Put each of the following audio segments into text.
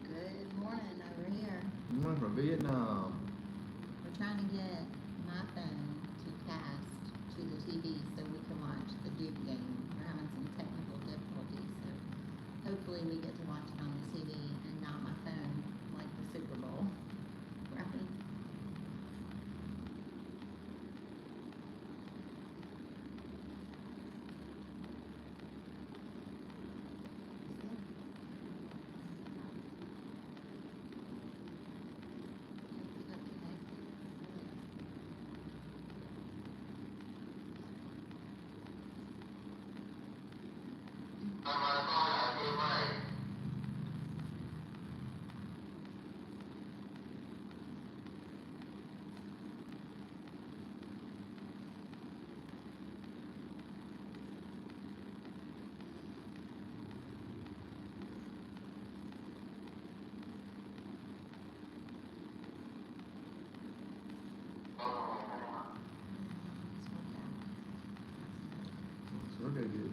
Good morning over here. One from Vietnam. We're trying to get my phone to cast to the TV so we can watch the Duke game. We're having some technical difficulties, so hopefully we get to watch it on the TV and not my phone like the Super Bowl. Right? So they did.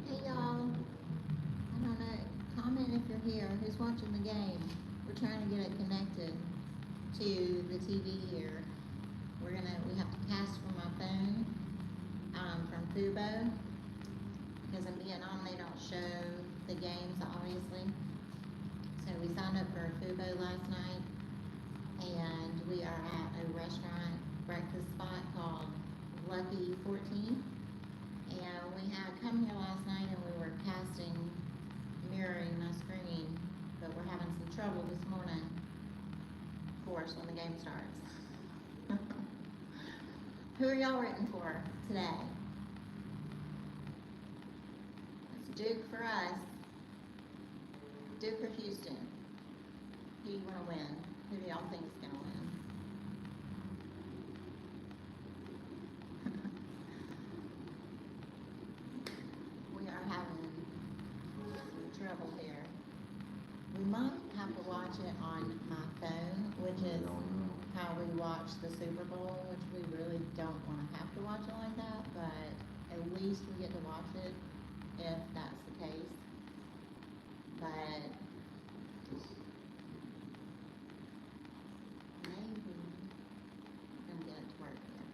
Hey y'all, I don't know, comment if you're here, who's watching the game? We're trying to get it connected to the TV here. We have to cast from my phone, from Fubo, because in Vietnam they don't show the games obviously. So we signed up for a Fubo last night, and we are at a restaurant breakfast spot called Lucky 14. And we had come here last night and we were casting, mirroring my screen, but we're having some trouble this morning, of course, when the game starts. Who are y'all rooting for today? It's Duke for us. Duke or Houston? Who you want to win? Who do y'all think is going to win? We are having some trouble here. We might have to watch it on my phone, which is how we watch the Super Bowl, which we really don't want to have to watch it like that, but at least we get to watch it if that's the case. But maybe I'm gonna get it to work here.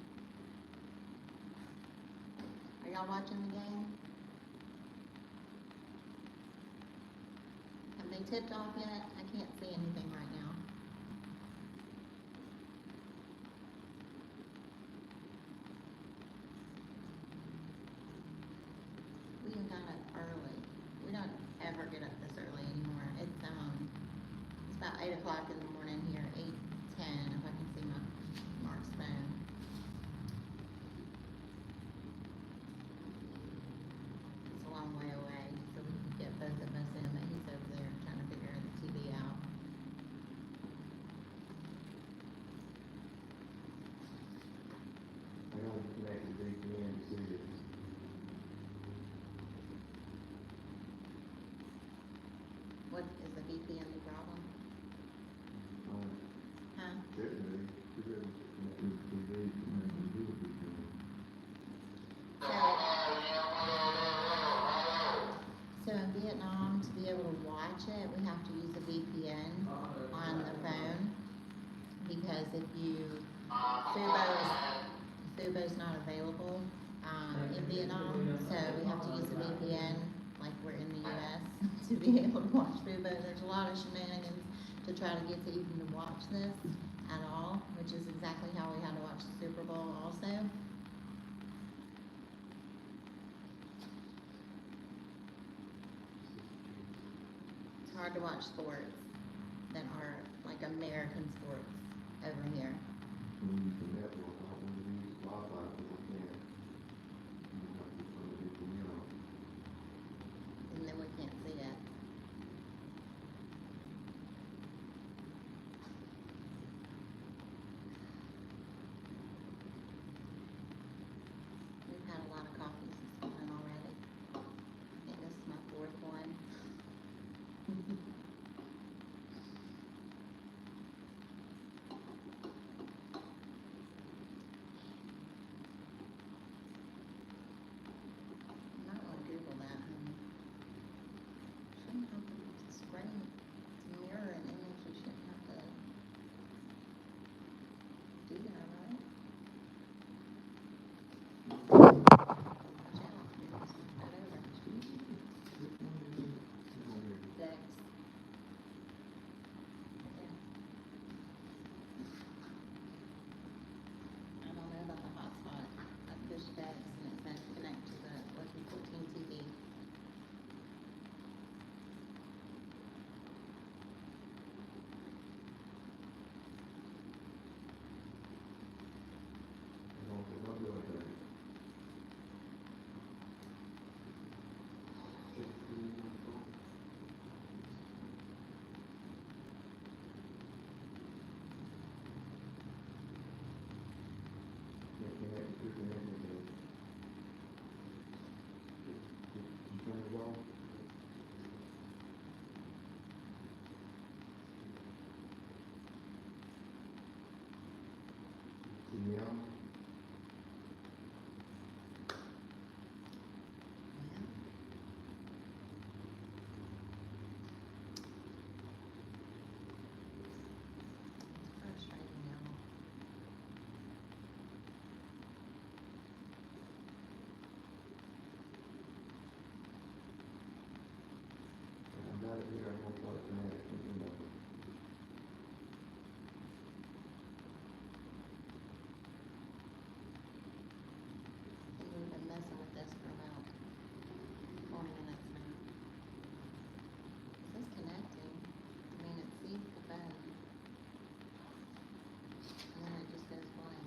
Are y'all watching the game? Have they tipped off yet? I can't see anything right now. We got up early. We don't ever get up this early anymore. It's about 8 o'clock in the morning here, 8:10 if I can see my Mark's phone. It's a long way away, so we can get both of us in, but he's over there trying to figure the TV out. I only connected VPN to see it. What is the VPN the problem? Huh? Shouldn't be. You couldn't connect to the TV, connect to the VPN. So be able to watch it, we have to use a VPN on the phone, because if Fubo's not available, in Vietnam, so we have to use a VPN, like we're in the US, to be able to watch Fubo. There's a lot of shenanigans to try to get to even to watch this at all, which is exactly how we had to watch the Super Bowl also. It's hard to watch sports that are like American sports over here. When you use the network, I don't want to use Wi-Fi because I can't. You have to turn the VPN on. And then we can't see it. We've had a lot of coffees this morning already. I think this is my fourth one. You might want to Google that. Shouldn't have to screen to mirror an image. You shouldn't have to do that, right? Watch out. Right over. Dex. Yeah. I don't know about the hotspot. I pushed Dex and it said connect to the working 14 TV. Don't do it. Yeah. Frustrating, y'all. I got it here. I'm gonna plug it in. We've been messing with this for about 40 minutes now. This is connecting. I mean, it sees the phone. And then it just goes blank.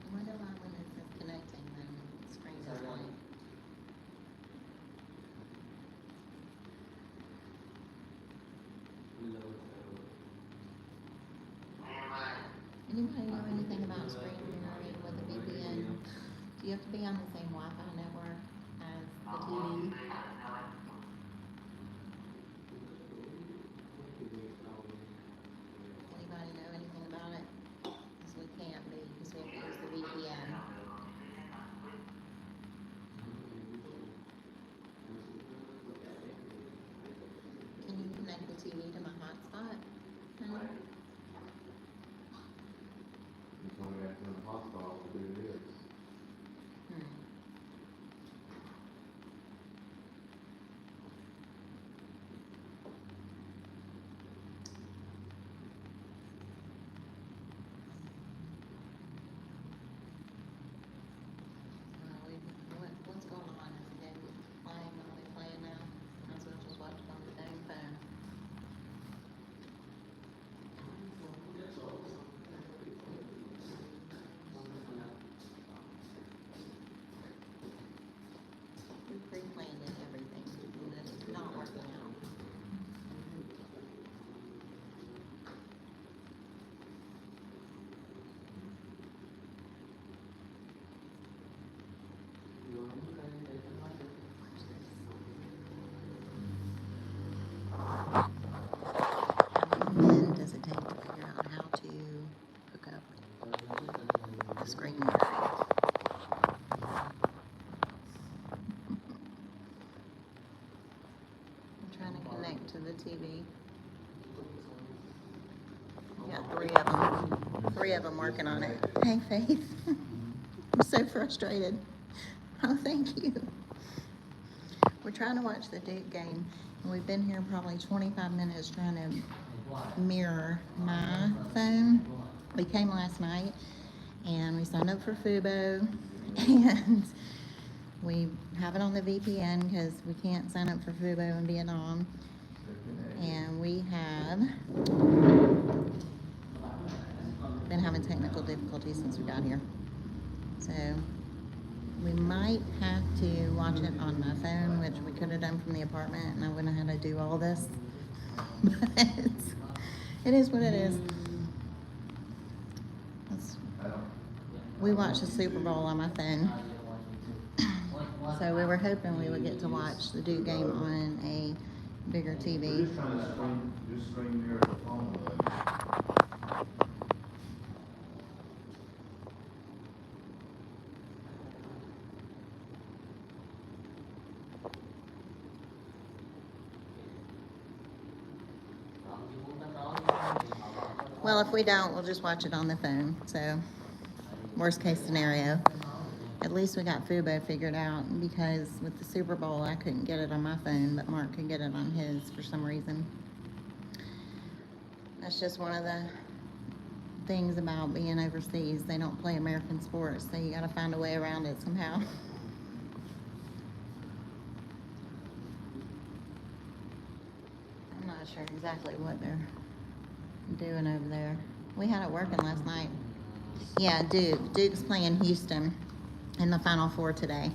I wonder why when it says connecting, then the screen goes blank. Anybody know anything about screen mirroring with a VPN? Do you have to be on the same Wi-Fi network as the TV? Anybody know anything about it? Because we can't be, because we have to use the VPN. Can you connect the TV to my hotspot? Honey? It's only got to turn the hotspot off to do this. Hmm. What's going on? Is the game playing? Are they playing now? Might as well just watch it on the dang phone. connect to the TV. We got three of them working on it. Hey, Faith. I'm so frustrated. Oh, thank you. We're trying to watch the Duke game, and we've been here probably 25 minutes trying to mirror my phone. We came last night, and we signed up for Fubo, and we have it on the VPN because we can't sign up for Fubo in Vietnam. And we have been having technical difficulties since we got here. So we might have to watch it on my phone, which we could have done from the apartment, and I wouldn't have had to do all this. But it is what it is. We watched the Super Bowl on my phone. So we were hoping we would get to watch the Duke game on a bigger TV. Just trying to stream near the phone. Well, if we don't, we'll just watch it on the phone. So, worst case scenario. At least we got Fubo figured out, because with the Super Bowl, I couldn't get it on my phone, but Mark could get it on his for some reason. That's just one of the things about being overseas. They don't play American sports, so you gotta find a way around it somehow. I'm not sure exactly what they're doing over there. We had it working last night. Yeah, Duke's playing Houston in the Final Four today.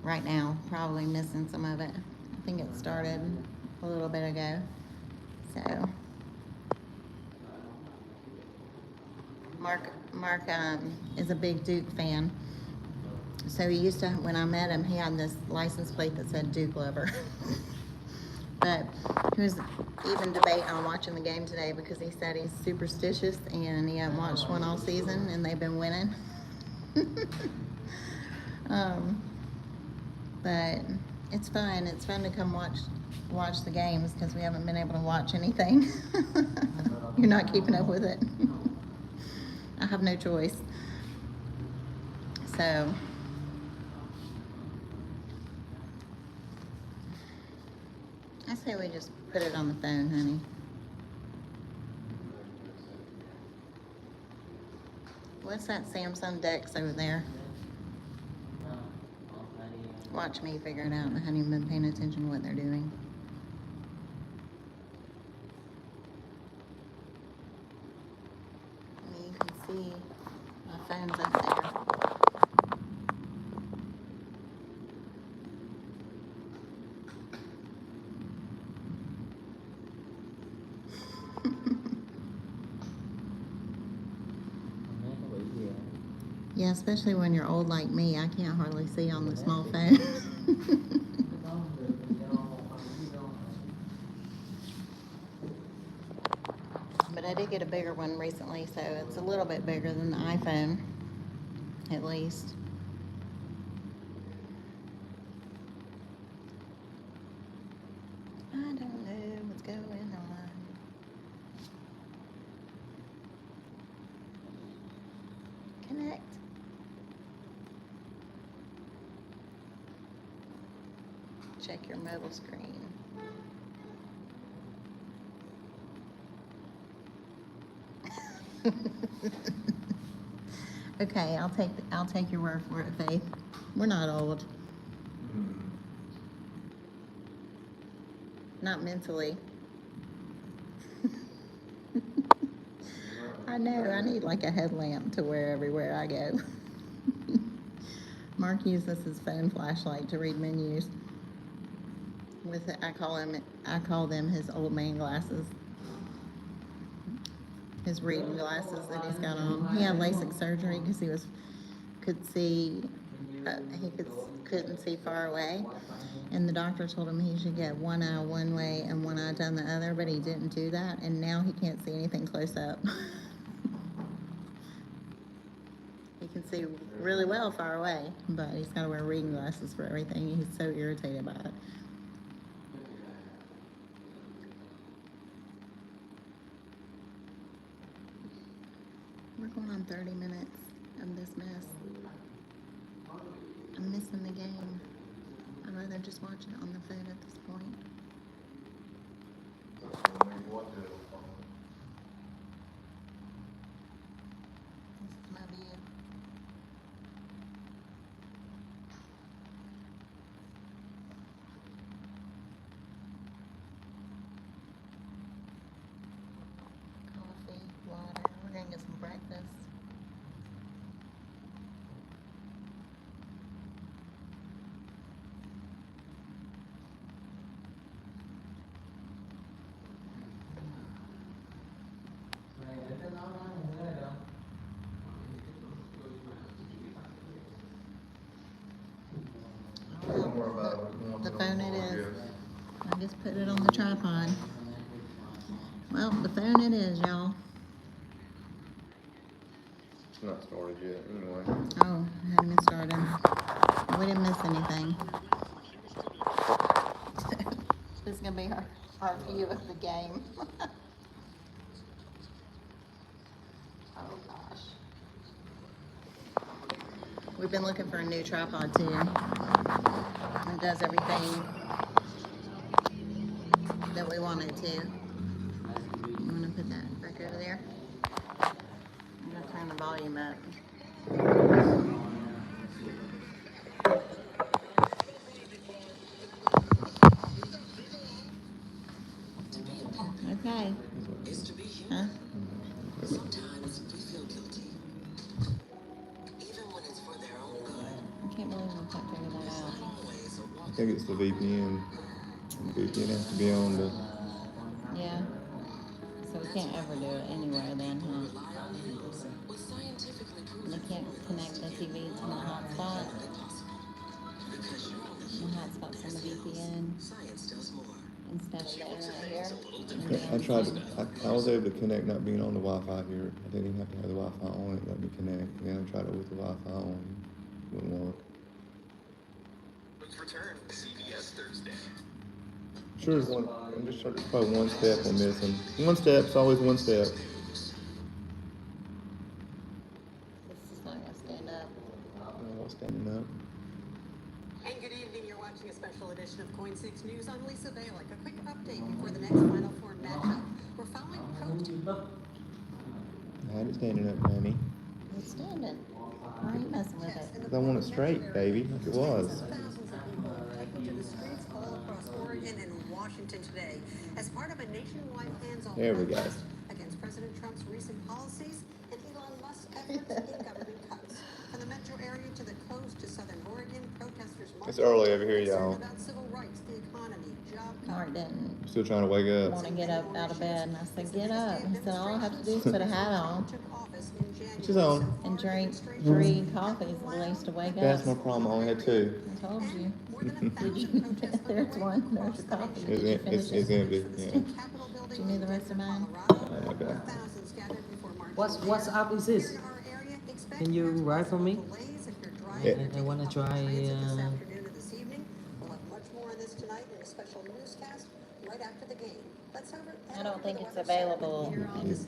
Right now, probably missing some of it. I think it started a little bit ago. So Mark is a big Duke fan. So he used to, when I met him, he had this license plate that said Duke Lover. But he was even debating on watching the game today because he said he's superstitious and he hadn't watched one all season and they've been winning. But it's fun. It's fun to come watch the games because we haven't been able to watch anything. You're not keeping up with it. I have no choice. So I say we just put it on the phone, honey. What's that Samsung Dex over there? Watch me figure it out. I haven't even been paying attention to what they're doing. I mean, you can see my phone's up there. Yeah, especially when you're old like me, I can't hardly see on the small phone. But I did get a bigger one recently, so it's a little bit bigger than the iPhone, at least. I don't know what's going on. Connect. Check your mobile screen. Okay, I'll take your word for it, Faith. We're not old. Not mentally. I know, I need like a headlamp to wear everywhere I go. Mark uses his phone flashlight to read menus. I call them his old man glasses. His reading glasses that he's got on. He had LASIK surgery because he couldn't see far away, and the doctor told him he should get one eye one way and one eye done the other, but he didn't do that, and now he can't see anything close up. He can see really well far away, but he's got to wear reading glasses for everything. He's so irritated by it. We're going on 30 minutes of this mess. I'm missing the game. I'd rather just watch it on the phone at this point. This is my view. Coffee, water. We're gonna get some breakfast. The phone it is. I just put it on the tripod. Well, the phone it is, y'all. It's not started yet, anyway. Oh, it hadn't been started. We didn't miss anything. This is gonna be our view of the game. Oh gosh. We've been looking for a new tripod too. It does everything that we want it to. I'm gonna put that back over there. I'm gonna turn the volume up. Okay. Huh? Sometimes we feel guilty, even when it's for their own good. I can't believe I can't figure that It's out. not always a walk. I think it's the VPN. The VPN has to be on the. Yeah. So we can't ever do it anywhere then, huh? Rely on you with scientifically And proven they can't connect the TV to my hotspot. possible. Because you're on the My hotspot's on the VPN science does more. instead of the internet here. I tried. I was able to connect, not being on the Wi-Fi here. I didn't even have to have the Wi-Fi on. It let me connect. Yeah, I tried it with the Wi-Fi on. Wouldn't work. Return CBS Thursday. Sure, there's one. I'm just trying to probably one step I'm missing. One step's always one step. This is not gonna stand up. I'm standing up. And good evening, you're watching a special edition of Coin 6 News. I'm Lisa Balick. A quick update before the next Final Four matchup. We're following I had it standing up, Mammy. It's standing. Why are you messing with it? Because I want it straight, baby, like it was. Thousands of people are taking to the streets all across Oregon and Washington today as part of a nationwide hands-on There we go. protest against President Trump's recent policies and Elon Musk's efforts in government cuts. From the metro area to the coast to southern Oregon, protesters It's early over here, concerned y'all. about civil rights, the economy, job Mark cuts. didn't Still trying to wake up. want to get up out of bed, and I said, get up. He said, all I have to do is put a hat on Which is on. and drink 3 coffees at least to wake That's up. my problem. I only had 2. I told you. Did you? There's one. There's your coffee. Did you It's finish it? empty. Yeah. Do you need the rest of mine? Okay. What's up is this? Can you write for me? Yeah. I want to try. We'll have much more on this tonight in a special newscast right after the game. Let's over. I don't think it's available. Do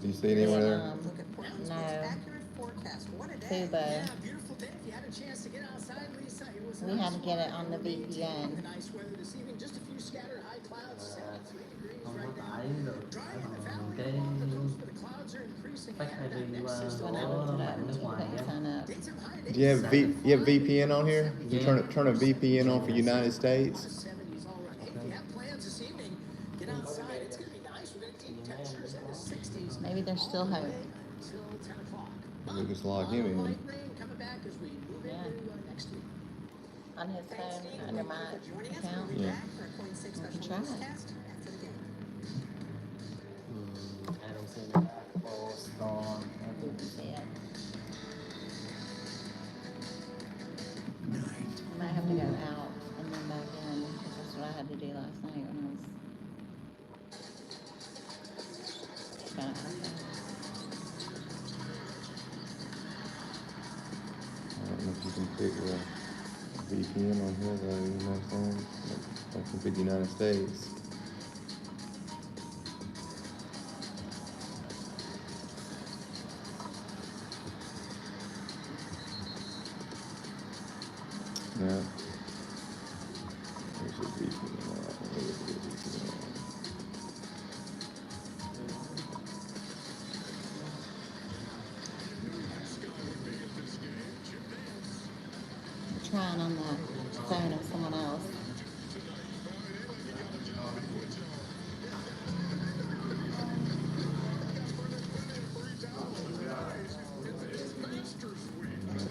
you see it anywhere there? Look at Portland's No. most accurate forecast. What a day. Tubo. Beautiful day. If you had a chance to get outside, Lisa, it was We had to get it on the VPN. nice weather this evening. Just a few scattered high clouds, 73 degrees right now. Dry in the valley along the coast, but the clouds are increasing. Cách này thì When I looked it up, nước you ngoài couldn't sign up. Days of high Do you have VPN on here? You turn a VPN on for United States? 70s all right. Hey, if you have plans this evening, get outside. It's going to be nice. We're going to keep temperatures in the 60s. Maybe there's still hope. Until 10 o'clock. We just log him in. Light rain coming back as we move Yeah. into next week. On his phone, under my account. Yeah. For a Coin 6 special Try it. newscast after the game. I don't see that post on. See it. I might have to go out and then back in, because that's what I had to do last night when I was trying to have that. can pick the VPN on here though, you know what I'm saying? I can pick the United States. Yeah. There's a VPN on. Trying on the phone of someone else.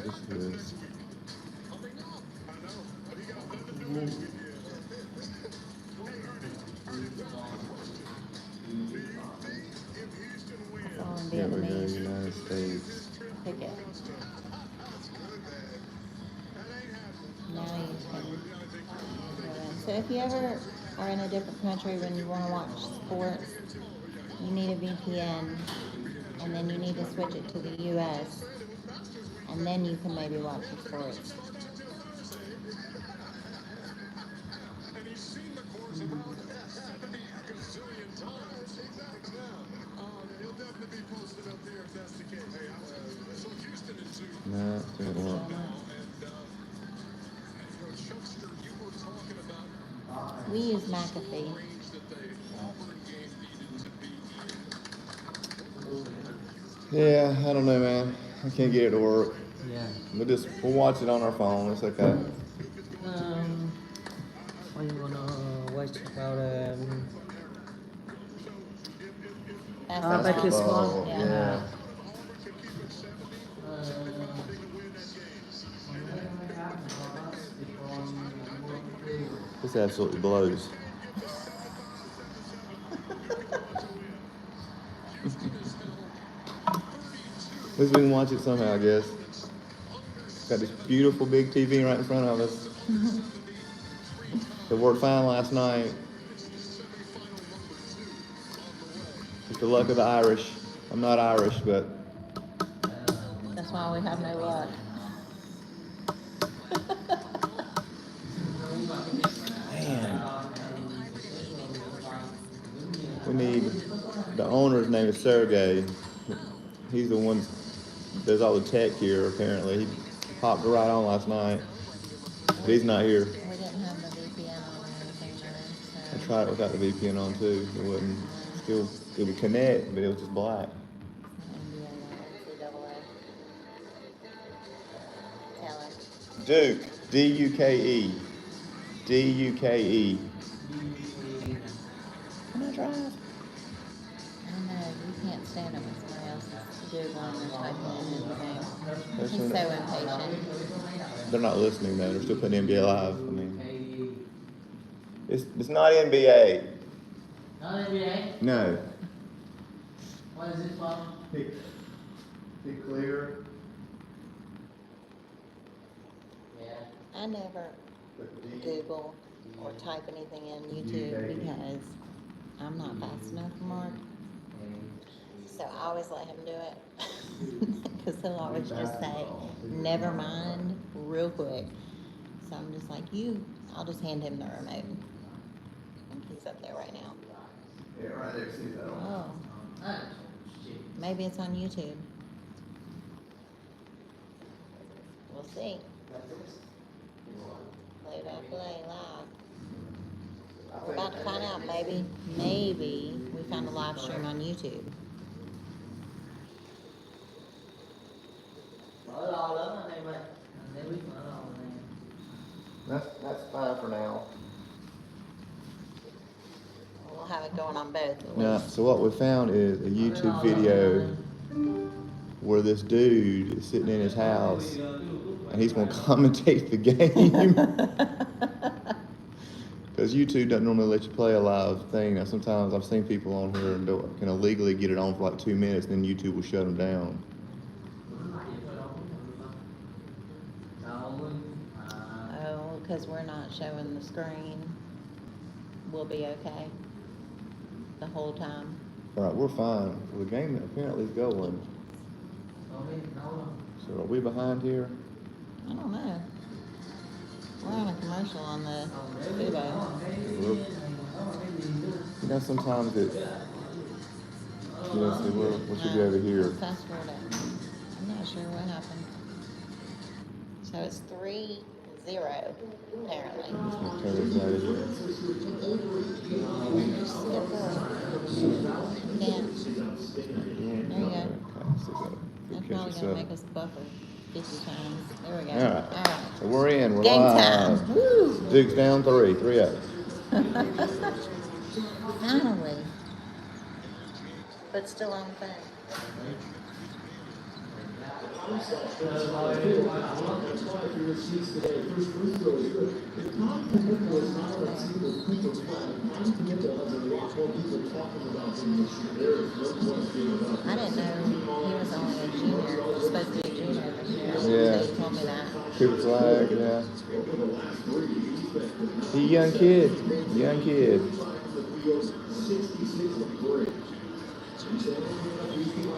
This is. It's all in Here we go, Vietnamese. United States. Pick it. Now you can go in. So if you ever are in a different country when you want to watch sports, you need a VPN, and then you need to switch it to the US, and then you can maybe watch the sports. No, it didn't work. We use McAfee. Yeah, I don't know, man. I can't get it to work. Yeah. We'll watch it on our phone. It's okay. What you wanna watch about Basketball, yeah. This absolutely blows. At least we can watch it somehow, I guess. Got this beautiful big TV right in front of us. It worked fine last night. It's the luck of the Irish. I'm not Irish, but That's why we have no luck. man, we need, the owner's name is Sergey. He's the one that does all the tech here, apparently. He popped right on last night, but he's not here. We didn't have the VPN on or anything I there, so. tried it without the VPN on too. It wouldn't, still, it would connect, but it was just black. Tell her. Duke, D-U-K-E. D-U-K-E. Can I drive? I know, you can't stand it when somebody else is Googling or typing in anything. He's so impatient. They're not listening though. They're still putting NBA Live. I mean, it's not NBA. Not NBA? No. What is it from? Pick clear. Yeah. I never Google or type anything in YouTube because I'm not fast enough for Mark. So I always let him do it. Because he'll always just say, never mind, real quick. So I'm just like, I'll just hand him the remote. I think he's up there right now. Yeah, right there. See that one? Oh, maybe it's on YouTube. We'll see. Play by play live. We're about to find out. Maybe we found a live stream on YouTube. That's fine for now. We'll have it going on both. At Yeah, least. so what we found is a YouTube video where this dude is sitting in his house and he's going to commentate the game. Because YouTube doesn't normally let you play a live thing. Now, sometimes I've seen people on here and can illegally get it on for like 2 minutes, and then YouTube will shut them down. Oh, because we're not showing the screen. We'll be okay the whole time. All right, we're fine. Well, the game apparently is going. So are we behind here? I don't know. We're on a commercial on the Fubo. You know, sometimes it. Let's see, what should be over here? Fast forward it. I'm not sure what happened. So it's 3-0, apparently. Okay, there's that in there. Just skip forward. You can't. There you go. That's probably going to make us buffer 50 times. There we go. All right. All right. So we're in. We're Game live. time. Woo! Duke's down 3-0. Finally. But still on the phone. I didn't know he was only a junior. Supposed to be a junior this year. Yeah. So he told me that. Cooper Flag, yeah. He young kid. Young kid.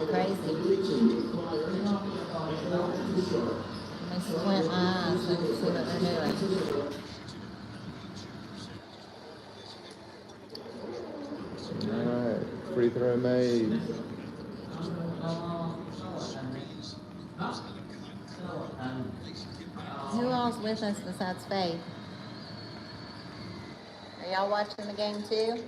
Crazy. Let me squint my eyes so I can see what they're doing. Alright. Free throw made. Who all's with us besides Faith? Are y'all watching the game too?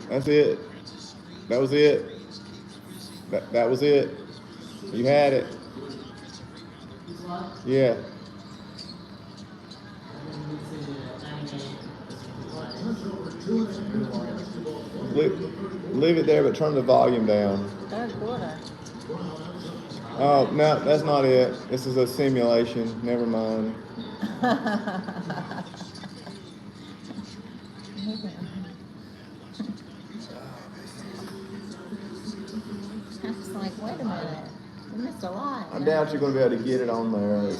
That's it. That was it. That was it. You had it. Yeah. Leave it there, but turn the volume down. Third quarter. Oh, no, that's not it. This is a simulation. Never mind. I was like, wait a minute. We missed a lot. I doubt you're going to be able to get it on there. I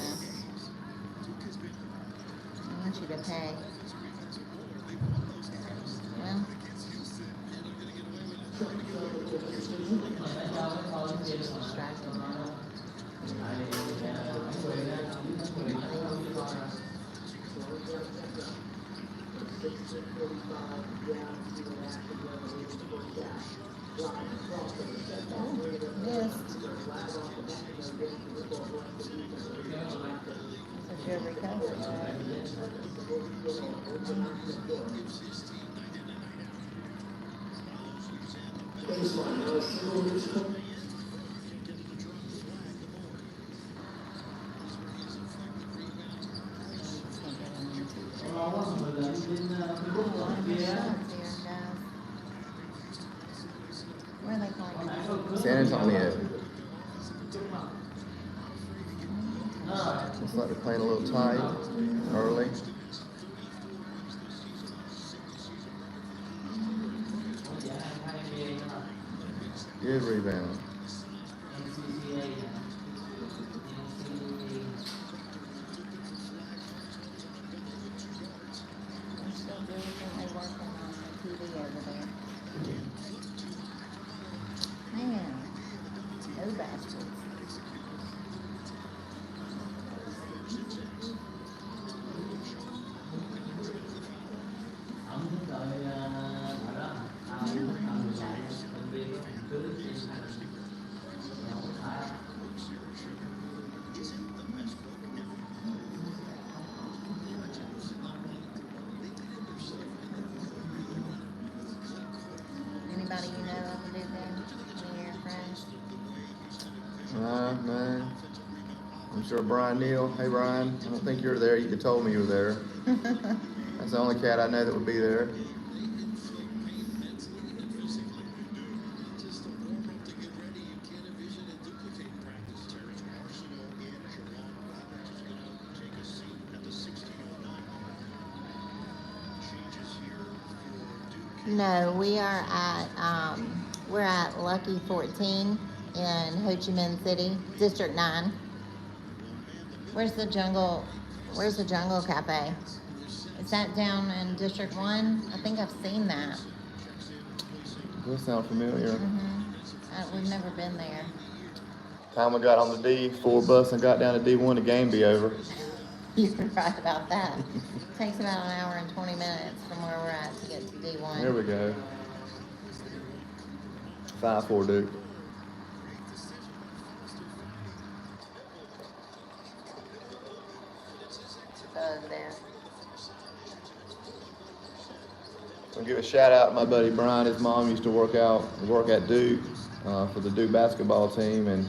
want you to pay. Well. Just distracted now. Missed. That's a good recovery. Where are they playing? San Antonio. Looks like they're playing a little tight early. Good rebound. They're still diligently working on the TV over there. Man, no bastards. Anybody you know up in Duke then? Any of your friends? Man. I'm sure Brian Neal. Hey, Brian. I don't think you're there. You could told me you were there. That's the only cat I know that would be there. No, we're at Lucky 14 in Ho Chi Minh City, District 9. Where's the Jungle Cafe? Is that down in District 1? I think I've seen that. Does sound familiar. We've never been there. Time we got on the D4 bus and got down to D1, the game be over. You're right about that. Takes about an hour and 20 minutes from where we're at to get to D1. There we go. 5-4 Duke. There. I'll give a shout out to my buddy Brian. His mom used to work at Duke for the Duke basketball team, and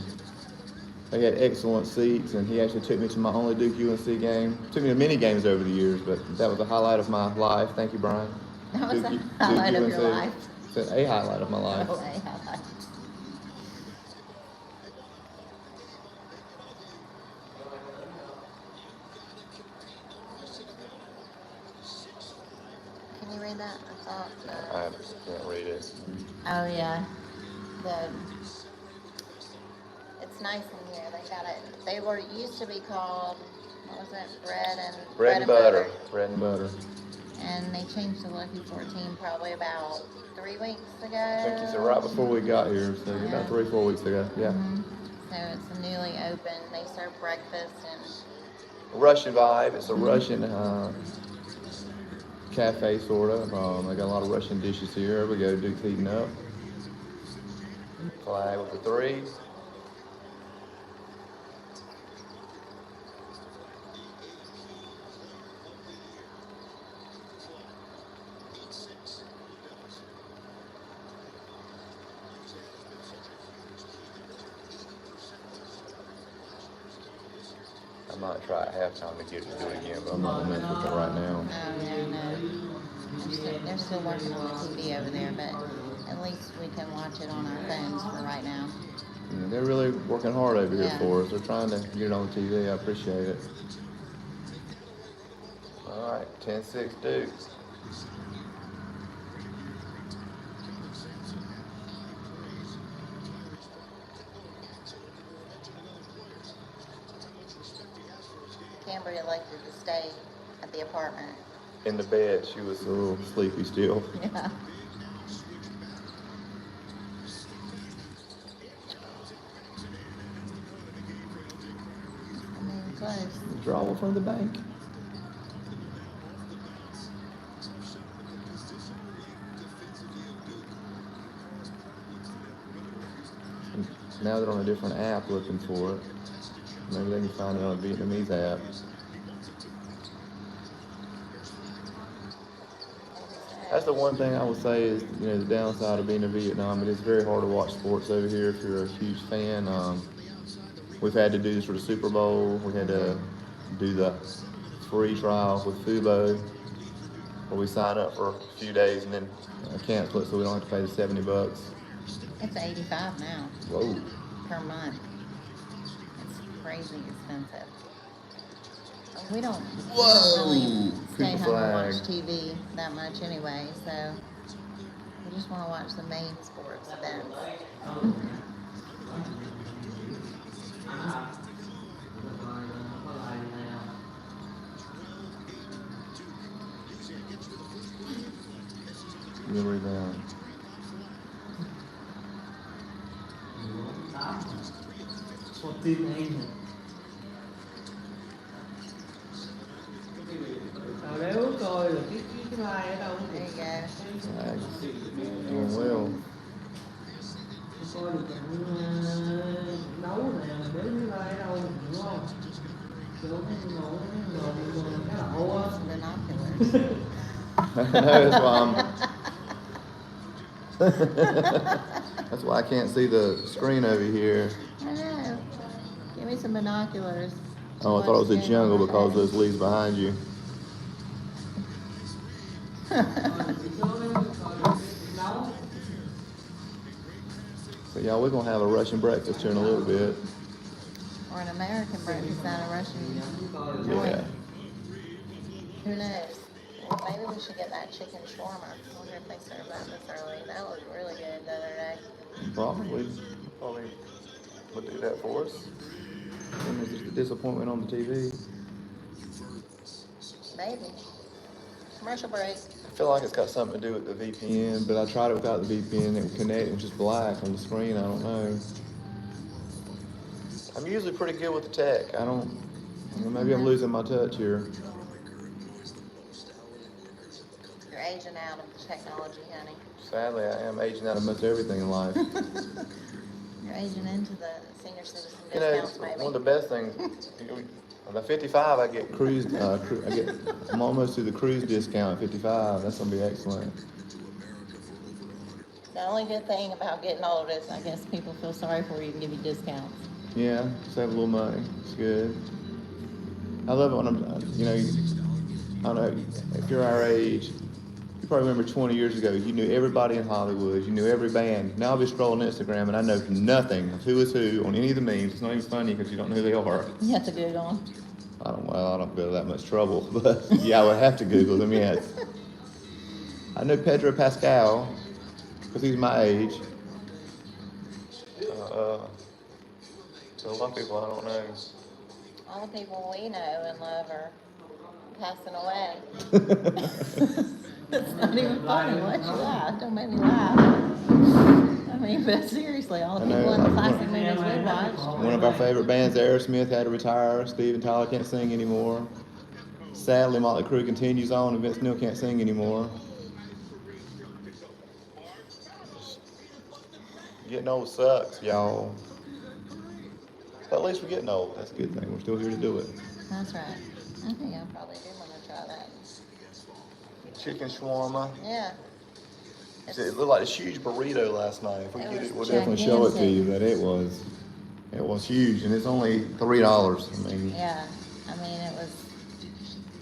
they had excellent seats. And he actually took me to my only Duke UNC game. Took me to many games over the years, but that was a highlight of my life. Thank you, Brian. That was a highlight of your life. It's a highlight of my life. Oh, a highlight. Can you read that? I thought. I can't read it. Oh yeah, it's nice in here. They got it. They used to be called, what was it? Bread and butter. Bread and butter. And they changed to Lucky 14 probably about 3 weeks ago. I think you said right before we got here, so about 3-4 weeks ago. Yeah. So it's a newly open. They serve breakfast and Russian vibe. It's a Russian cafe sort of. They got a lot of Russian dishes here. There we go. Duke's heating up. Flag with the 3. I might try at halftime to get to do it again, but I'm not gonna mess with it right now. No. They're still working on the TV over there, but at least we can watch it on our phones for right now. Yeah, they're really working hard over here for us. They're trying to get it on TV. I appreciate it. All right, 10-6 Duke. Cambria elected to stay at the apartment. In the bed, she was a little sleepy still. Yeah. I mean, close. Draw from the bank. Now they're on a different app looking for it. Maybe they can find it on a Vietnamese app. That's the one thing I would say is, the downside of being in Vietnam. It is very hard to watch sports over here if you're a huge fan. We've had to do this for the Super Bowl. We had to do the free trial with Fubo, where we sign up for a few days and then cancel it so we don't have to pay the $70. It's $85 now. Whoa. Per month. It's crazy expensive. We don't really stay home and watch TV that much anyway, so we just want to watch the main sports events. Good rebound. Một team này anh. Nếu coi là cái like ở đâu There you go. Doing well. coi được nấu nè, nếu như like ở đâu đúng không? Kiểu nấu cái lẩu á. Binoculars. That's why that's why I can't see the screen over here. I know. Give me some binoculars. Oh, I thought it was a jungle because of those leaves behind you. So y'all, we're gonna have a Russian breakfast here in a little bit. Or an American breakfast, not a Russian joint. Yeah. Who knows? Well, maybe we should get that chicken shawarma. I wonder if they serve that this early. That looked really good the other day. Probably would do that for us. And it's just a disappointment on the TV. Maybe. Commercial break. I feel like it's got something to do with the VPN, but I tried it without the VPN. It would connect. It was just black on the screen. I don't know. I'm usually pretty good with the tech. I don't. Maybe I'm losing my touch here. You're aging out of the technology, honey. Sadly, I am aging out of most everything in life. You're aging into the senior citizen You know, discounts, maybe. one of the best things. At 55, I get cruise. I'm almost to the cruise discount at 55. That's gonna be excellent. The only good thing about getting old is I guess people feel sorry for you and give you discounts. Yeah, save a little money. It's good. I love it when I'm, you know, I don't know, if you're our age, you probably remember 20 years ago, you knew everybody in Hollywood, you knew every band. Now I'll be scrolling Instagram and I know nothing of who is who on any of the memes. It's not even funny because you don't know who they are. You have to Google them. I don't go to that much trouble, but yeah, I would have to Google them, yes. I know Pedro Pascal, because he's my age. So a lot of people I don't know. All the people we know and love are passing away. It's not even funny. Why'd you laugh? Don't make me laugh. I mean, but seriously, all the people in the classic movies we watched. One of our favorite bands, Aerosmith, had to retire. Steve and Tyler can't sing anymore. Sadly, Motley Crue continues on, and Vince Neil can't sing anymore. Getting old sucks, y'all. But at least we're getting old. That's a good thing. We're still here to do it. That's right. I think I probably do want to try that. Chicken shawarma. Yeah. It looked like this huge burrito last night. If we It get was it, we'll definitely show it to you. gigantic. But it was huge, and it's only $3. I mean, Yeah. I mean, it was,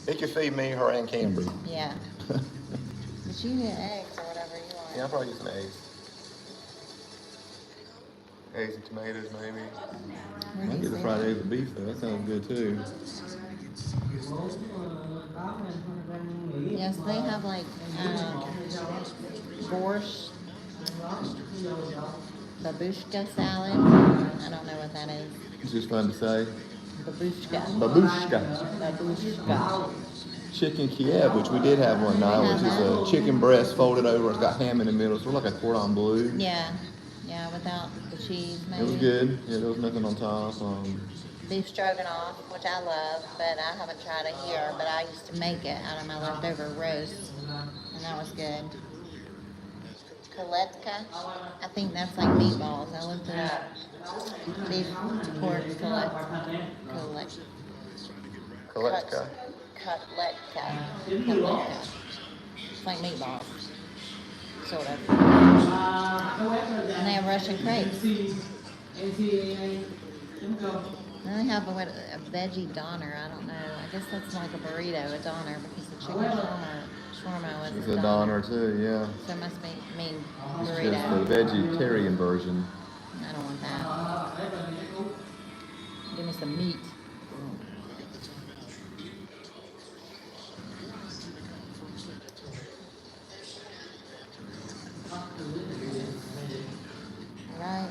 it could feed me, her, and Cambry. yeah. But you get eggs or whatever you want. Yeah, I'll probably get some eggs. Eggs and tomatoes, maybe. I can get the fried eggs with beef, though. That sounds good, too. Yes, they have like borscht, babushka salad. I don't know what that is. It's just fun to say. Babushka. Babushka. Babushka. Chicken Kiev, which we did have one night, which is a chicken breast folded over. It's got ham in the middle, sort of like a cordon bleu. Yeah. Yeah, without the cheese, maybe. It was good. Yeah, there was nothing on top. Beef stroganoff, which I love, but I haven't tried it here. But I used to make it out of my leftover roast, and that was good. Koletka, I think that's like meatballs. I looked it up. Beef, pork, koletka. Koletka. Koletka. It's like meatballs, sort of. And they have Russian crepes. NCAA. And they have a veggie doner. I don't know. I guess that's like a burrito, a doner, because the chicken shawarma was It's a doner, too, yeah. So it must mean It's burrito. just the vegetarian version. I don't want that. Give me some meat. Right.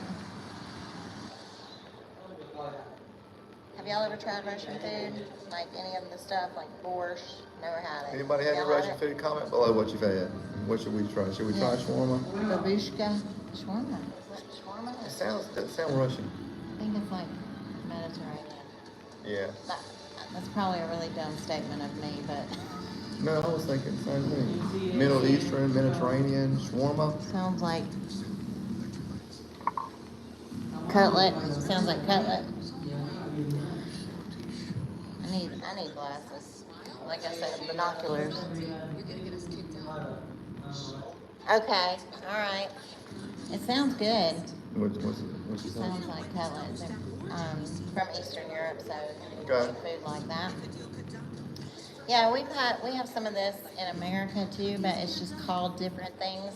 Have y'all ever tried Russian food? Like any of the stuff, like borscht? Never had it. Anybody had any Y'all had Russian it? food? Comment below what you've had. What should we try? Should we try shawarma? Babushka. Shawarma. Shawarma? Doesn't sound Russian. I think it's like Mediterranean. Yeah. That's probably a really dumb statement of me, but No, I was thinking the same thing. Middle Eastern, Mediterranean, shawarma. sounds like cutlet. Sounds like cutlet. I need glasses. Like I said, binoculars. Okay, all right. It sounds good. What's it sound? Sounds like cutlet. They're from Eastern Europe, so Okay. food like that. Yeah, we have some of this in America too, but it's just called different things.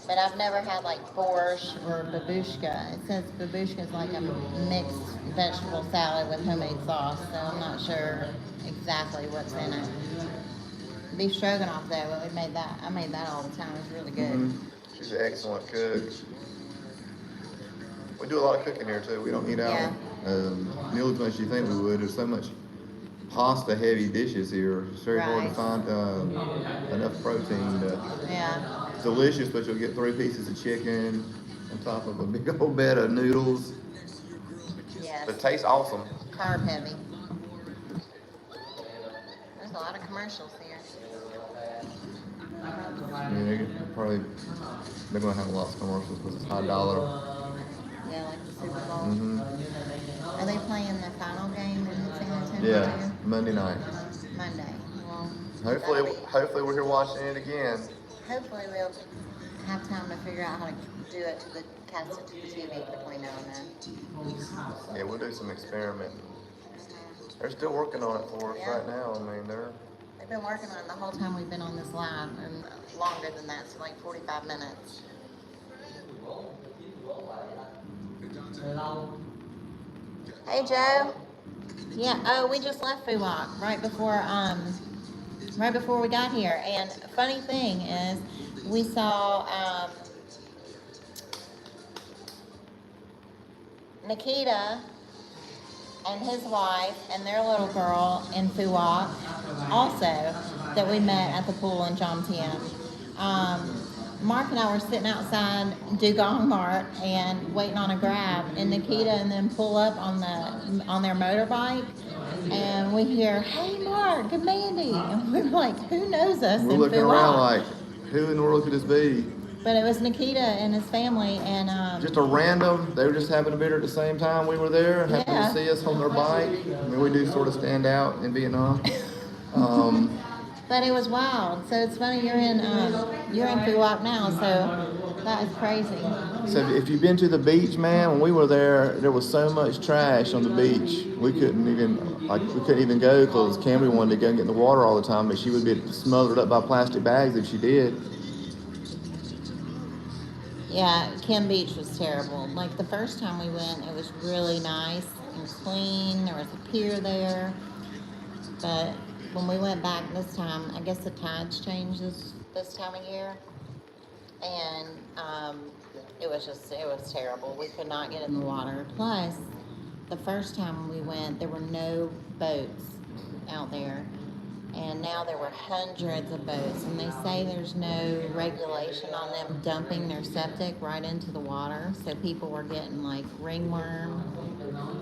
But I've never had like borscht or babushka. It says babushka is like a mixed vegetable salad with homemade sauce, so I'm not sure exactly what's in it. Beef stroganoff though, I made that all the time. It was really good. Mm-hmm. She's an excellent cook. We do a lot of cooking here too. We don't eat out Yeah. nearly as much as you think we would. There's so much pasta heavy dishes here. It's very hard to Right. find enough protein. Yeah. It's delicious, but you'll get 3 pieces of chicken on top of a big old bed of noodles. Yes. But it tastes awesome. Carb heavy. There's a lot of commercials here. Yeah, they're gonna have lots of commercials because it's high dollar. Yeah, like the Super Bowl. Mm-hmm. Are they playing the final game in San Antonio Yeah, too? Monday night. Monday. Well, Hopefully, that'll be- hopefully we're here watching it again. hopefully we'll have time to figure out how to do it to the cast it to the TV between now and then. Yeah, we'll do some experimenting. They're still working on it for us Yeah. right now. I mean, They've been working on it the whole time we've been on this live, and longer than that, so like 45 minutes. Hey Joe. Yeah. Oh, we just left Fuwok right before we got here. And funny thing is, we saw Nikita and his wife and their little girl in Fuwok also that we met at the pool in Jomtien. Mark and I were sitting outside Dugong Mart and waiting on a grab, and Nikita and them pull up on their motorbike, and we hear, "Hey Mark and Mandy," and we're like, "Who knows us?" we're in looking Fuwok? around like, who in the world could this be? But it was Nikita and his family, and Just a random. They were just happened to be there at the same time we were there. Happened Yeah. to see us on their bike. I mean, we do sort of stand out in Vietnam. but it was wild. So it's funny you're in Fuwok now, so that is crazy. So if you've been to the beach, man, when we were there was so much trash on the beach. We couldn't even go because Camry wanted to go and get in the water all the time, but she would be smothered up by plastic bags if she did. Yeah, Kim Beach was terrible. Like the first time we went, it was really nice and clean. There was a pier there. But when we went back this time, I guess the tides changed this time of year. And it was terrible. We could not get in the water. Plus, the first time we went, there were no boats out there. And now there were hundreds of boats, and they say there's no regulation on them dumping their septic right into the water, so people were getting like ringworm.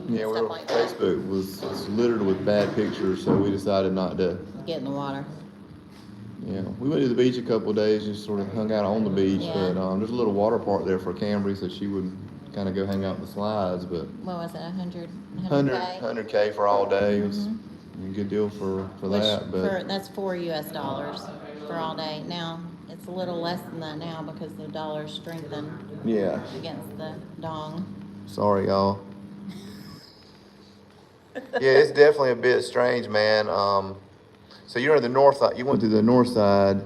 Yeah, Stuff like that. Facebook was littered with bad pictures, so we decided not to. Get in the water. Yeah, we went to the beach a couple of days, just sort of hung out on the beach. Yeah. But there's a little water park there for Camry, so she would kind of go hang out in the slides. But What was it, 100K? 100K for all day. It was a good deal for that. But That's $4 US for all day. Now it's a little less than that now because the dollar strengthened yeah, against the dong. sorry y'all. Yeah, it's definitely a bit strange, man. So you're in the north side. You went to the north side.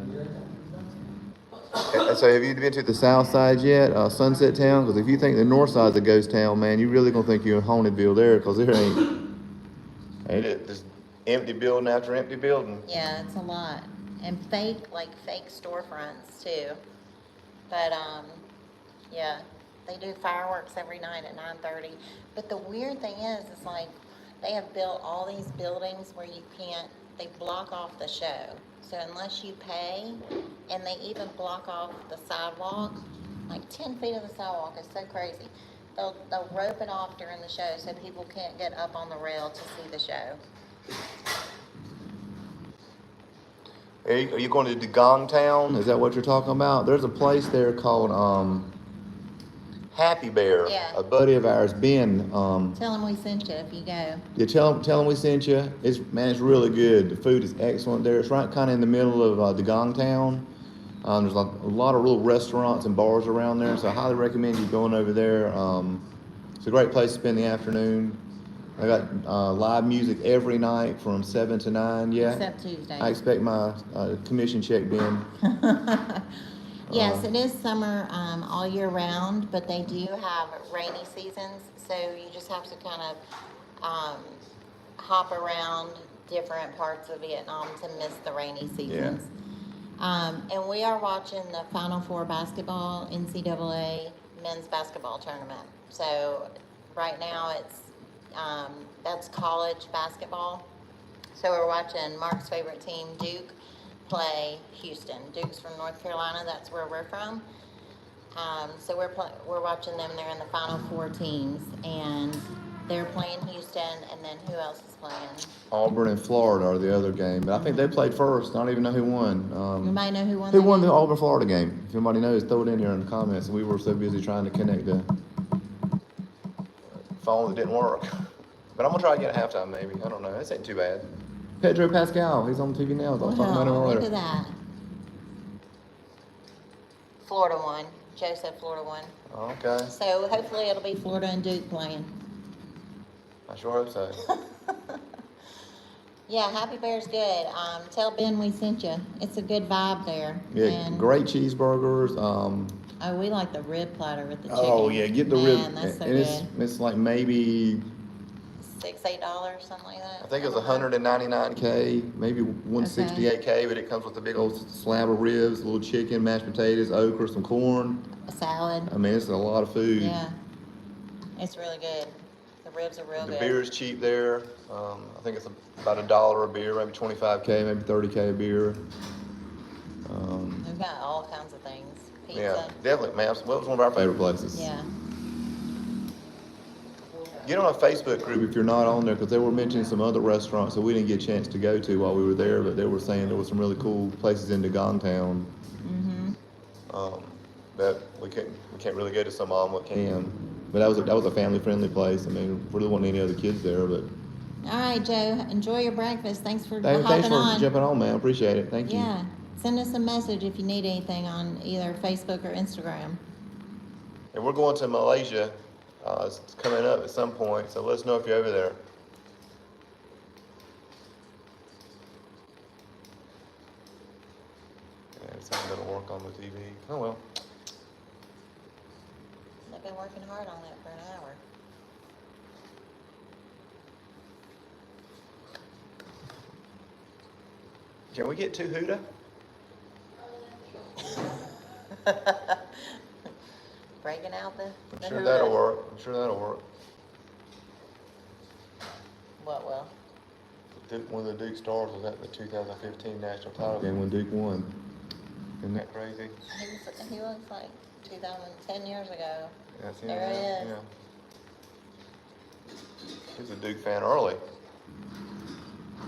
So have you been to the south side yet, Sunset Town? Because if you think the north side's a ghost town, man, you really gonna think you're in Hauntedville there, because there ain't it? Just empty building after empty building. Yeah, it's a lot. And fake storefronts too. But yeah, they do fireworks every night at 9:30. But the weird thing is like they have built all these buildings where they block off the show. So unless you pay, and they even block off the sidewalk, like 10 feet of the sidewalk is so crazy. They'll rope it off during the show so people can't get up on the rail to see the show. Are you going to Dugong Town? Is that what you're talking about? There's a place there called Happy Bear. Yeah. A buddy of ours, Ben. Tell them we sent you if you go. Yeah, tell them we sent you. It's really good. The food is excellent there. It's right kind of in the middle of Dugong Town. There's like a lot of little restaurants and bars around there, so I highly recommend you going over there. It's a great place to spend the afternoon. I got live music every night from 7 to 9. Yeah. Except Tuesday. I expect my commission check, Ben. Yes, it is summer all year round, but they do have rainy seasons, so you just have to kind of hop around different parts of Vietnam to miss the rainy seasons. And we are watching the Final Four basketball NCAA men's basketball tournament. So right now it's that's college basketball, So we're watching Mark's favorite team, Duke, play Houston. Duke's from North Carolina. That's where we're from. So we're watching them. They're in the Final Four teams, and they're playing Houston. And then who else is playing? Auburn and Florida are the other game, but I think they played first. I don't even know who won. You might know who won. Who that won game? the Auburn-Florida game? If anybody knows, throw it in here in the comments. We were so busy trying to connect the phone that didn't work. But I'm gonna try again at halftime, maybe. I don't know. This ain't too bad. Pedro Pascal, he's on TV now. I was talking about him Wow, earlier. look at that. Florida won. Joe said Florida won. Okay. So hopefully it'll be Florida and Duke playing. I sure hope so. Yeah, Happy Bear's good. Tell Ben we sent you. It's a good vibe there. Yeah, And, great cheeseburgers. Oh, we like the rib platter with the chicken. Oh yeah, get the Man, rib. that's so And it's like maybe $6-8, something like that. I think it was 199K, maybe 168K, but it comes with a big old slab of ribs, a little chicken, mashed potatoes, okra, some corn. A salad. I mean, it's a lot of food. Yeah, it's really good. The ribs are real The good. beer is cheap there. I think it's about $1 a beer, maybe 25K, maybe 30K a beer. We've got all kinds of things. Pizza. Yeah, definitely, man. Well, it's one of our favorite places. Yeah. Get on a Facebook group if you're not on there, because they were mentioning some other restaurants that we didn't get a chance to go to while we were there, but they were saying there were some really cool places in Dagontown. That we can't really go to some of them, we can. But that was a family-friendly place. I mean, we really wasn't any other kids there, but. All right, Joe. Enjoy your breakfast. Thanks for Thanks hopping for on. jumping on, man. Appreciate it. Thank you. Yeah. Send us a message if you need anything on either Facebook or Instagram. And we're going to Malaysia. It's coming up at some point, so let us know if you're over there. Yeah, it's not gonna work on the TV. Oh well. They've been working hard on that for an hour. Can we get two Huda? Breaking out the I'm sure Huda. that'll work. I'm sure that'll work. What will? One of the Duke stars was at the 2015 national title game when Duke won. Isn't that crazy? He looks like 2010 years ago. Yes, he There he is. Yeah. He's a Duke fan early.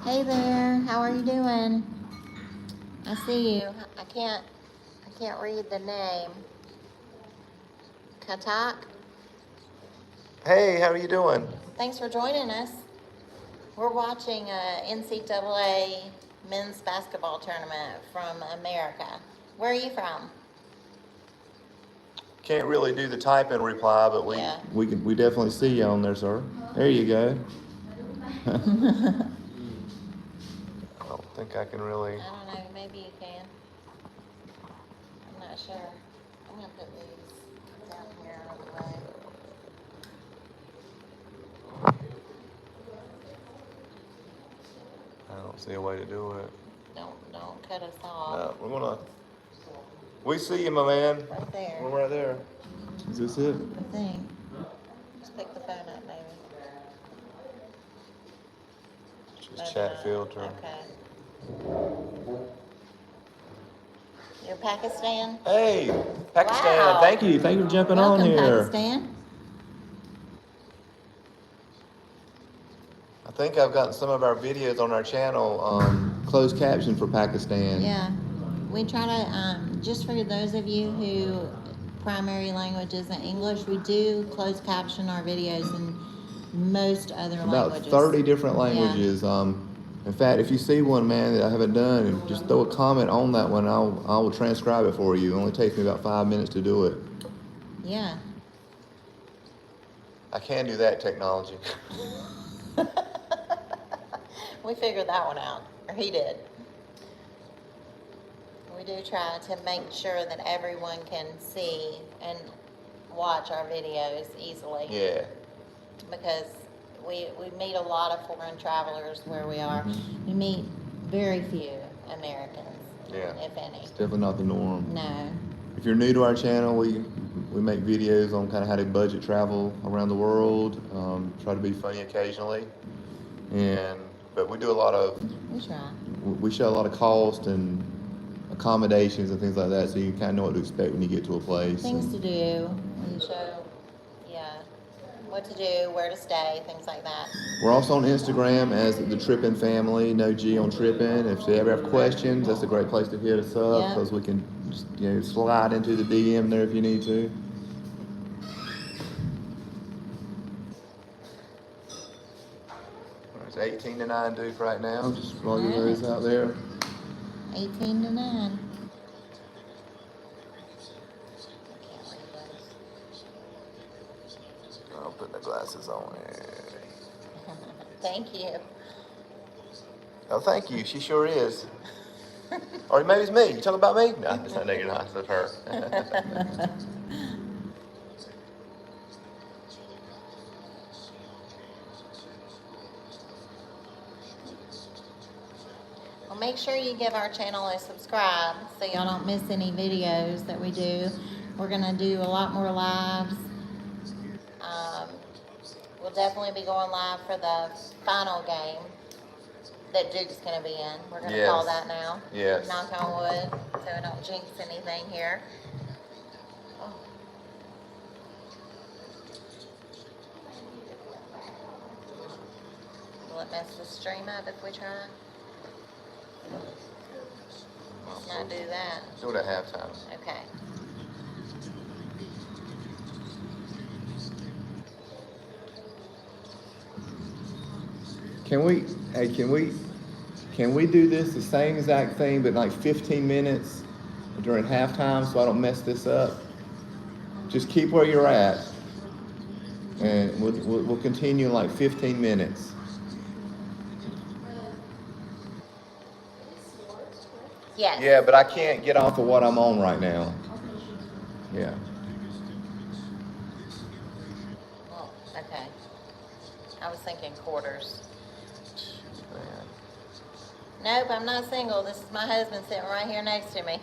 Hey there, how are you doing? I see you. I can't read the name. Katak, Hey, how are you doing? thanks for joining us. We're watching NCAA men's basketball tournament from America. Where are you from? Can't really do the type in reply, but Yeah. we definitely see you on there, sir. There you go. I don't think I can really. I don't know, maybe you can. I'm not sure. I'm gonna put these down here out of the way. I don't see a way to do it. Don't cut us off. No, we're gonna. We see you, my man. Right there. We're right there. Is this it? I think. Just pick the phone up, maybe. Just chat filter. Okay. You're Pakistan? Hey, Pakistan. Wow. Thank you. Thank you for jumping Welcome, on here. Pakistan. I think I've gotten some of our videos on our channel closed captioned for Pakistan. Yeah. We try to, just for those of you who primary language isn't English, we do closed caption our videos in most other About languages. 30 different languages. In fact, if you see one, man, that I haven't done, and just throw a comment on that one, I will transcribe it for you. It only takes me about 5 minutes to do it. Yeah. I can do that technology. We figured that one out, or he did. We do try to make sure that everyone can see and watch our videos easily. Yeah. Because we meet a lot of foreign travelers where we are. We meet very few Americans, Yeah. if any. It's definitely not the norm. No. If you're new to our channel, we make videos on kind of how to budget travel around the world. Try to be funny occasionally. And but we do a lot of, We try. we show a lot of cost and accommodations and things like that, so you kind of know what to expect when you get to a place. Things and- to do. We show, yeah, what to do, where to stay, things like that. We're also on Instagram as the Trippin Family, no G on Trippin. If they ever have questions, that's a great place to hit us up Yeah. because we can just, slide into the DM there if you need to. It's 18 to 9 Duke right now, just for all you Alright. those out there. 18 to 9. I can't read those. I'll put the glasses on here. Thank you. Oh, thank you. She sure is. Or maybe it's me. You talking about me? No, it's not negative. Nice. That's her. Well, make sure you give our channel a subscribe so y'all don't miss any videos that we do. We're going to do a lot more lives. We'll definitely be going live for the final game that Duke's going to be in. We're going to call Yes. that now. Yes. Knock on wood so we don't jinx anything here. Oh. Will it mess the stream up if we try? Let's not do that. Do it at halftime. Okay. Can we do this the same exact thing, but like 15 minutes during halftime so I don't mess this up? Just keep where you're at. And we'll continue in like 15 minutes. Yes. Yeah, but I can't get off of what I'm on right now. Yeah. Oh, okay. I was thinking quarters. Man. Nope, I'm not single. This is my husband sitting right here next to me.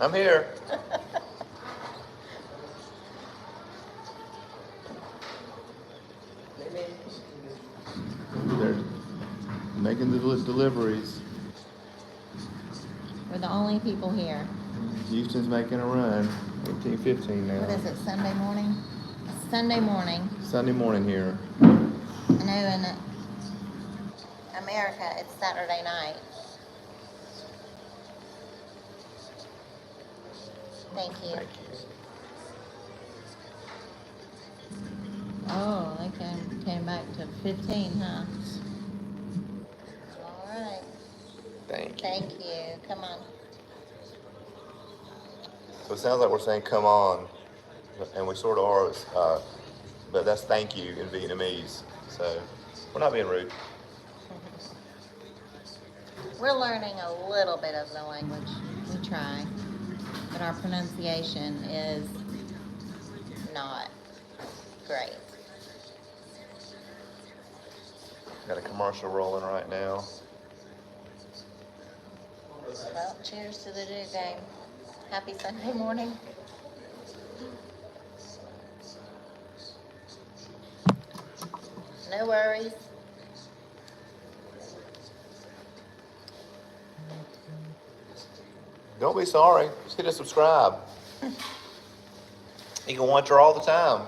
I'm here. They're making the deliveries. We're the only people here. Houston's making a run. 18-15 now. What is it, Sunday morning? It's Sunday morning. Sunday morning here. I know in America it's Saturday night. Thank you. Thank you. Oh, they came back to 15, huh? All right. Thank you. Thank you. Come on. So it sounds like we're saying "come on," and we sort of are, but that's "thank you" in Vietnamese. So we're not being rude. We're learning a little bit of the language. We try. But our pronunciation is not great. Got a commercial rolling right now. Well, cheers to the Duke game. Happy Sunday morning. No worries. Don't be sorry. Just hit a subscribe. You can watch her all the time.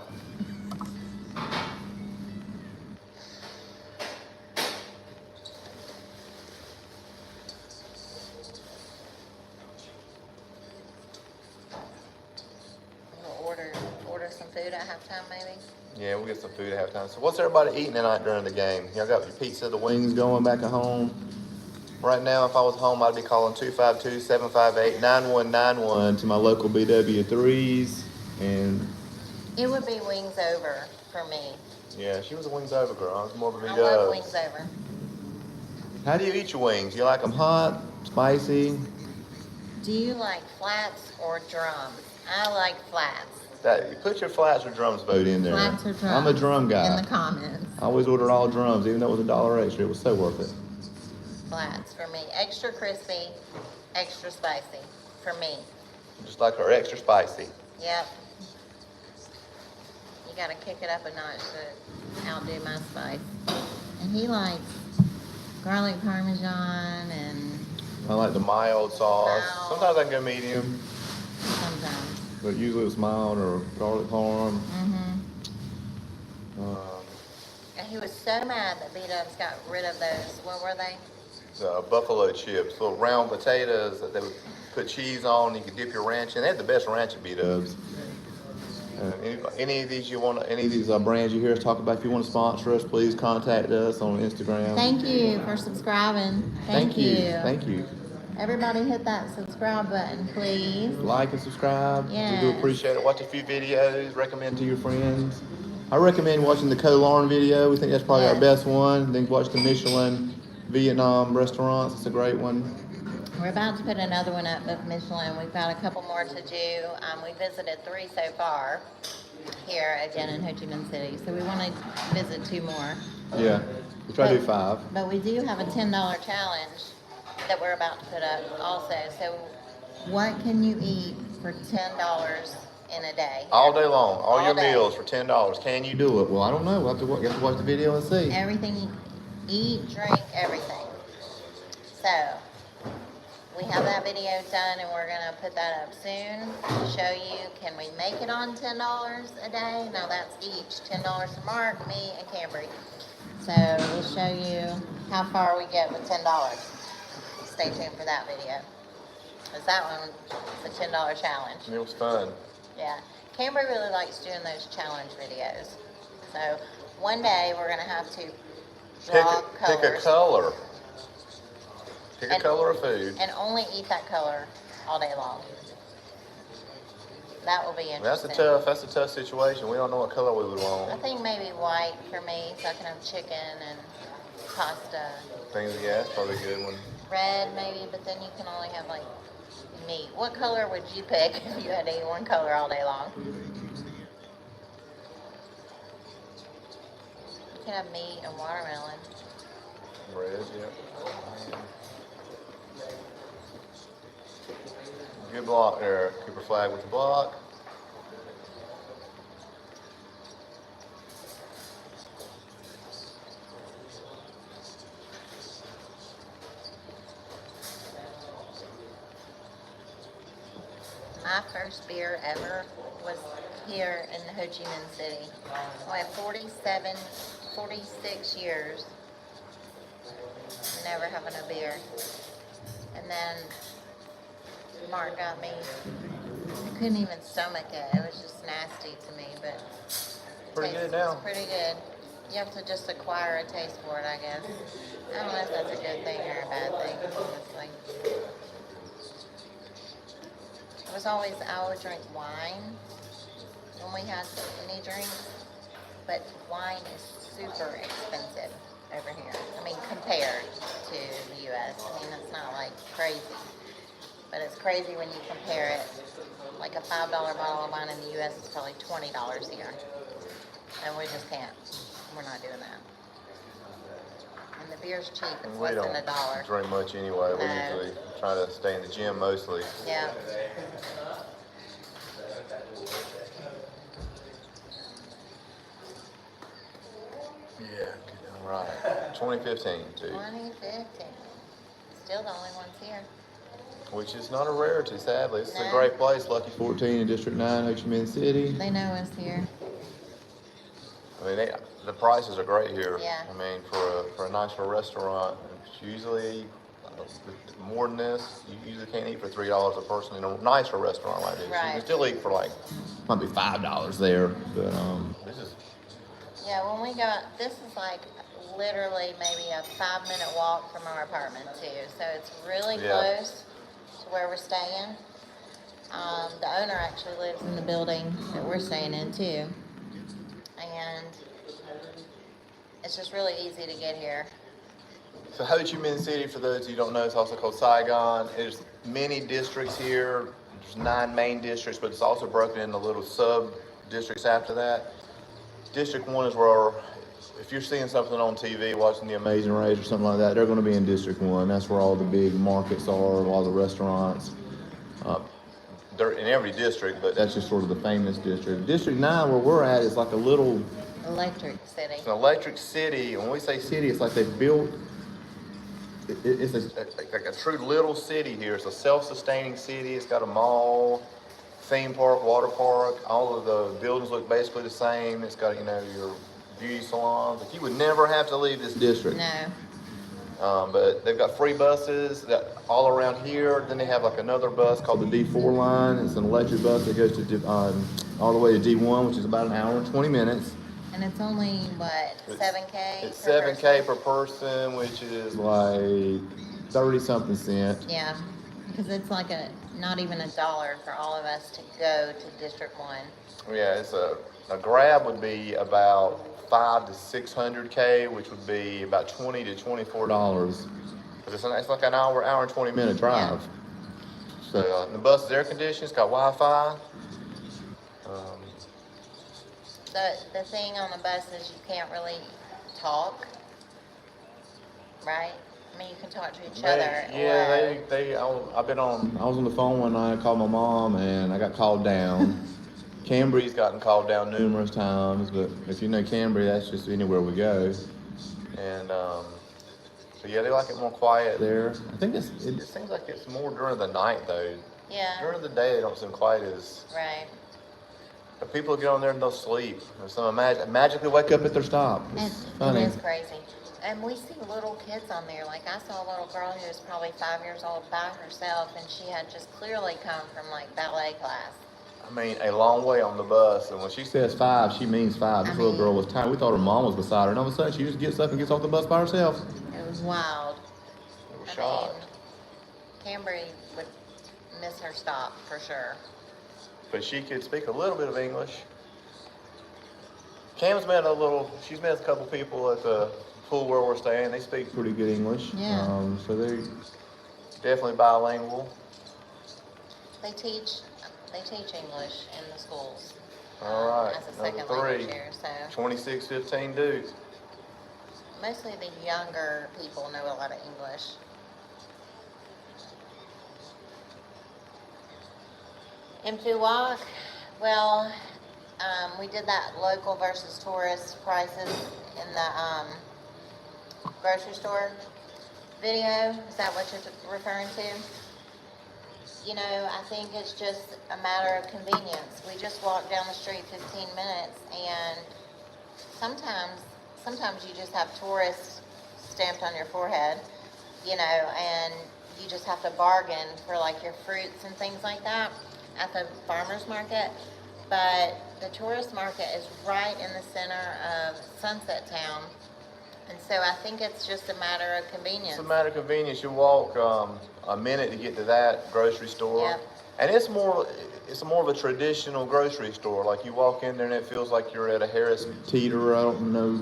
We'll order some food at halftime, maybe. Yeah, we'll get some food at halftime. So what's everybody eating tonight during the game? Y'all got your pizza, the wings going back at home? Right now, if I was home, I'd be calling 252-758-9191 to my local BW3s. And It would be wings over for me. yeah, she was a wings over girl. I was more of a I big love wings over. How do you eat your wings? You like them hot, spicy? Do you like flats or drums? I like flats. You put your flats or drums vote in there. Flats or drums? I'm a drum guy. In the comments. I always ordered all drums, even though it was $1 extra. It was so worth it. Flats for me. Extra crispy, extra spicy for me. Just like her extra spicy. Yep. You You gotta kick it up a notch to outdo my spice. And he likes garlic parmesan and I like the mild sauce. Mild. Sometimes I can go medium, sometimes. but usually it's mild or garlic parm. And he was so mad that B-Dubs got rid of those. What were they? The buffalo chips, little round potatoes that they would put cheese on. You could dip your ranch in. They had the best ranch at B-Dubs. Any of these brands you hear us talk about, if you want to sponsor us, please contact us on Instagram. Thank you for subscribing. Thank you. Everybody hit that subscribe button, please. Like and subscribe. Yes. We do appreciate it. Watch a few videos. Recommend to your friends. I recommend watching the Ko Larn video. We think that's probably our best one. Then watch the Michelin Vietnam restaurants. It's a great one. We're about to put another one up of Michelin. We've got a couple more to do. We visited 3 so far here again in Ho Chi Minh City. So we want to visit 2 more. Yeah, we try to do 5. But we do have a $10 challenge that we're about to put up also. So what can you eat for $10 in a day? All day long, all your day. meals for $10. Can you do it? Well, I don't know. We'll you have to watch the video and see. Everything you eat, drink, everything. So we have that video done and we're gonna put that up soon to show you, can we make it on $10 a day? Now that's each, $10 for Mark, me, and Cambry. So we'll show you how far we get with $10. Stay tuned for that video. Because that one is a $10 challenge. It was fun. Yeah. Cambry really likes doing those challenge videos. So one day we're gonna have to draw colors. Pick a color. Pick a color of food. And only eat that color all day long. That will be interesting. That's a tough situation. We don't know what color we would I want. think maybe white for me, so I can have chicken and pasta. That's probably a good one. Red maybe, but then you can only have like meat. What color would you pick if you had to eat one color all day long? You can have meat and watermelon. Red, yeah. Good block there. Keep her flag with the block. My first beer ever was here in Ho Chi Minh City. I had 46 years never having a beer. And then Mark got me, I couldn't even stomach it. It was just nasty to me, but Pretty good now. It's pretty good. You have to just acquire a taste for it, I guess. I don't know if that's a good thing or a bad thing, honestly. I would drink wine when we had any drinks, but wine is super expensive over here. I mean, compared to the U.S. I mean, it's not like crazy, but it's crazy when you compare it. Like a $5 bottle of wine in the U.S. is probably $20 here, and we just can't. We're not doing that. And the beer's cheap. It's less than $1. We don't drink much anyway. No. We usually try to stay in the gym mostly. Yeah. Yeah, all right. 2015, too. 2015. Still the only ones here. Which is not a rarity, sadly. It's No. a great place. Lucky 14 in District 9, Ho Chi Minh City. They know us here. I mean, the prices are great here. Yeah. I mean, for a nice little restaurant, it's usually more than this. You usually can't eat for $3 a person in a nicer restaurant like this. You Right. can still eat for might be $5 there, but this is. Yeah, when we got, this is like literally maybe a 5-minute walk from our apartment too. So it's really close to where we're staying. The owner actually lives in the building that we're staying in too. And it's just really easy to get here. So Ho Chi Minh City, for those of you who don't know, is also called Saigon. There's many districts here. There's 9 main districts, but it's also broken into little sub-districts after that. District 1 is where, if you're seeing something on TV, watching The Amazing Race or something like that, they're going to be in District 1. That's where all the big markets are, all the restaurants. they're in every district, but that's just sort of the famous district. District 9, where we're at, is like a little, Electric City. it's an electric city. When we say city, it's like they've built, it's like a true little city here. It's a self-sustaining city. It's got a mall, theme park, water park. All of the buildings look basically the same. It's got, you know, your beauty salons. Like, you would never have to leave this district. No. But they've got free buses that all around here. Then they have like another bus called the D4 line. It's an electric bus that goes to all the way to D1, which is about an hour and 20 minutes. And it's only, what, 7K? It's per 7K person? per person, which is like 30-something cents. Yeah, because it's like not even $1 for all of us to go to District 1. Yeah, it's a grab would be about 500 to 600K, which would be about $20 to $24. It's like an hour and 20-minute drive. Yeah. So the bus is air conditioned. It's got Wi-Fi. The thing on the bus is you can't really talk, right? I mean, you can talk to each other. Yeah, I was on the phone one night. I called my mom, and I got called down. Cambry's gotten called down numerous times, but if you know Cambry, that's just anywhere we go. And so yeah, they like it more quiet there. I think it seems like it's more during the night though. Yeah. During the day, they don't seem quite as. Right. The people get on there and they'll sleep. Some magically wake up at their stop. It's funny. It is crazy. And we see little kids on there. Like, I saw a little girl who was probably 5 years old by herself, and she had just clearly come from like ballet class. I mean, a long way on the bus, and when she says 5, she means 5. This little girl was tired. We thought her mom was beside her, and all of a sudden she just gets up and gets off the bus by herself. It was wild. We were shocked. Cambry would miss her stop for sure. But she could speak a little bit of English. She's met a couple people at the pool where we're staying. They speak pretty good English. Yeah. So they're definitely bilingual. They teach English in the schools. All right. As a second Number 3. language here, so 2615 Duke. mostly the younger people know a lot of English. In Fuwalk, well, we did that local versus tourist prices in the grocery store video. Is that what you're referring to? You know, I think it's just a matter of convenience. We just walk down the street 15 minutes, and sometimes you just have tourists stamped on your forehead, you know, and you just have to bargain for like your fruits and things like that at the farmer's market. But the tourist market is right in the center of Sunset Town, and so I think it's just a matter of convenience. It's a matter of convenience. You walk a minute to get to that grocery store. Yep. And it's more of a traditional grocery store. Like, you walk in there and it feels like you're at a Harris Teeter. I don't know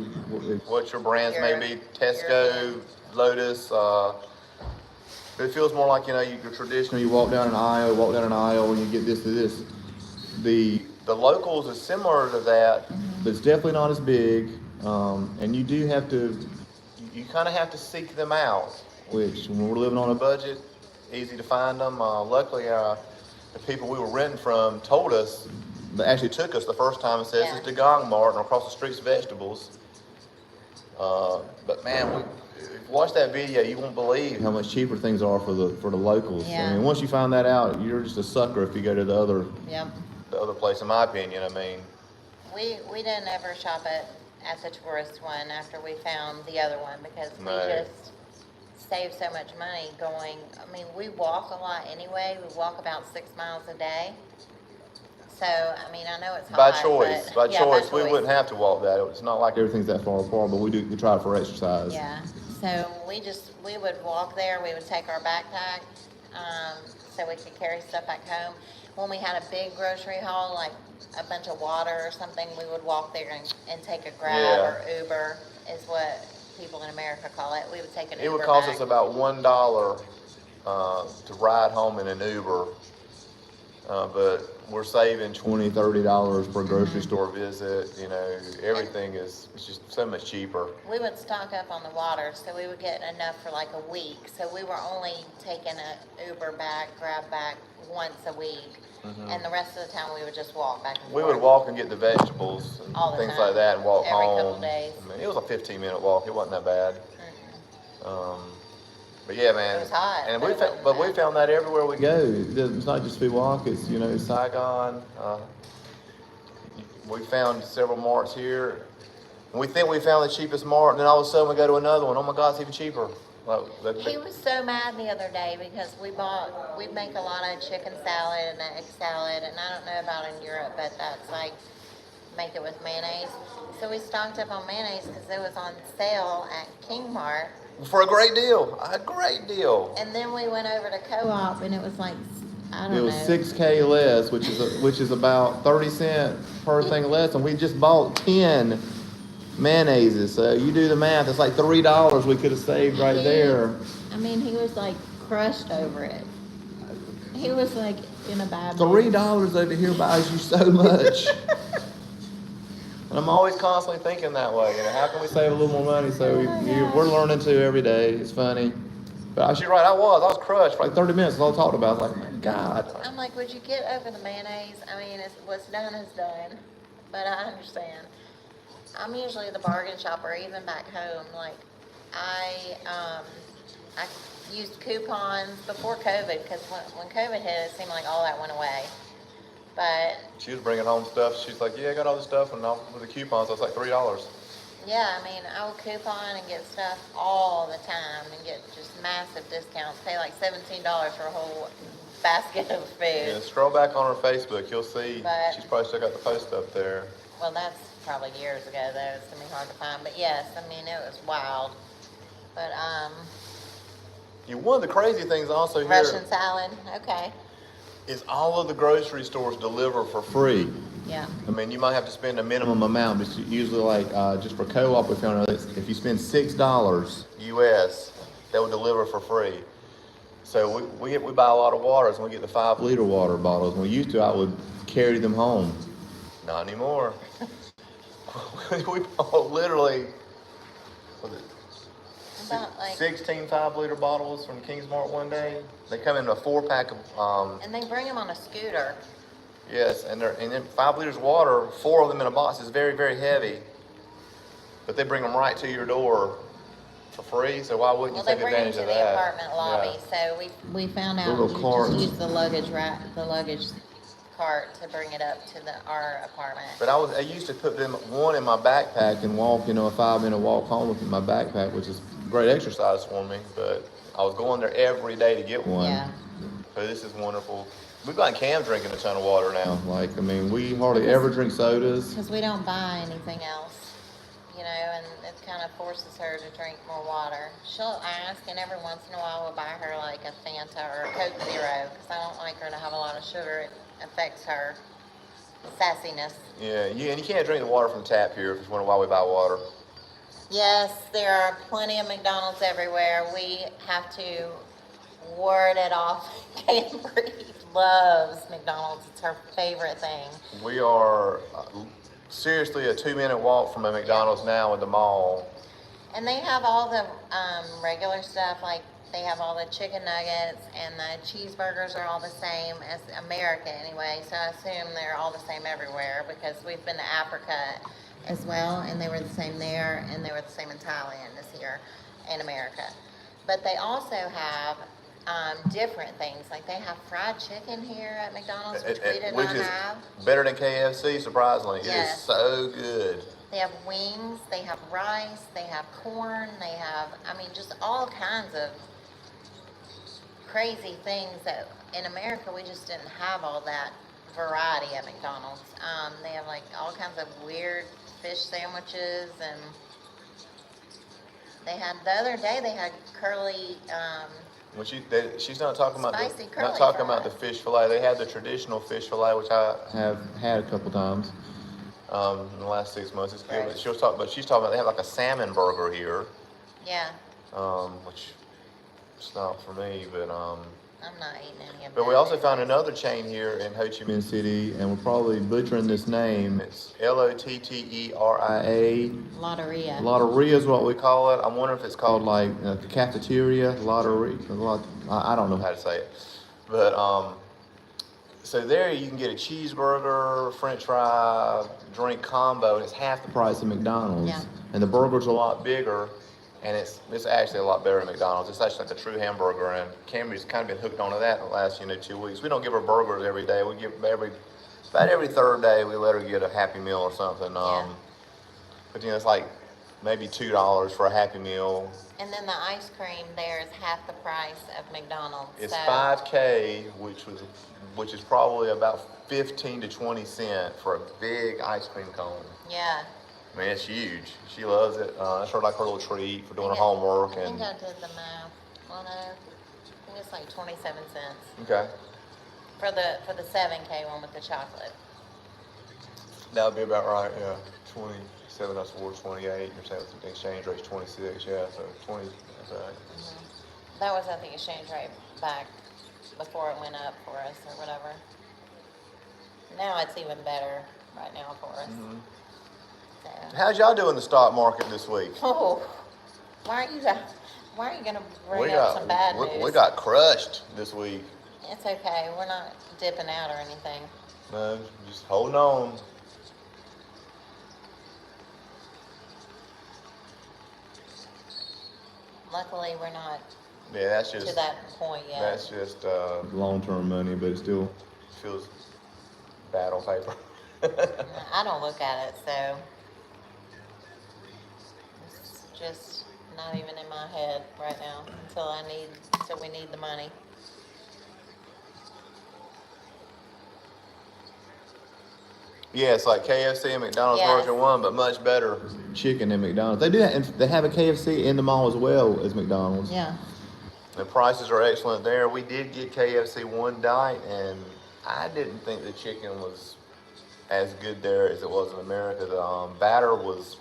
what your brands may be. Tesco, Lotus. But it feels more like, you know, you're traditional. You walk down an aisle, and you get this to this. The locals is similar to that, but it's definitely not as big. And you do have to, you kind of have to seek them out, which when we're living on a budget, easy to find them. Luckily, the people we were renting from told us, they actually took us the first time and said, "This is Dagong Mart, and across the street's vegetables." But man, if you watch that video, you won't believe how much cheaper things are for the locals. Yeah. I mean, once you find that out, you're just a sucker if you go to the other place, in my opinion. I mean, we didn't ever shop at the tourist one after we found the other one, because we just save so much money going. I mean, we walk a lot anyway. We walk about 6 miles a day. So, I mean, I know it's hot. By choice. By choice. We wouldn't have to walk that. It's not like everything's that far apart, but we try for exercise. Yeah. So we would walk there. We would take our backpack, so we could carry stuff back home. When we had a big grocery haul, like a bunch of water or something, we would walk there and take a Grab or Uber, is what people in America call it. We would take an Uber. It would cost back. us about $1 to ride home in an Uber, but we're saving $20-$30 per grocery store visit. You know, everything is it's just so much cheaper. We would stock up on the water, so we would get enough for like a week. So we were only taking a Uber back, Grab back once a week, and the rest of the time we would just walk back and We forth. would walk and get the vegetables and All the things time. like that, and walk Every home. couple days. I mean, it was a 15-minute walk. It wasn't that bad. But yeah, man. It was hot, And but we it found, wasn't but we bad. found that everywhere we go. It's not just Pewaukee. It's Saigon. We found several marts here. And we think we found the cheapest mart, and then all of a sudden we go to another one. Oh my God, it's even cheaper. He was so mad the other day because we make a lot of chicken salad and egg salad, and I don't know about in Europe, but that's like, make it with mayonnaise. So we stocked up on mayonnaise because it was on sale at King Mart. For a great deal. A great deal. And then we went over to Co-op, and it was like, I don't know. It was $6K less, which is about 30 cents per thing less, and we just bought 10 mayonnaises. So you do the math; it's like $3 we could have saved right there. I mean, he was like crushed over it. He was like in a bad mood. $3 over here buys you so much. And I'm always constantly thinking that way. How can we save a little more money? So we're learning too every day. It's funny. But you're right. I was crushed for like 30 minutes. That's all I talked about. I was like, my God. I'm like, would you get over the mayonnaise? I mean, what's done is done. But I understand. I'm usually the bargain shopper, even back home. Like, I used coupons before COVID, because when COVID hit, it seemed like all that went away. But She was bringing home stuff. She's like, yeah, I got all this stuff. And with the coupons, so it's like $3. yeah, I mean, I would coupon and get stuff all the time and get just massive discounts. Pay like $17 for a whole basket of food. Yeah, scroll back on her Facebook. You'll see But- she's probably still got the post up there. Well, that's probably years ago, though. It's going to be hard to find. But yes, I mean, it was wild. But, One of the crazy things also here Russian salad, okay. is all of the grocery stores deliver for free. Yeah. I mean, you might have to spend a minimum amount, but it's usually like just for Co-op, we found out if you spend $6 US, they will deliver for free. So we buy a lot of waters, and we get the 5-liter water bottles. When we used to, I would carry them home. Not anymore. We bought literally, was it About like, 16 5-liter bottles from King's Mart one day. They come in a 4-pack of and they bring them on a scooter. yes, and then 5 liters of water, 4 of them in a box is very, very heavy. But they bring them right to your door for free, so why wouldn't Well, you they take bring them advantage to of the that? apartment lobby, Yeah. so we found out Little you carts. just use the luggage cart to bring it up to our apartment. But I used to put one in my backpack and walk, a 5-minute walk home with my backpack, which is great exercise for me. But I was going there every day to get one. Yeah. So this is wonderful. We've got Cam drinking a ton of water now. We hardly ever drink sodas. Because we don't buy anything else, and it kind of forces her to drink more water. She'll ask, and every once in a while we'll buy her like a Fanta or a Coke Zero, because I don't like her to have a lot of sugar. It affects her sassiness. Yeah, and you can't drink the water from the tap here, if you wonder why we buy water. Yes, there are plenty of McDonald's everywhere. We have to ward it off. Camry loves McDonald's. It's her favorite thing. We are seriously a 2-minute walk from a McDonald's now at the mall. And they have all the regular stuff, like they have all the chicken nuggets, and the cheeseburgers are all the same as America anyway, so I assume they're all the same everywhere, because we've been to Africa as well, and they were the same there, and they were the same in Thailand this year, in America. But they also have different things, like they have fried chicken here at McDonald's, which we did not have. Better than KFC, surprisingly. It is Yes. so good. They have wings, they have rice, they have corn, they have, just all kinds of crazy things that in America we just didn't have all that variety at McDonald's. They have like all kinds of weird fish sandwiches, and they had the other day they had curly. When she's not talking about Spicy the curly the fries. fish fillet. They had the traditional fish fillet, which I have had a couple times in the last 6 months. It's good. Right. But she's talking about they have like a salmon burger here, Yeah, which it's not for me. But I'm not eating any of that. But we also found another chain here in Ho Chi Minh City, and we're probably butchering this name. It's Lotteria. Lotteria. Lotteria is what we call it. I wonder if it's called like cafeteria, lottery. I don't know how to say it. But so there you can get a cheeseburger, French fry, drink combo, and it's half the price of McDonald's. Yeah. And the burger's a lot bigger, and it's actually a lot better than McDonald's. It's actually like a true hamburger, and Camry's kind of been hooked onto that in the last 2 weeks. We don't give her burgers every day. We give about every third day we let her get a Happy Meal or something. Yeah. But it's like maybe $2 for a Happy Meal. And then the ice cream there is half the price of McDonald's. It's so. $5K, which is probably about 15 to 20 cents for a big ice cream cone. Yeah. I mean, it's huge. She loves it. It's her little treat for doing her homework. I think I did the math. Well, no, I think it's like 27 cents Okay. for the 7K one with the chocolate. That would be about right, yeah. 27, that's 428. You're saying the exchange rate's 26, yeah, so 20, that's all right. Mm-hmm. That was at the exchange rate back before it went up for us or whatever. Now it's even better right now for us. Mm-hmm. So. How'd y'all do in the stock market this week? Oh, why are you gonna bring up some bad news? We got crushed this week. It's okay. We're not dipping out or anything. No, just holding on. Luckily, we're not Yeah, that's just to that point yet. That's just long-term money, but it still feels bad on paper. I don't look at it, so it's just not even in my head right now until we need the money. Yeah, it's like KFC and McDonald's Yes. version 1, but much better chicken than McDonald's. They do that, and they have a KFC in the mall as well as McDonald's. Yeah. The prices are excellent there. We did get KFC one night, and I didn't think the chicken was as good there as it was in America. The batter was,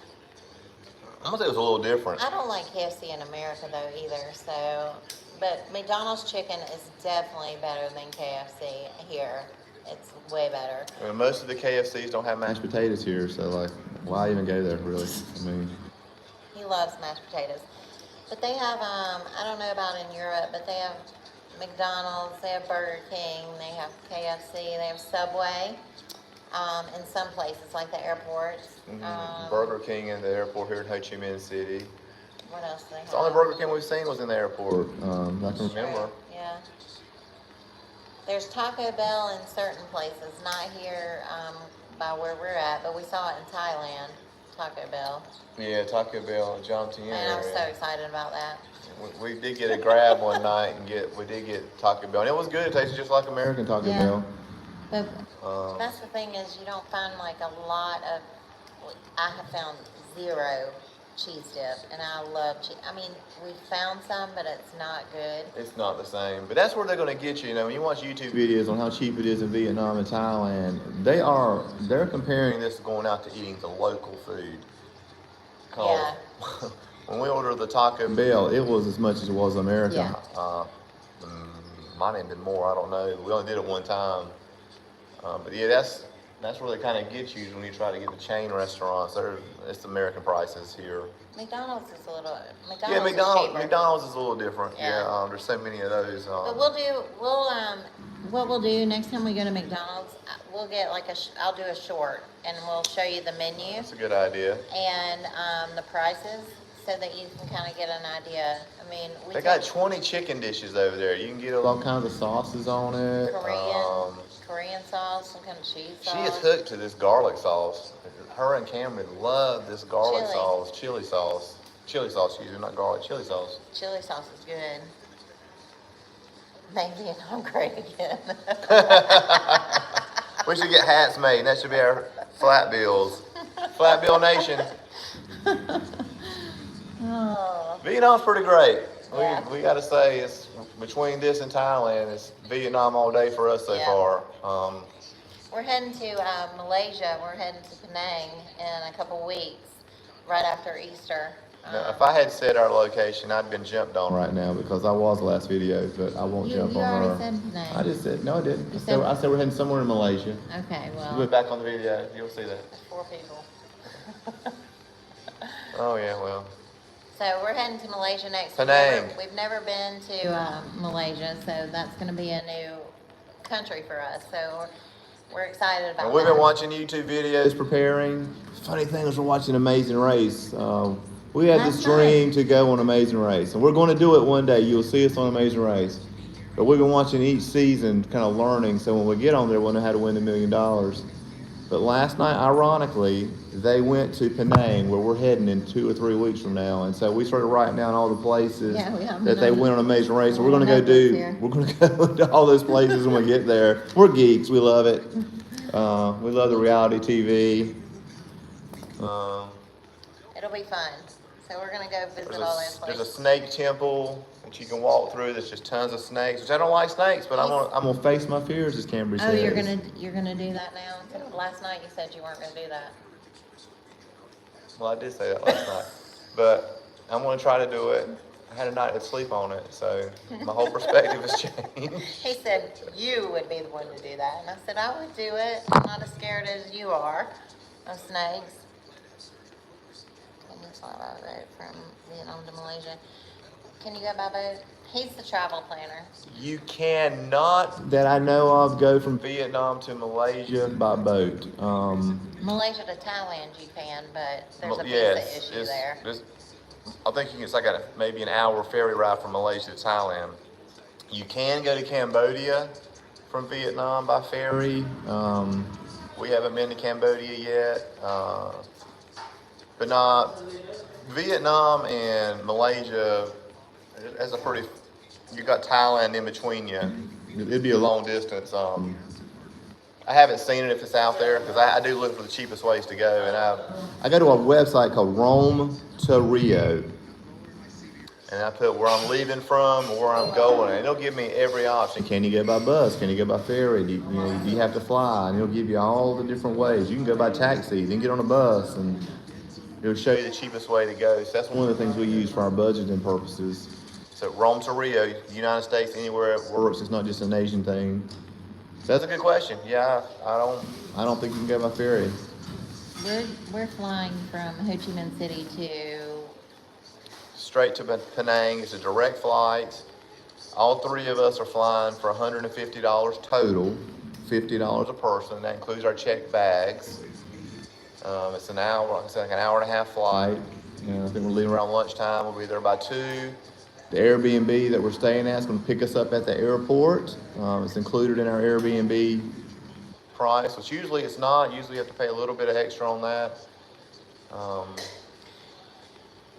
I'm gonna say it was a little different. I don't like KFC in America though either, so, but McDonald's chicken is definitely better than KFC here. It's way better. And most of the KFCs don't have mashed potatoes here, so like, why even go there, really? I mean, He loves mashed potatoes. But they have, I don't know about in Europe, but they have McDonald's, they have Burger King, they have KFC, they have Subway. In some places, like the airports. Burger King in the airport here in Ho Chi Minh City. What else do they have? The only Burger King we've seen was in the airport. I can remember. Yeah. There's Taco Bell in certain places, not here by where we're at, but we saw it in Thailand, Taco Bell. Yeah, Taco Bell in Jom Tien And I'm area. so excited about that. We did get a grab one night and we did get Taco Bell. And it was good. It tasted just like American Taco Yeah. Bell. But that's the thing is you don't find like a lot of, I have found 0 cheese dip, and I love cheese. I mean, we found some, but it's not good. It's not the same. But that's where they're going to get you. You know, when you watch YouTube videos on how cheap it is in Vietnam and Thailand, they're comparing this to going out to eating the local food. Yeah. When we ordered the Taco Bell, it was as much as it was American. Yeah. Might have been more. I don't know. We only did it one time. But yeah, that's where they kind of get you when you try to get the chain restaurants. It's American prices here. McDonald's is a little. Yeah, Is cheaper. McDonald's is a little different. Yeah. Yeah, there's so many of those. But what we'll do next time we go to McDonald's, we'll get like I'll do a short, and we'll show you the menu That's a good idea. and the prices, so that you can kind of get an idea. I mean, They got 20 chicken dishes over there. You can get all kinds of sauces on it. Korean sauce, some kind of cheese sauce. She is hooked to this garlic sauce. Her and Cameron love this garlic Chili. sauce, chili sauce. Chili sauce, excuse me, not garlic, chili sauce. Chili sauce is good. Made me hungry again. We should get hats made, and that should be our flat bills. Flat bill nation. Oh. Vietnam's pretty great. Yeah. We got to say, it's between this and Thailand, it's Vietnam all day for us so Yeah. far. We're heading to Malaysia. We're heading to Penang in a couple weeks, right after Easter. Now, if I had said our location, I'd been jumped on right now because I was the last video, but I won't jump You on her. already said Penang. I just said, no, I didn't. You I said we're heading somewhere in Malaysia. Okay, You well. went back on the video, you'll see that. 4 people. Oh, yeah, well. So we're heading to Malaysia next. Penang. We've never been to Malaysia, so that's going to be a new country for us. So we're excited about And we've that. been watching YouTube videos preparing. Funny thing is we're watching Amazing Race. We had this Last dream night. to go on Amazing Race. And we're going to do it one day. You'll see us on Amazing Race. But we've been watching each season, kind of learning. So when we get on there, we'll know how to win $1 million. But last night, ironically, they went to Penang, where we're heading in 2 or 3 weeks from now. And so we started writing down all the places that they went on Amazing Race. So we're going to go to all those places when we get there. We're geeks. We love it. We love the reality TV. It'll be fun. So we're going to go visit all those There's a places. snake temple that you can walk through. There's just tons of snakes. Which I don't like snakes, but I'm gonna face my fears, as Cambry says. Oh, you're gonna do that now? Last night you said you weren't gonna do that. Well, I did say that last night, but I'm gonna try to do it. I had a night to sleep on it, so my whole perspective has changed. He said you would be the one to do that, and I said I would do it. I'm not as scared as you are of snakes. Can you fly by boat from Vietnam to Malaysia? Can you go by boat? He's the travel planner. You cannot, that I know of, go from Vietnam to Malaysia by boat. Malaysia to Thailand you can, but there's a visa Yes, issue there. I think it's like maybe an hour ferry ride from Malaysia to Thailand. You can go to Cambodia from Vietnam by ferry. We haven't been to Cambodia yet, but not Vietnam and Malaysia. That's a pretty. You got Thailand in between you. It'd be a long distance. I haven't seen it if it's out there because I do look for the cheapest ways to go, and I go to a website called Rome to Rio, and I put where I'm leaving from or where I'm going, and it'll give me every option. Can you go by bus? Can you go by ferry? Do you have to fly? And it'll give you all the different ways. You can go by taxi, then get on a bus, and it'll show you the cheapest way to go. So that's one of the things we use for our budgeting purposes. So Rome to Rio, United States, anywhere it works. It's not just an Asian thing. So that's a good question. Yeah, I don't think you can go by ferry. We're flying from Ho Chi Minh City to Straight to Penang. It's a direct flight. All 3 of us are flying for $150 total, $50 a person. That includes our checked bags. It's an hour, like I said, like an hour and a half flight. I think we're leaving around lunchtime. We'll be there by 2. The Airbnb that we're staying at is going to pick us up at the airport. It's included in our Airbnb price, which usually it's not. Usually you have to pay a little bit of extra on that.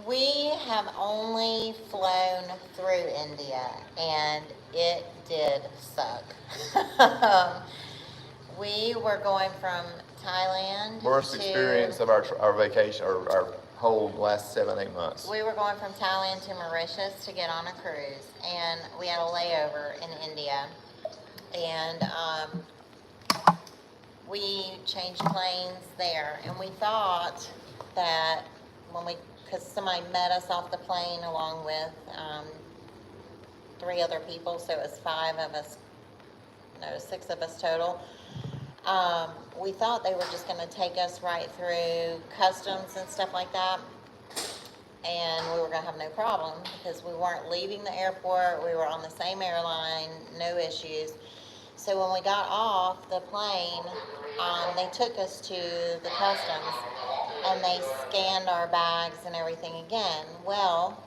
We have only flown through India, and it did suck. We were going from Thailand Worst experience of our vacation, or our whole last 7-8 months. We were going from Thailand to Mauritius to get on a cruise, and we had a layover in India, and we changed planes there, and we thought that because somebody met us off the plane along with 3 other people, so it was 6 of us total. We thought they were just going to take us right through customs and stuff like that, and we were going to have no problem because we weren't leaving the airport. We were on the same airline, no issues. So when we got off the plane, they took us to the customs, and they scanned our bags and everything again. Well,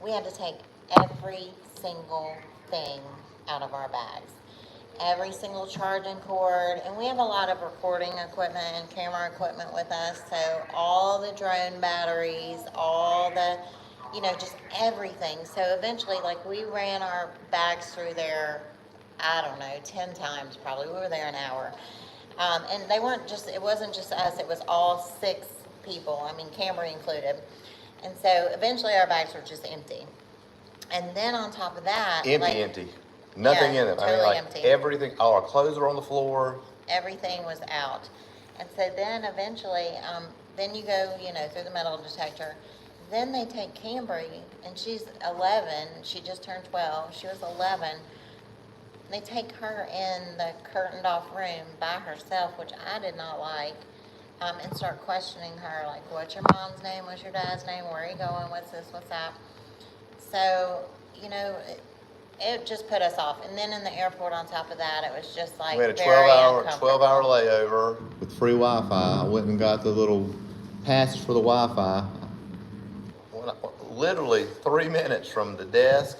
we had to take every single thing out of our bags. Every single charging cord, and we have a lot of recording equipment and camera equipment with us, so all the drone batteries, all the, just everything. So eventually, we ran our bags through there, I don't know, 10 times probably. We were there an hour. And it wasn't just us, it was all 6 people, Camry included. And so eventually our bags were just empty. And then on top of that, Empty. Nothing in them. Totally empty. Everything, all our clothes were on the floor. Everything was out. And so then eventually, then you go, through the metal detector. Then they take Cambry, and she's 11. She just turned 12. She was 11. They take her in the curtained off room by herself, which I did not like, and start questioning her, like, what's your mom's name? What's your dad's name? Where are you going? What's this? What's that? So, it just put us off. And then in the airport on top of that, it was just like We had a very 12-hour layover with free Wi-Fi. I went and got the little passage for the Wi-Fi. Literally 3 minutes from the desk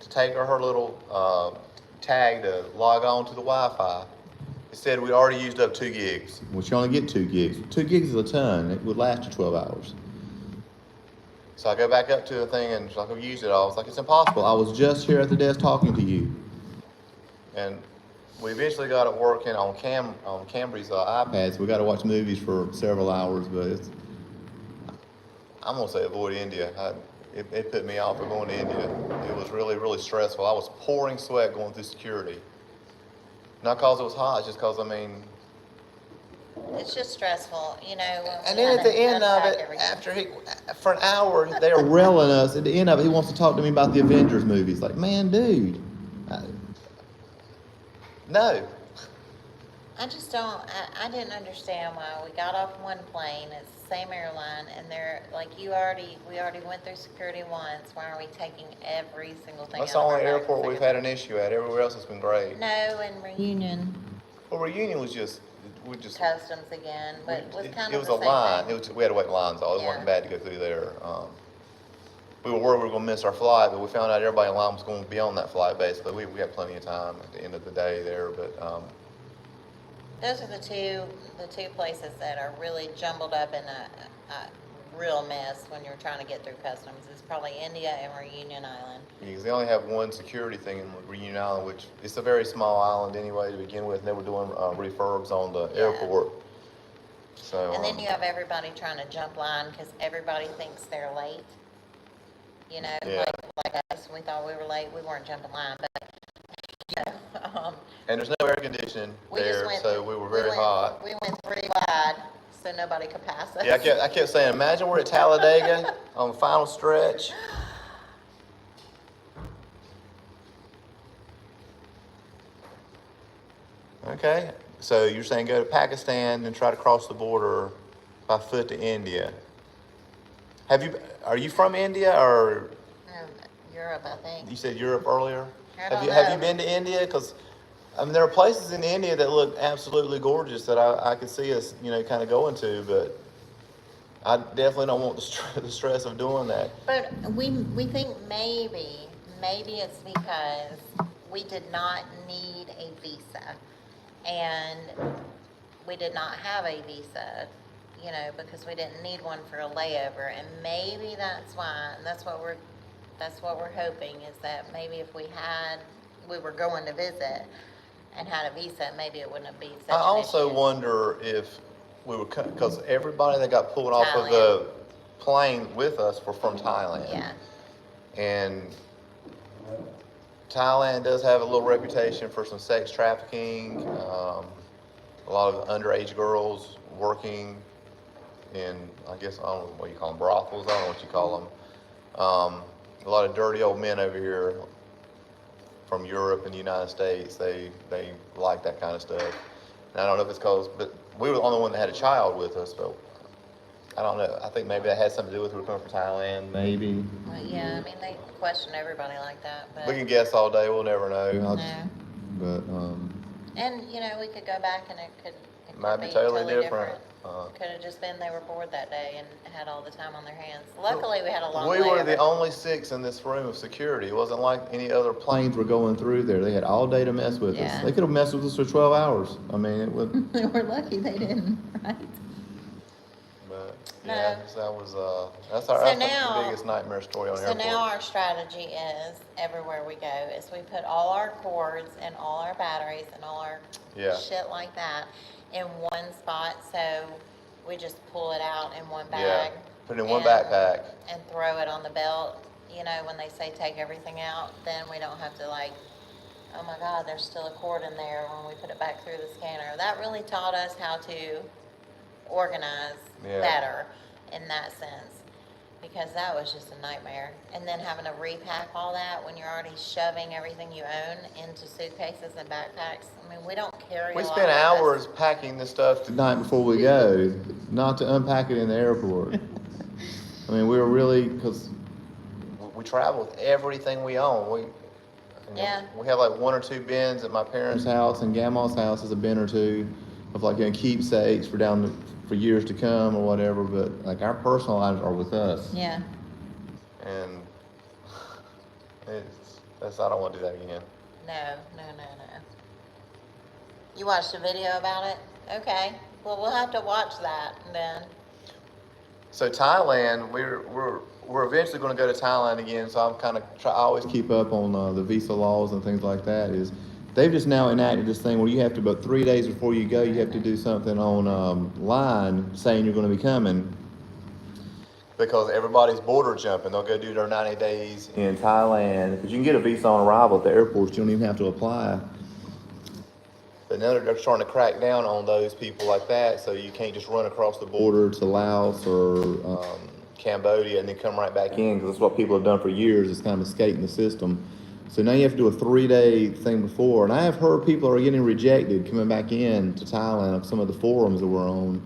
to take her little tag to log on to the Wi-Fi. It said we already used up 2 gigs. Which you only get 2 gigs. 2 gigs is a ton. It would last you 12 hours. So I go back up to the thing and she's like, I've used it all. I was like, it's impossible. I was just here at the desk talking to you. And we eventually got it working on Cambry's iPads. We got to watch movies for several hours, but I'm going to say avoid India. It put me off of going to India. It was really, really stressful. I was pouring sweat going through security. Not because it was hot, just because, It's just stressful, And then at the end of it, for an hour, they were railing us. At the end of it, he wants to talk to me about the Avengers movies. Like, man, dude. No. I just don't, I didn't understand why we got off one plane, it's the same airline, and they're, like, we already went through security once, why are we taking every single thing That's the out of only our bags airport the we've second had an issue at. Everywhere else has been great. No, and Reunion Well, Reunion was just, Customs again, but it was kind it of was the a same line. thing. We had to wait lines all. It Yeah. wasn't bad to go through there. We were worried we were going to miss our flight, but we found out everybody in line was going to be on that flight. Basically, we had plenty of time at the end of the day there. But Those are the two places that are really jumbled up in a real mess when you're trying to get through customs. It's probably India and Reunion Island. because they only have one security thing in Reunion Island, which it's a very small island anyway to begin with. And they were doing refurbs on the airport. So. And then you have everybody trying to jump line because everybody thinks they're late. Yeah. Like us, we thought we were late. We weren't jumping line, but And there's no air conditioning there, so we were very hot. We went 3 wide, so nobody could pass us. Yeah, I kept saying, imagine we're at Talladega on the final stretch. Okay, so you're saying go to Pakistan and try to cross the border by foot to India. Are you from India or? Europe, I think. You said Europe earlier? I don't Have you know. been to India? Because there are places in India that look absolutely gorgeous that I could see us, kind of going to, but I definitely don't want the stress of doing that. But we think maybe it's because we did not need a visa, and we did not have a visa, because we didn't need one for a layover, and maybe that's why, and that's what we're hoping, is that maybe if we were going to visit and had a visa, maybe it wouldn't be such I an also issue. wonder if we were, because everybody that got pulled off of the plane with us were from Thailand. Yeah. And Thailand does have a little reputation for some sex trafficking, a lot of underage girls working in, I guess, I don't know what you call them, brothels, I don't know what you call them. A lot of dirty old men over here from Europe and the United States, they like that kind of stuff. And I don't know if it's because, but we were the only one that had a child with us, but I don't know. I think maybe that had something to do with we were coming from Thailand, maybe. Well, yeah, I mean, they question everybody like that, but. We can guess all day, we'll never know. No. But, And, we could go back and it could might be totally different. Could have just been they were bored that day and had all the time on their hands. Luckily, we had a long We were layover. the only 6 in this room of security. It wasn't like any other planes were going through there. They had all day to mess with us. Yeah. They could have messed with us for 12 hours. I mean, it would. They were lucky they didn't, right? But No. yeah, so that was that's So the now- biggest nightmare story on So airport. now our strategy is, everywhere we go, is we put all our cords and all our batteries and all our Yeah. shit like that in one spot, so we just pull it out in one Yeah. bag. Put it in one and- backpack. And throw it on the belt. When they say take everything out, then we don't have to oh my God, there's still a cord in there when we put it back through the scanner. That really taught us how to organize Yeah. better in that sense. Because that was just a nightmare. And then having to repack all that when you're already shoving everything you own into suitcases and backpacks. I mean, we don't carry We a lot spent with us. hours packing this stuff the night before we go, not to unpack it in the airport. I mean, we were really, because we travel with everything we own. Yeah. We have like 1 or 2 bins at my parents' house, and Grandma's house is a bin or 2 of like, keepsakes for years to come or whatever. But like our personal items are with us. Yeah. And I don't want to do that again. No. You watched a video about it? Okay. Well, we'll have to watch that then. So Thailand, we're eventually going to go to Thailand again. So I'm kind of I always keep up on the visa laws and things like that. They've just now enacted this thing where you have to, about 3 days before you go, you have to do something on line saying you're going to be coming. Because everybody's border jumping. They'll go do their 90 days in Thailand. Because you can get a visa on arrival at the airports. You don't even have to apply. But now they're starting to crack down on those people like that. So you can't just run across the border to Laos or Cambodia and then come right back in. Because that's what people have done for years, is kind of escaping the system. So now you have to do a 3-day thing before. And I have heard people are getting rejected coming back in to Thailand of some of the forums that we're on.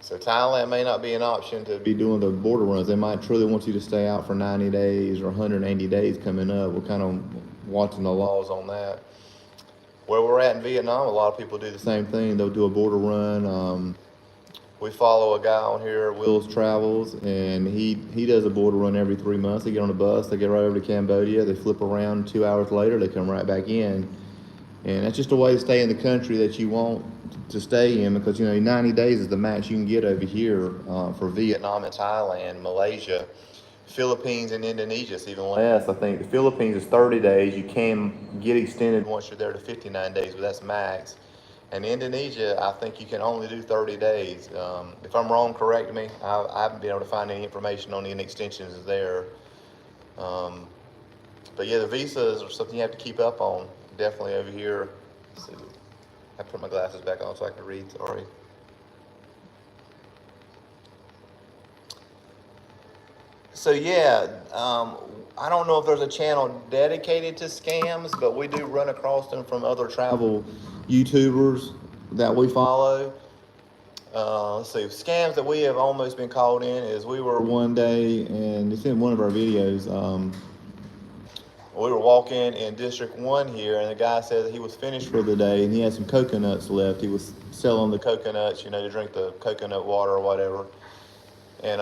So Thailand may not be an option to be doing the border runs. They might truly want you to stay out for 90 days or 180 days coming up. We're kind of watching the laws on that. Where we're at in Vietnam, a lot of people do the same thing. They'll do a border run. We follow a guy on here, Will's Travels, and he does a border run every 3 months. They get on a bus, they get right over to Cambodia, they flip around 2 hours later, they come right back in. And that's just a way to stay in the country that you want to stay in, because 90 days is the max you can get over here for Vietnam and Thailand, Malaysia, Philippines and Indonesia. It's even less. I think the Philippines is 30 days. You can get extended once you're there to 59 days, but that's max. And Indonesia, I think you can only do 30 days. If I'm wrong, correct me. I haven't been able to find any information on any extensions there. But yeah, the visas are something you have to keep up on. Definitely over here. Let's see. I put my glasses back on so I can read, sorry. So yeah, I don't know if there's a channel dedicated to scams, but we do run across them from other travel YouTubers that we follow. Let's see, scams that we have almost been caught in is we were one day, and it's in one of our videos, we were walking in District 1 here, and the guy said that he was finished for the day, and he had some coconuts left. He was selling the coconuts, to drink the coconut water or whatever. And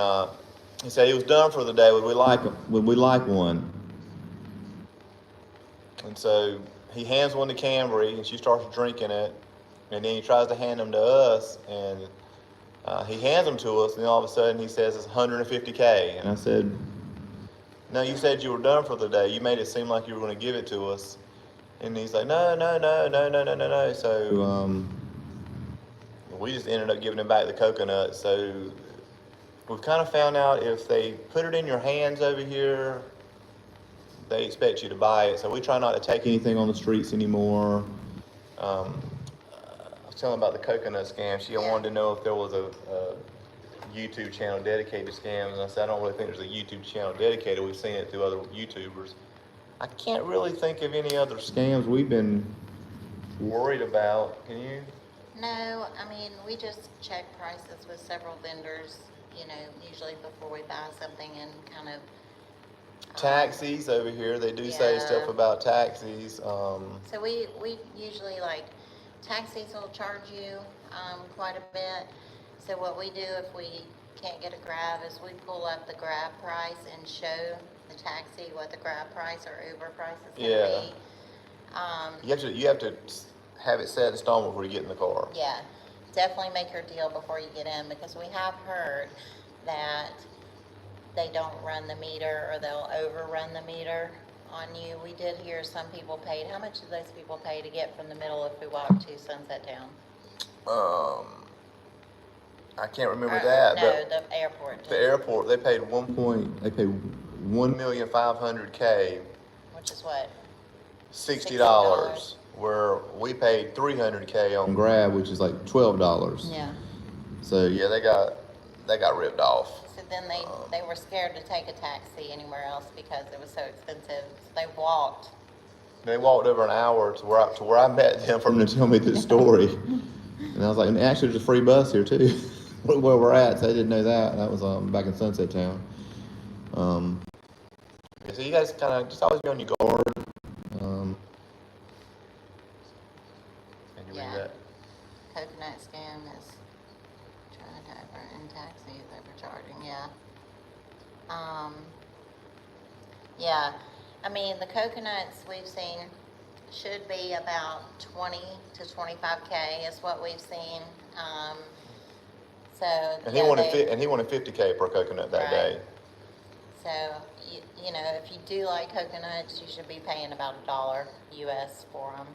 he said he was done for the day. Would we like one? And so he hands one to Cambry, and she starts drinking it. And then he tries to hand them to us, and he hands them to us, and then all of a sudden he says it's $150K. And I said, no, you said you were done for the day. You made it seem like you were going to give it to us. And he's like, no. So we just ended up giving him back the coconut. So we've kind of found out if they put it in your hands over here, they expect you to buy it. So we try not to take anything on the streets anymore. I was telling about the coconut scam. She wanted to know if there was a YouTube channel dedicated to scams, and I said I don't really think there's a YouTube channel dedicated. We've seen it through other YouTubers. I can't really think of any other scams we've been worried about. Can you? No, I mean, we just check prices with several vendors, usually before we buy something, and kind of Taxis over here, they do say stuff about taxis. So we usually, taxis will charge you quite a bit. So what we do if we can't get a Grab is we pull up the Grab price and show the taxi what the Grab price or Uber price is going to be. You have to have it set in stone before you get in the car. Yeah, definitely make your deal before you get in, because we have heard that they don't run the meter, or they'll overrun the meter on you. We did hear some people paid. How much did those people pay to get from the middle of Phuoc to Sunset Town? I can't remember that. No, but the airport. The airport, they paid $1,500,000. Which is what? $60. where we paid $300K on Grab, which is like $12. Yeah. So yeah, they got ripped off. So then they were scared to take a taxi anywhere else because it was so expensive. So they walked. They walked over an hour to where I met them for them to tell me this story. And I was like, and actually there's a free bus here too, where we're at. So I didn't know that. That was back in Sunset Town. Yeah, so you guys kind of just always be on your guard. Can you read that? Coconut scam is trying to in taxis overcharging. Yeah. Yeah. I mean, the coconuts we've seen should be about 20 to 25K is what we've seen. So And yeah, he wanted 50K per coconut that day. So you know, if you do like coconuts, you should be paying about $1 US for them,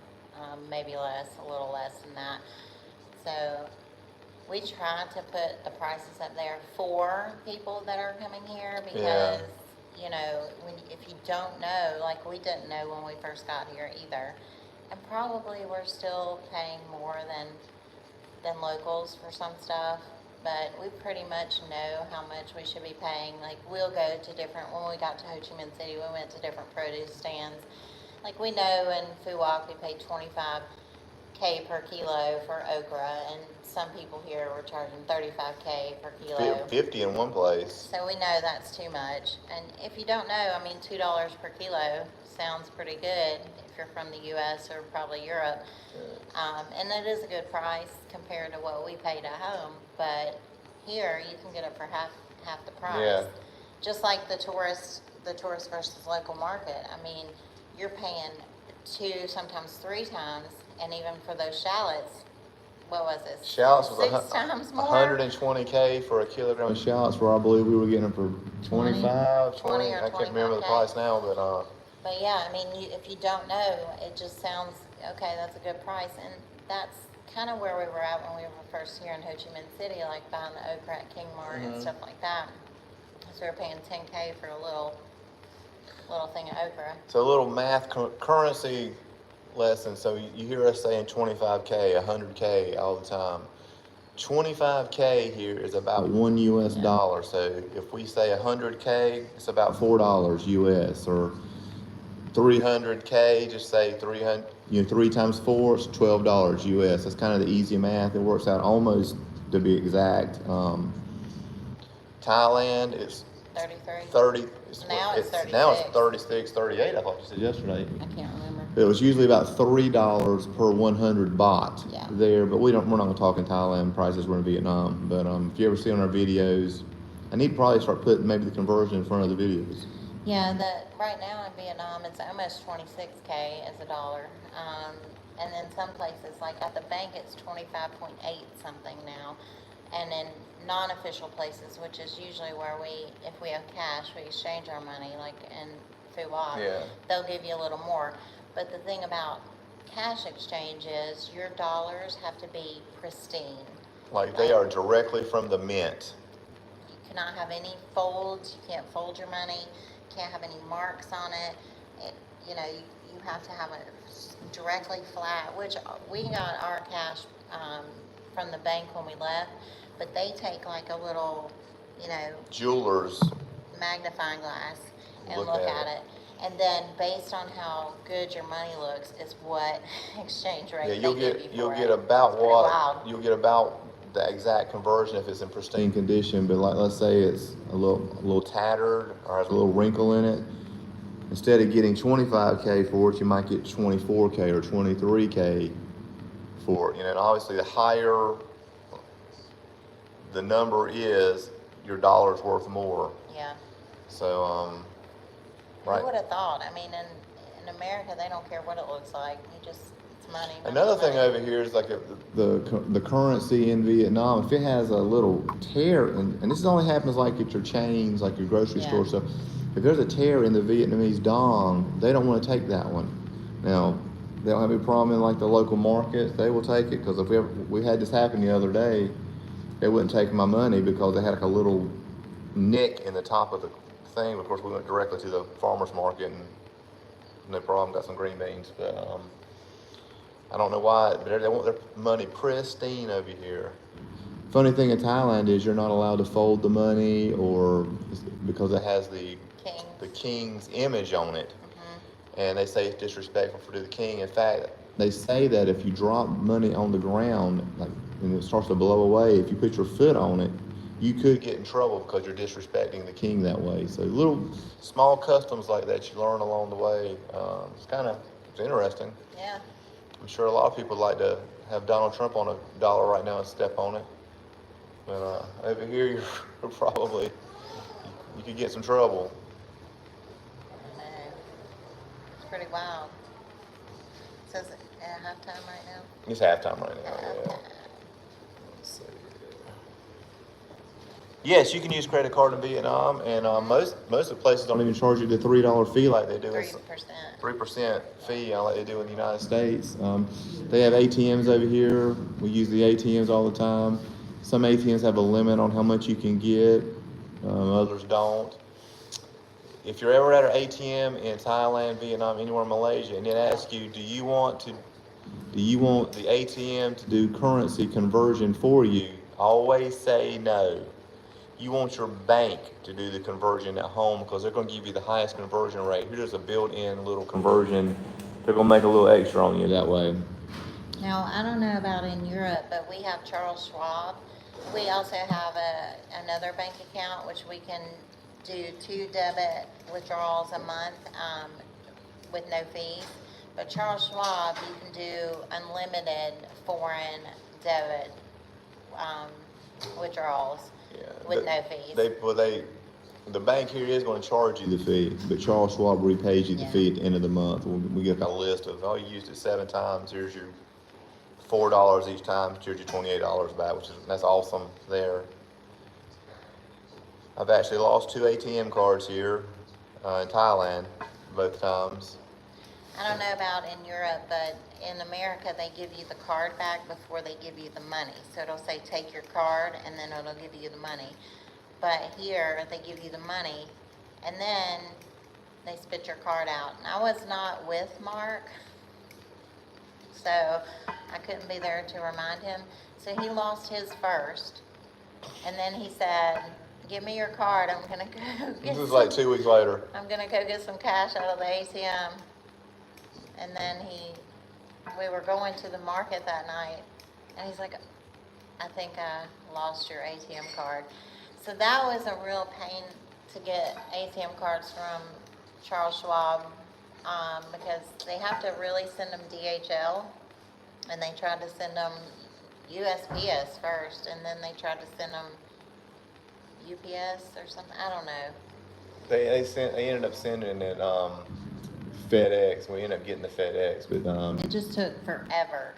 maybe less, a little less than that. So we try to put the prices up there for people that are coming here because you know, if you don't know, like we didn't know when we first got here either, and probably we're still paying more than locals for some stuff, but we pretty much know how much we should be paying. Like we'll go to different, when we got to Ho Chi Minh City, we went to different produce stands. Like we know in Phu Quoc we paid 25K per kilo for okra, and some people here were charging 35K per kilo. 50 in one place. So we know that's too much. And if you don't know, I mean, $2 per kilo sounds pretty good if you're from the U.S. or probably Europe. And it is a good price compared to what we paid at home. But here you can get it for half the price. Yeah. Just like the tourist versus local market. I mean, you're paying 2, sometimes 3 times, and even for those shallots, what was it? Shallots was 6 times more. 120K for a kilogram of shallots, where I believe we were getting them for 25, 20. I can't remember the price now, but But yeah, I mean, if you don't know, it just sounds okay. That's a good price, and that's kind of where we were at when we were first here in Ho Chi Minh City, like buying the okra at King Mart and stuff like that. So we were paying 10K for a little thing of okra. So a little math currency lesson. So you hear us saying 25K, 100K all the time. 25K here is about $1 US. So if we say 100K, it's about $4 US, or 300K, just say 300. 3 times 4 is $12 US. That's kind of the easy math. It works out almost to be exact. Thailand is 33. 30. Now it's 36. Now it's 36, 38. I thought you said yesterday. I can't remember. It was usually about $3 per 100 baht there, but we're not going to talk in Thailand prices. We're in Vietnam. But if you ever see on our videos, I need to probably start putting maybe the conversion in front of the videos. Yeah, right now in Vietnam, it's almost 26K as a dollar. And then some places, like at the bank, it's 25.8 something now. And in non-official places, which is usually where if we have cash, we exchange our money, like in Phu Quoc, they'll give you a little more. But the thing about cash exchange is your dollars have to be pristine. Like they are directly from the mint. You cannot have any folds. You can't fold your money. You can't have any marks on it. You have to have it directly flat, which we got our cash from the bank when we left, but they take like a little, jeweler's magnifying glass and look at it. And then based on how good your money looks is what exchange rate you'll get about the exact conversion if it's in pristine condition. But like, let's say it's a little tattered or has a little wrinkle in it. Instead of getting 25K for it, you might get 24K or 23K for it. And obviously the higher the number is, your dollar's worth more. Yeah. So, right. Who would have thought? I mean, in America, they don't care what it looks like. It's money. Another thing over here is like the currency in Vietnam. If it has a little tear, and this only happens like at your chains, like your grocery store stuff. If there's a tear in the Vietnamese dong, they don't want to take that one. Now, they don't have any problem in like the local markets. They will take it, because if we had this happen the other day, they wouldn't take my money because they had like a little nick in the top of the thing. Of course, we went directly to the farmer's market and no problem, got some green beans. But I don't know why, but they want their money pristine over here. Funny thing in Thailand is you're not allowed to fold the money, or because it has the king's image on it, and they say it's disrespectful for the king. In fact, they say that if you drop money on the ground, like, and it starts to blow away, if you put your foot on it, you could get in trouble because you're disrespecting the king that way. So little small customs like that you learn along the way. It's interesting. Yeah. I'm sure a lot of people would like to have Donald Trump on a dollar right now and step on it. But over here, you're probably, you could get some trouble. I know. It's pretty wild. It says at halftime right now. It's halftime right now, yeah. Okay. Let's see. Yes, you can use credit card in Vietnam, and most of the places don't even charge you the $3 fee like they do. 3%. 3% fee like they do in the United States. They have ATMs over here. We use the ATMs all the time. Some ATMs have a limit on how much you can get. Others don't. If you're ever at an ATM in Thailand, Vietnam, anywhere in Malaysia, and it asks you, do you want the ATM to do currency conversion for you? Always say no. You want your bank to do the conversion at home because they're going to give you the highest conversion rate. Here's just a built-in little conversion. They're going to make a little extra on you that way. Now, I don't know about in Europe, but we have Charles Schwab. We also have another bank account which we can do 2 debit withdrawals a month with no fees. But Charles Schwab, you can do unlimited foreign debit withdrawals with no fees. The bank here is going to charge you the fee, but Charles Schwab repays you the fee at the end of the month. We get a list of, you used it 7 times, here's your $4 each time, here's your $28 back, that's awesome there. I've actually lost 2 ATM cards here in Thailand, both times. I don't know about in Europe, but in America, they give you the card back before they give you the money. So it'll say, take your card, and then it'll give you the money. But here, they give you the money, and then they spit your card out. And I was not with Mark, so I couldn't be there to remind him. So he lost his first, and then he said, give me your card, I'm gonna go get This was like 2 weeks later. I'm gonna go get some cash out of the ATM. And then we were going to the market that night, and he's like, I think I lost your ATM card. So that was a real pain to get ATM cards from Charles Schwab, because they have to really send them DHL, and they tried to send them USPS first, and then they tried to send them UPS or something, I don't know. They ended up sending it FedEx. We ended up getting the FedEx, but It just took forever.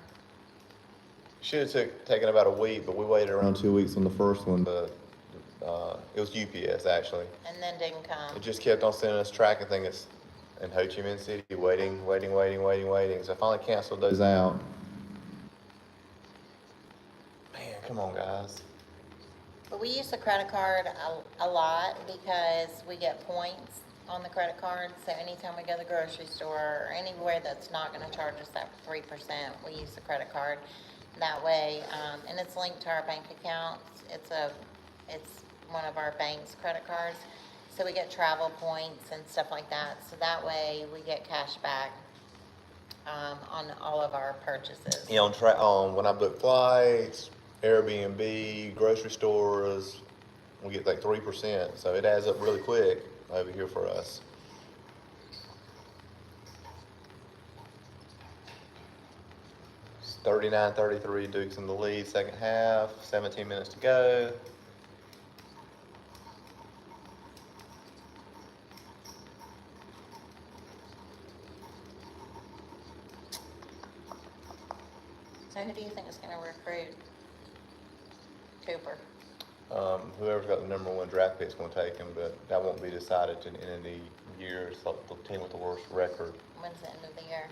should have taken about a week, but we waited around 2 weeks on the first one. It was UPS actually. And then didn't come. It just kept on sending us tracking things in Ho Chi Minh City, waiting. So I finally canceled those out. Man, come on, guys. But we use the credit card a lot because we get points on the credit card. So anytime we go to the grocery store or anywhere that's not going to charge us that 3%, we use the credit card that way. And it's linked to our bank accounts. It's one of our bank's credit cards. So we get travel points and stuff like that. So that way we get cash back on all of our purchases. Yeah, when I book flights, Airbnb, grocery stores, we get like 3%. So it adds up really quick over here for us. It's 39-33, Duke's in the lead, second half, 17 minutes to go. So who do you think is going to recruit Cooper? Whoever's got the number 1 draft pick is going to take him, but that won't be decided in any year. It's like the team with the worst record. When's the end of the year?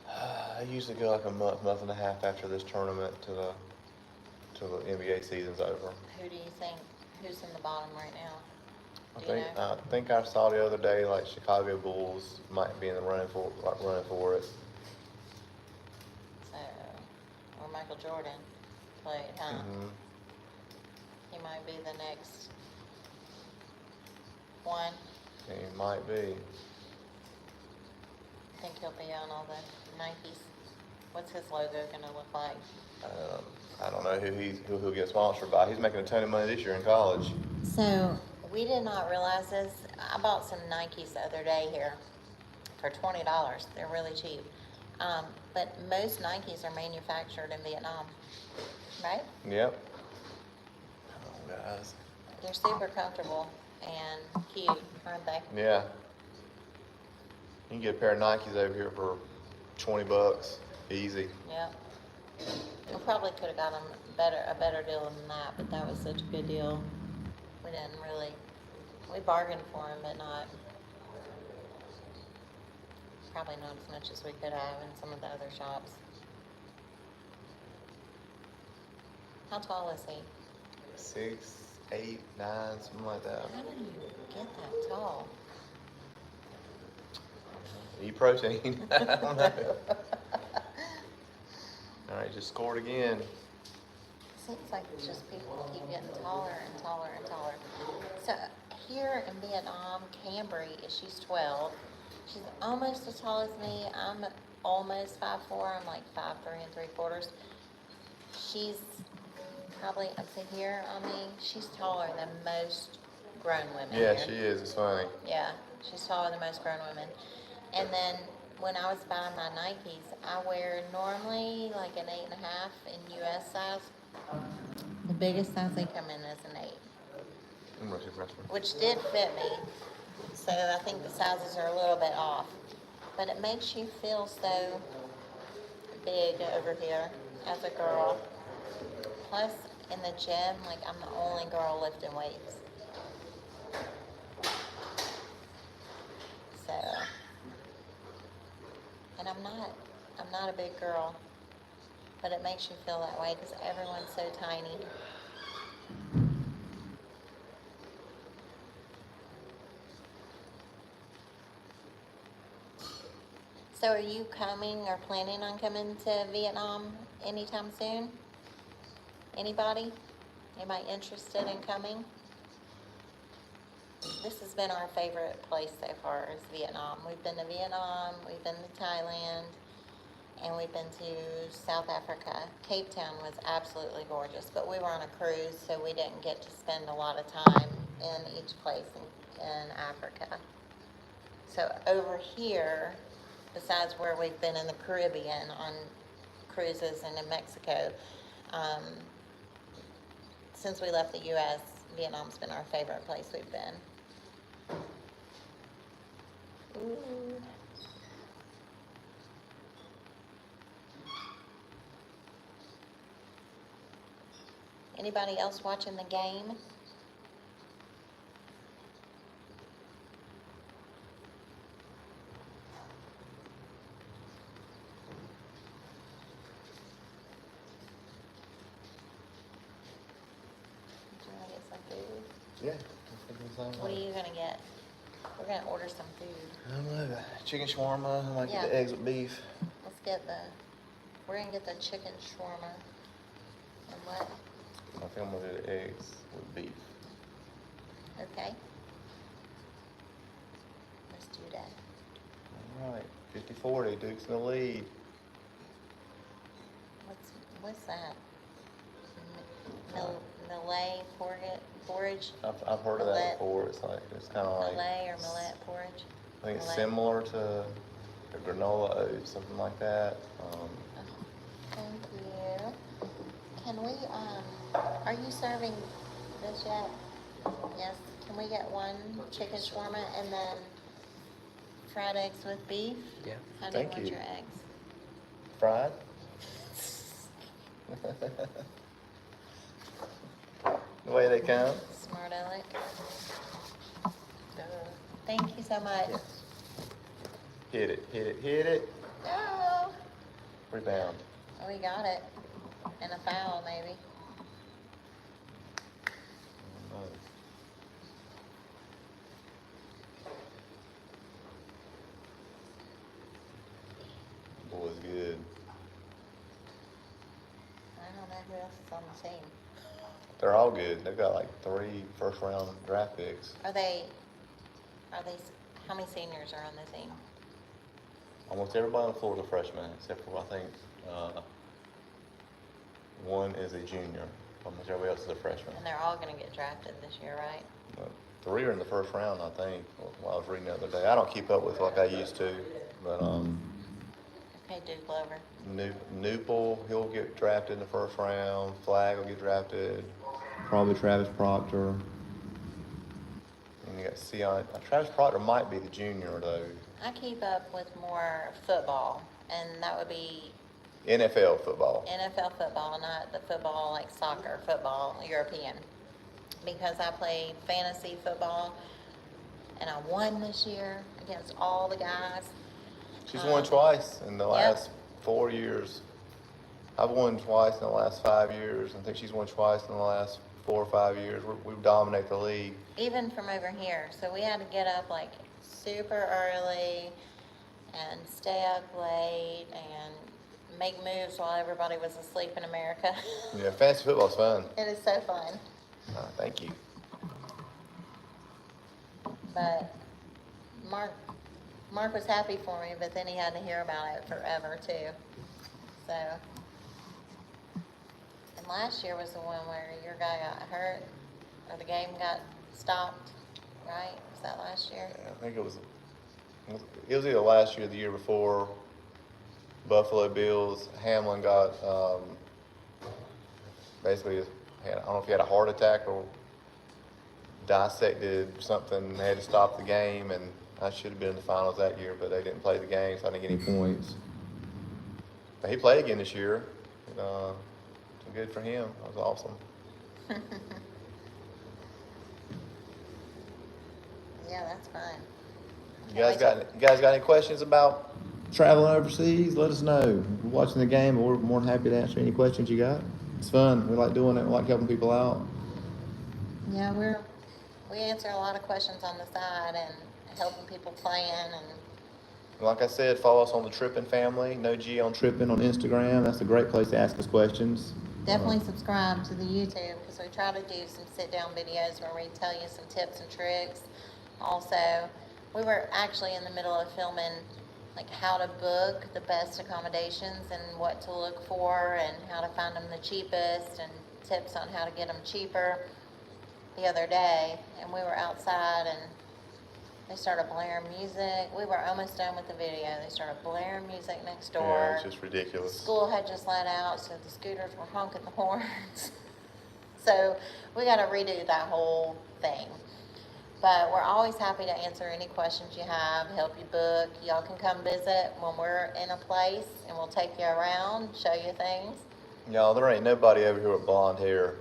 I usually go like a month and a half after this tournament till the NBA season's over. Who do you think, who's in the bottom right now? I think I saw the other day like Chicago Bulls might be in the running for it. Michael Jordan played, huh? Mhm. He might be the next one. He might be. I think he'll be on all the Nikes. What's his logo gonna look like? I don't know who he'll get sponsored by. He's making a ton of money this year in college. So, we did not realize this. I bought some Nikes the other day here for $20. They're really cheap. But most Nikes are manufactured in Vietnam, right? Yep. Oh, guys. They're super comfortable and cute, aren't they? Yeah. You can get a pair of Nikes over here for $20, easy. Yep. We probably could have got them a better deal than that, but that was such a good deal. We didn't really, we bargained for them, but probably not as much as we could have in some of the other shops. How tall is he? 6, 8, 9, something like that. How do you get that tall? Eat protein. I don't know. All right, just scored again. Seems like it's just people keep getting taller and taller and taller. So here in Vietnam, Cambry, she's 12. She's almost as tall as me. I'm almost 5'4". I'm like 5'3" and 3/4. She's probably up to here on me. She's taller than most grown women. Yeah, here. she is. It's funny. Yeah, she's taller than most grown women. And then when I was buying my Nikes, I wear normally like an 8.5 in US size. The biggest size they come in is an 8, I'm rushing freshman. which did fit me. So I think the sizes are a little bit off. But it makes you feel so big over here as a girl. Plus, in the gym, like I'm the only girl lifting weights. So, and I'm not a big girl, but it makes you feel that way because everyone's so tiny. So are you coming or planning on coming to Vietnam anytime soon? Anybody? Anybody interested in coming? This has been our favorite place so far is Vietnam. We've been to Vietnam, we've been to Thailand, and we've been to South Africa. Cape Town was absolutely gorgeous, but we were on a cruise, so we didn't get to spend a lot of time in each place in Africa. So over here, besides where we've been in the Caribbean on cruises and in Mexico, since we left the U.S., Vietnam's been our favorite place we've been. Ooh. Anybody else watching the game? Do you want to get some food? Yeah. What are you gonna get? We're gonna order some food. I don't know. Chicken shawarma. I like Yeah. the eggs with beef. Let's get we're gonna get the chicken shawarma. And what? I think I'm gonna do the eggs with beef. Okay. Let's do that. All right. 50-40. Duke's in the lead. What's that? Millet porridge? I've heard of that Millet. before. It's kind of like. Millet or millet porridge? I think it's Millet. similar to the granola oats, something like that. Thank you. Can we, are you serving this yet? Yes. Can we get one chicken shawarma and then fried eggs with beef? Yeah. How do you Thank want you. your eggs? Fried? The way they come. Smart aleck. Thank you so much. Hit it, hit it, hit it. Oh, Rebound. we got it. And a foul, maybe. Boy's good. team? They're all good. They've got like 3 first-round draft picks. Are they, how many seniors are on the team? Almost everybody on the floor is a freshman, except for, I think, one is a junior. Almost everybody else is a freshman. And they're all gonna get drafted this year, right? 3 are in the first round, I think, while I was reading the other day. I don't keep up with like I used to, but Okay, Duke Glover. Newpel, he'll get drafted in the first round. Flagg will get drafted. Probably Travis Proctor. And you got Sion. Travis Proctor might be the junior though. I keep up with more football, and that would be NFL football. NFL football, not the football like soccer, football, European. Because I play fantasy football, and I won this year against all the guys. She's won twice in the last 4 years. I've won twice in the last 5 years. I think she's won twice in the last 4 or 5 years. We dominate the league. Even from over here. So we had to get up like super early and stay up late and make moves while everybody was asleep in America. Yeah, fantasy football's fun. It is so fun. Thank you. But Mark was happy for me, but then he had to hear about it forever too. So, and last year was the one where your guy got hurt, or the game got stopped, right? Was that last year? Yeah, I think it was either last year or the year before. Buffalo Bills, Hamlin got basically, I don't know if he had a heart attack or dissected something. They had to stop the game, and I should have been in the finals that year, but they didn't play the game, so I didn't get any points. But he played again this year. So good for him. That was awesome. Yeah, that's fine. You guys got any questions about traveling overseas? Let us know. We're watching the game, and we're more than happy to answer any questions you got. It's fun. We like doing it. We like helping people out. Yeah, we answer a lot of questions on the side and helping people plan and. Like I said, follow us on the Trippin Family. No G on Trippin on Instagram. That's a great place to ask us questions. Definitely subscribe to the YouTube because we try to do some sit-down videos where we tell you some tips and tricks. Also, we were actually in the middle of filming like how to book the best accommodations and what to look for and how to find them the cheapest and tips on how to get them cheaper the other day. And we were outside and they started blaring music. We were almost done with the video. They started blaring music next door. Yeah, it's just ridiculous. School had just let out, so the scooters were honking the horns. So we got to redo that whole thing. But we're always happy to answer any questions you have, help you book. Y'all can come visit when we're in a place, and we'll take you around, show you things. Y'all, there ain't nobody over here with blonde hair.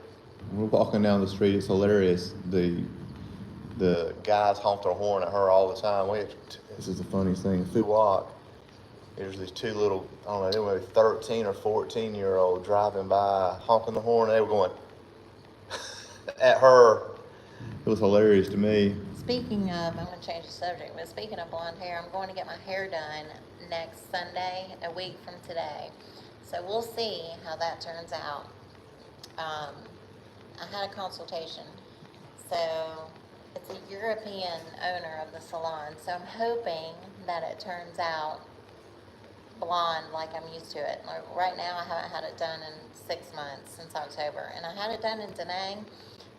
We're walking down the street. It's hilarious. The guys honk their horn at her all the time. This is the funniest thing. If we walk, there's these 2 little, I don't know, they were maybe 13 or 14-year-old driving by, honking the horn. They were going at her. It was hilarious to me. Speaking of, I'm going to change the subject, but speaking of blonde hair, I'm going to get my hair done next Sunday, a week from today. So we'll see how that turns out. I had a consultation. So it's a European owner of the salon, so I'm hoping that it turns out blonde like I'm used to it. Like right now, I haven't had it done in 6 months, since October, and I had it done in Da Nang,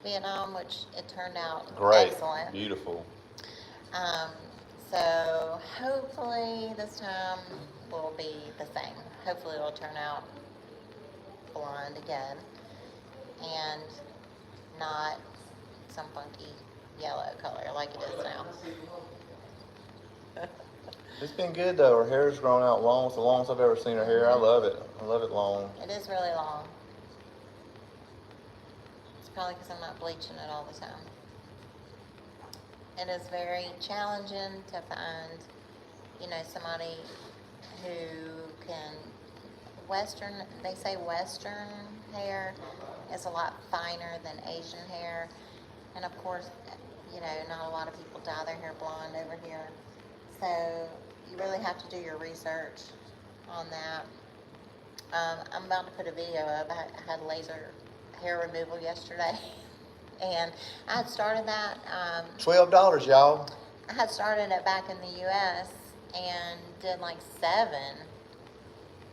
Vietnam, which it turned out great, excellent. Beautiful. So hopefully this time will be the same. Hopefully it'll turn out blonde again, and not some funky yellow color like it is now. It's been good though. Her hair's grown out long. It's the longest I've ever seen her hair. I love it. I love it long. It is really long. It's probably because I'm not bleaching it all the time. It is very challenging to find, somebody who can they say Western hair is a lot finer than Asian hair. And of course, not a lot of people dye their hair blonde over here. So you really have to do your research on that. I'm about to put a video up. I had laser hair removal yesterday. And I had started that, $12, y'all. I had started it back in the US and did like 7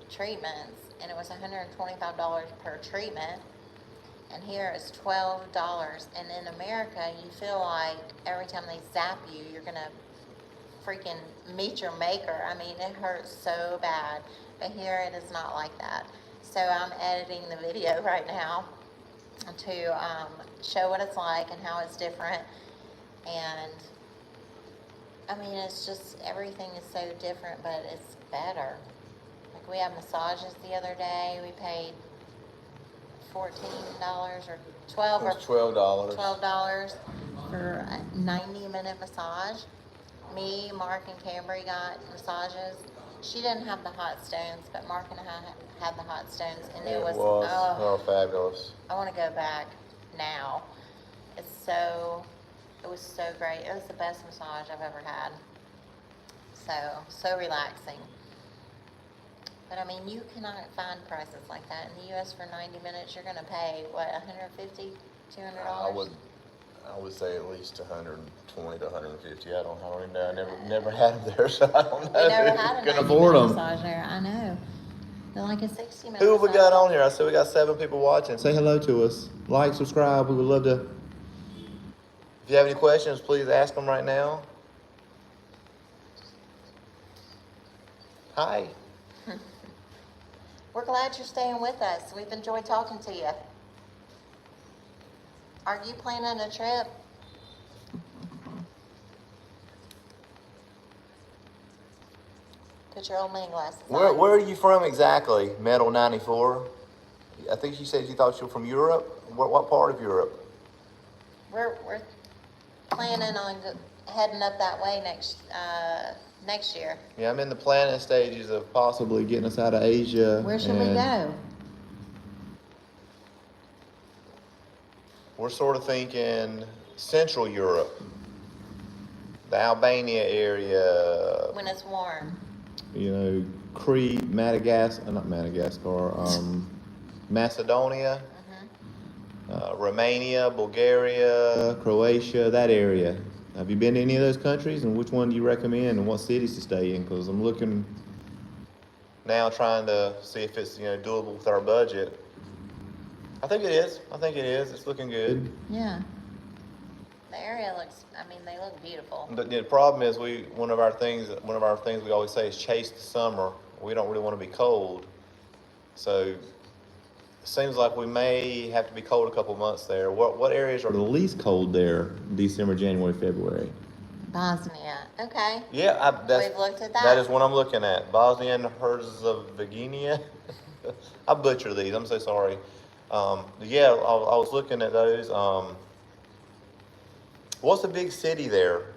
treatments, and it was $125 per treatment. And here it's $12. And in America, you feel like every time they zap you, you're gonna freaking meet your maker. I mean, it hurts so bad. But here it is not like that. So I'm editing the video right now to show what it's like and how it's different. And I mean, it's just, everything is so different, but it's better. Like, we had massages the other day. We paid $14 or $12 or $12. $12 for a 90-minute massage. Me, Mark, and Cambry got massages. She didn't have the hot stones, but Mark and I had the hot stones, and it was oh, fabulous. I want to go back now. It was so great. It was the best massage I've ever had. So relaxing. But I mean, you cannot find prices like that in the US. For 90 minutes. You're going to pay what, $150, $200? I would say at least 120 to 150. I don't even know. I never had them there, so I don't know. We never had a 90-minute massage there. I know. They're like a 60-minute. Who have we got massage. on here? I see we got 7 people watching. Say hello to us. Like, subscribe. We would love to. If you have any questions, please ask them right now. Hi. We're glad you're staying with us. We've enjoyed talking to you. Are you planning a trip? Put your old man glasses on. Where are you from exactly, Metal 94? I think you said you thought you were from Europe. What part of Europe? We're planning on heading up that way next year. Yeah, I'm in the planning stages of possibly getting us out of Asia. Where should we go? We're sort of thinking Central Europe, the Albania area. When it's warm. You know, Crete, Madagascar, Macedonia, Romania, Bulgaria, Croatia, that area. Have you been to any of those countries, and which one do you recommend, and what cities to stay in? Because I'm looking now, trying to see if it's doable with our budget. I think it is. It's looking good. Yeah. The area looks, I mean, they look beautiful. But the problem is, one of our things we always say is chase the summer. We don't really want to be cold, so it seems like we may have to be cold a couple months there. What areas are the least cold there? December, January, February. Bosnia. Okay. Yeah, We've looked at that. That is what I'm looking at. Bosnia and Herzegovina. I butcher these. I'm so sorry. Yeah, I was looking at those. What's a big city there?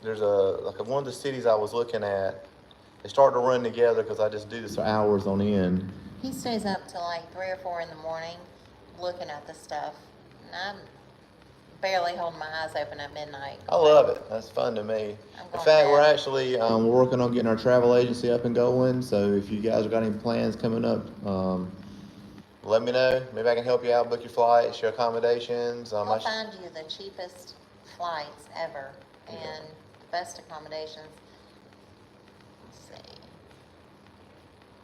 There's one of the cities I was looking at. They start to run together because I just do this for hours on end. He stays up till like 3 or 4 in the morning looking at this stuff. And I'm barely holding my eyes open at midnight. I love it. That's fun to me. In fact, we're actually we're working on getting our travel agency up and going. So if you guys have got any plans coming up, let me know. Maybe I can help you out, book your flights, your accommodations. I'll find you the cheapest flights ever and the best accommodations. Let's see.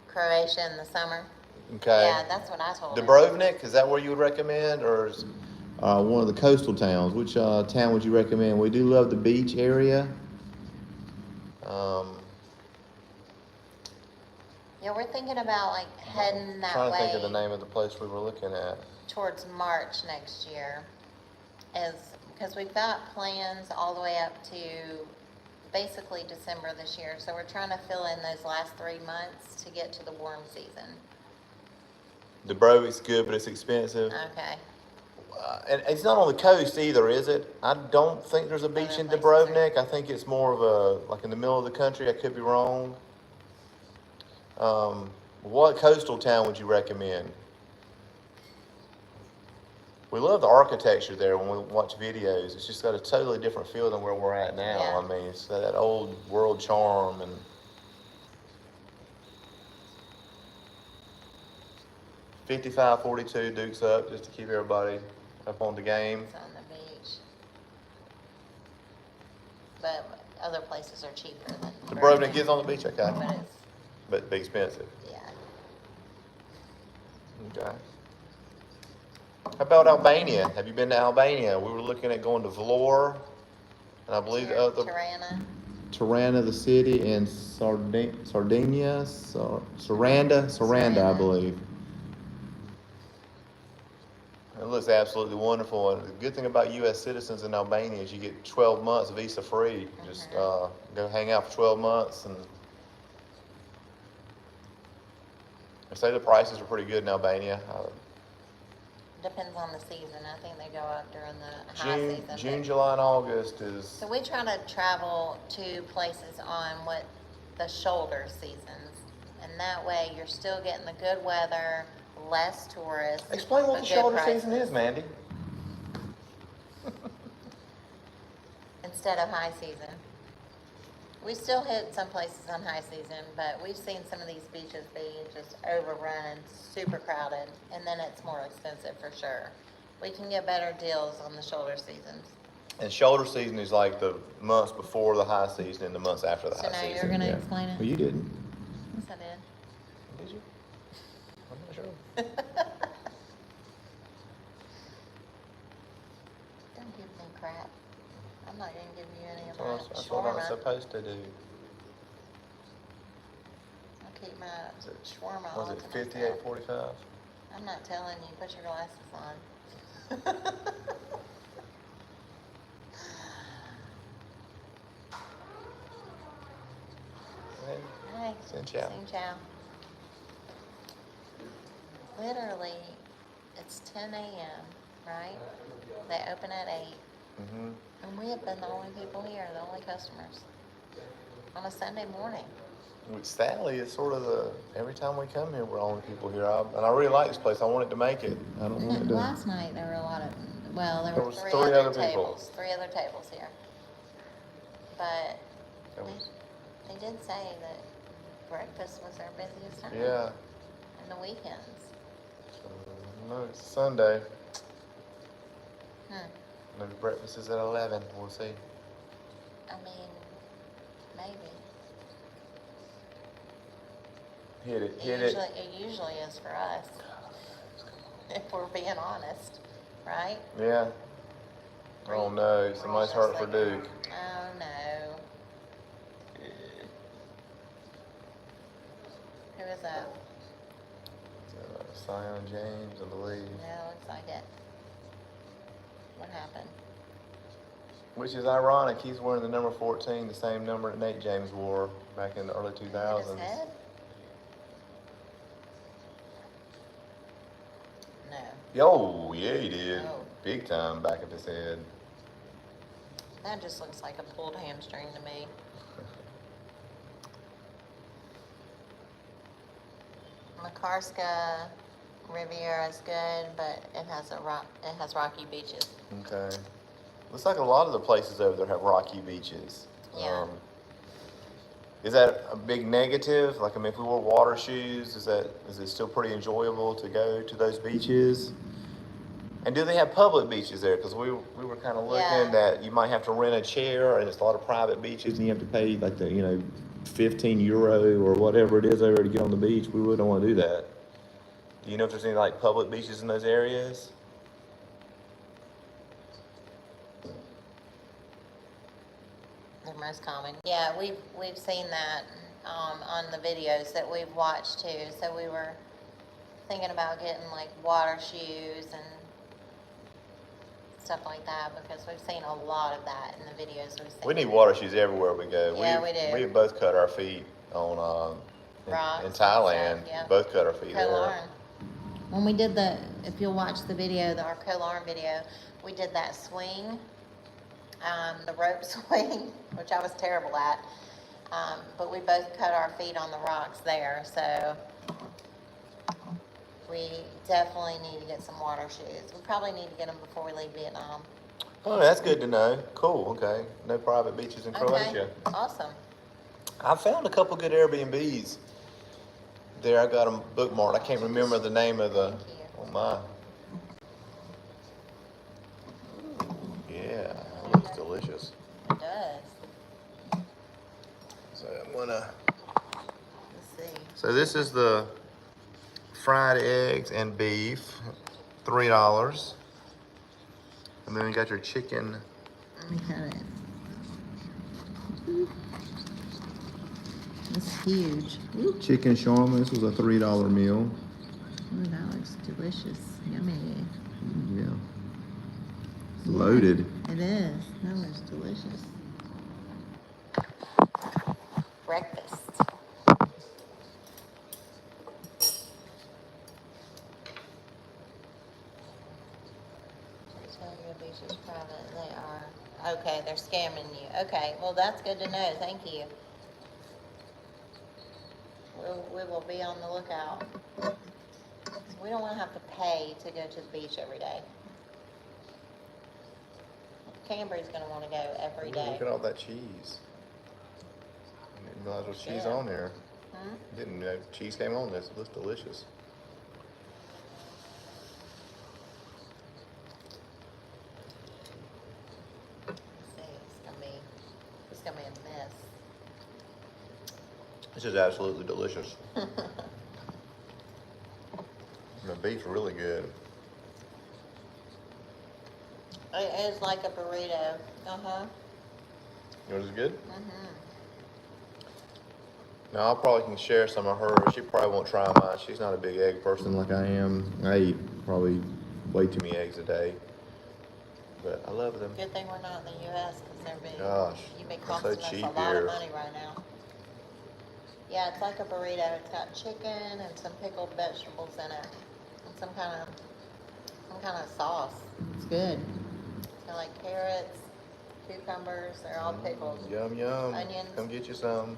Croatia in the summer. Okay. Yeah, that's what I told him. Dubrovnik, is that where you would recommend, or is one of the coastal towns? Which town would you recommend? We do love the beach area. Yeah, we're thinking about like heading that Trying way. to think of the name of the place we were looking at. Towards March next year, is because we've got plans all the way up to basically December this year. So we're trying to fill in those last 3 months to get to the warm season. Dubrovnik's good, but it's expensive. Okay. And it's not on the coast either, is it? I don't think there's a beach in Dubrovnik. I think it's more of like in the middle of the country. I could be wrong. What coastal town would you recommend? We love the architecture there when we watch videos. It's just got a totally different feel than where we're at now. Yeah. I mean, it's got that old world charm. And 55-42, Duke's up, just to keep everybody up on the game. It's on the beach. But other places are cheaper than Dubrovnik is on the beach, okay. But it's, But be expensive. yeah. Okay. How about Albania? Have you been to Albania? We were looking at going to Vlor, and I believe the other Tirana, the city, and Sardinia, Saranda, I believe. It looks absolutely wonderful, and the good thing about U.S. citizens in Albania is you get 12 months visa free. Just go hang out for 12 months, and I say the prices are pretty good in Albania. Depends on the season. I think they go up during the high season. June, July, and August is. So we try to travel to places on what the shoulder seasons, and that way you're still getting the good weather, less tourists. Explain what the shoulder season is, Mandy. Instead of high season. We still hit some places on high season, but we've seen some of these beaches be just overrun and super crowded, and then it's more expensive for sure. We can get better deals on the shoulder seasons. And shoulder season is like the months before the high season and the months after the high season. So now you're going to explain it? Well, you didn't. Yes, I did. Did you? I'm not sure. Don't give me crap. I'm not going to give you any of That's my what I'm shawarma. supposed to do. I'll keep my shawarma all Was it to myself. 58-45? I'm not telling you. Put your glasses on. Hey, Xin chào. Xin chào. Literally, it's 10 a.m., right? They open at 8. Mm-hmm. And we have been the only people here, the only customers. On a Sunday morning. Which sadly is sort of every time we come here, we're the only people here. And I really like this place. I wanted to make it. I don't want it to. Last night, there were a lot of, there There were was three three other other people. tables. 3 other tables here. But they did say that breakfast was our busiest time. Yeah. And the weekends. No, it's Sunday. Hmm. Maybe breakfast is at 11. We'll see. I mean, maybe. Hit it. It usually is for us. If we're being honest, right? Yeah. Oh no, somebody's hurt for Duke. Oh no. Who is that? Sion James, I believe. Yeah, looks like it. What happened? Which is ironic. He's wearing the number 14, the same number that Nate James wore back in the early 2000s. His head? No. Oh, yeah, he did. Oh. Big time back of his head. That just looks like a pulled hamstring to me. Makarska Riviera is good, but it has rocky beaches. Okay. Looks like a lot of the places over there have rocky beaches. Yeah. Is that a big negative? Like, I mean, if we wore water shoes, is it still pretty enjoyable to go to those beaches? And do they have public beaches there? Because we were kind of looking that you might have to rent a chair, and it's a lot of private beaches, and you have to pay like the 15 euro or whatever it is over to get on the beach. We really don't want to do that. Do you know if there's any like public beaches in those areas? They're most common. Yeah, we've seen that on the videos that we've watched too. So we were thinking about getting like water shoes and stuff like that because we've seen a lot of that in the videos we've seen. We need water shoes everywhere we go. Yeah, we do. We have both cut our feet on Rocks in and Thailand. stuff, yeah. Both cut our feet there. Kolarn. When we did if you'll watch the video, our Kolarn video, we did that swing, the rope swing, which I was terrible at. But we both cut our feet on the rocks there, so we definitely need to get some water shoes. We probably need to get them before we leave Vietnam. Oh, that's good to know. Cool. Okay. No private beaches in Croatia. Awesome. I found a couple good Airbnbs There, I got them bookmarked. I can't remember the name of the. Thank you. Oh my. Yeah, it looks delicious. It does. So I'm gonna. Let's see. So this is the fried eggs and beef, $3. And then you got your chicken. Let me cut it. It's huge. Ooh, Chicken shawarma. This was a $3 meal. that looks delicious. Yummy. Yeah. Loaded. It is. That looks delicious. Breakfast. Your beach is private. They are. Okay, they're scamming you. Okay, well that's good to know. Thank you. We will be on the lookout. We don't want to have to pay to go to the beach every day. Cambry's going to want to go every day. Look at all that cheese. I didn't realize there was cheese Yeah. on there. Hmm? Didn't know cheese came on this. It looks delicious. Let's see, it's gonna be a mess. This is absolutely delicious. The beef's really good. It is like a burrito. Uh-huh. Yours is good? Mm-hmm. Now I probably can share some of hers. She probably won't try mine. She's not a big egg person like I am. I eat probably way too many eggs a day. But I love them. Good thing we're not in the U.S. because they're big. Gosh, You've been they're so costing us cheap a lot here. of money right now. Yeah, it's like a burrito. It's got chicken and some pickled vegetables in it, and some kind of sauce. It's good. It's got like carrots, cucumbers. They're all pickled. Yum, yum. Onions. Come get you some.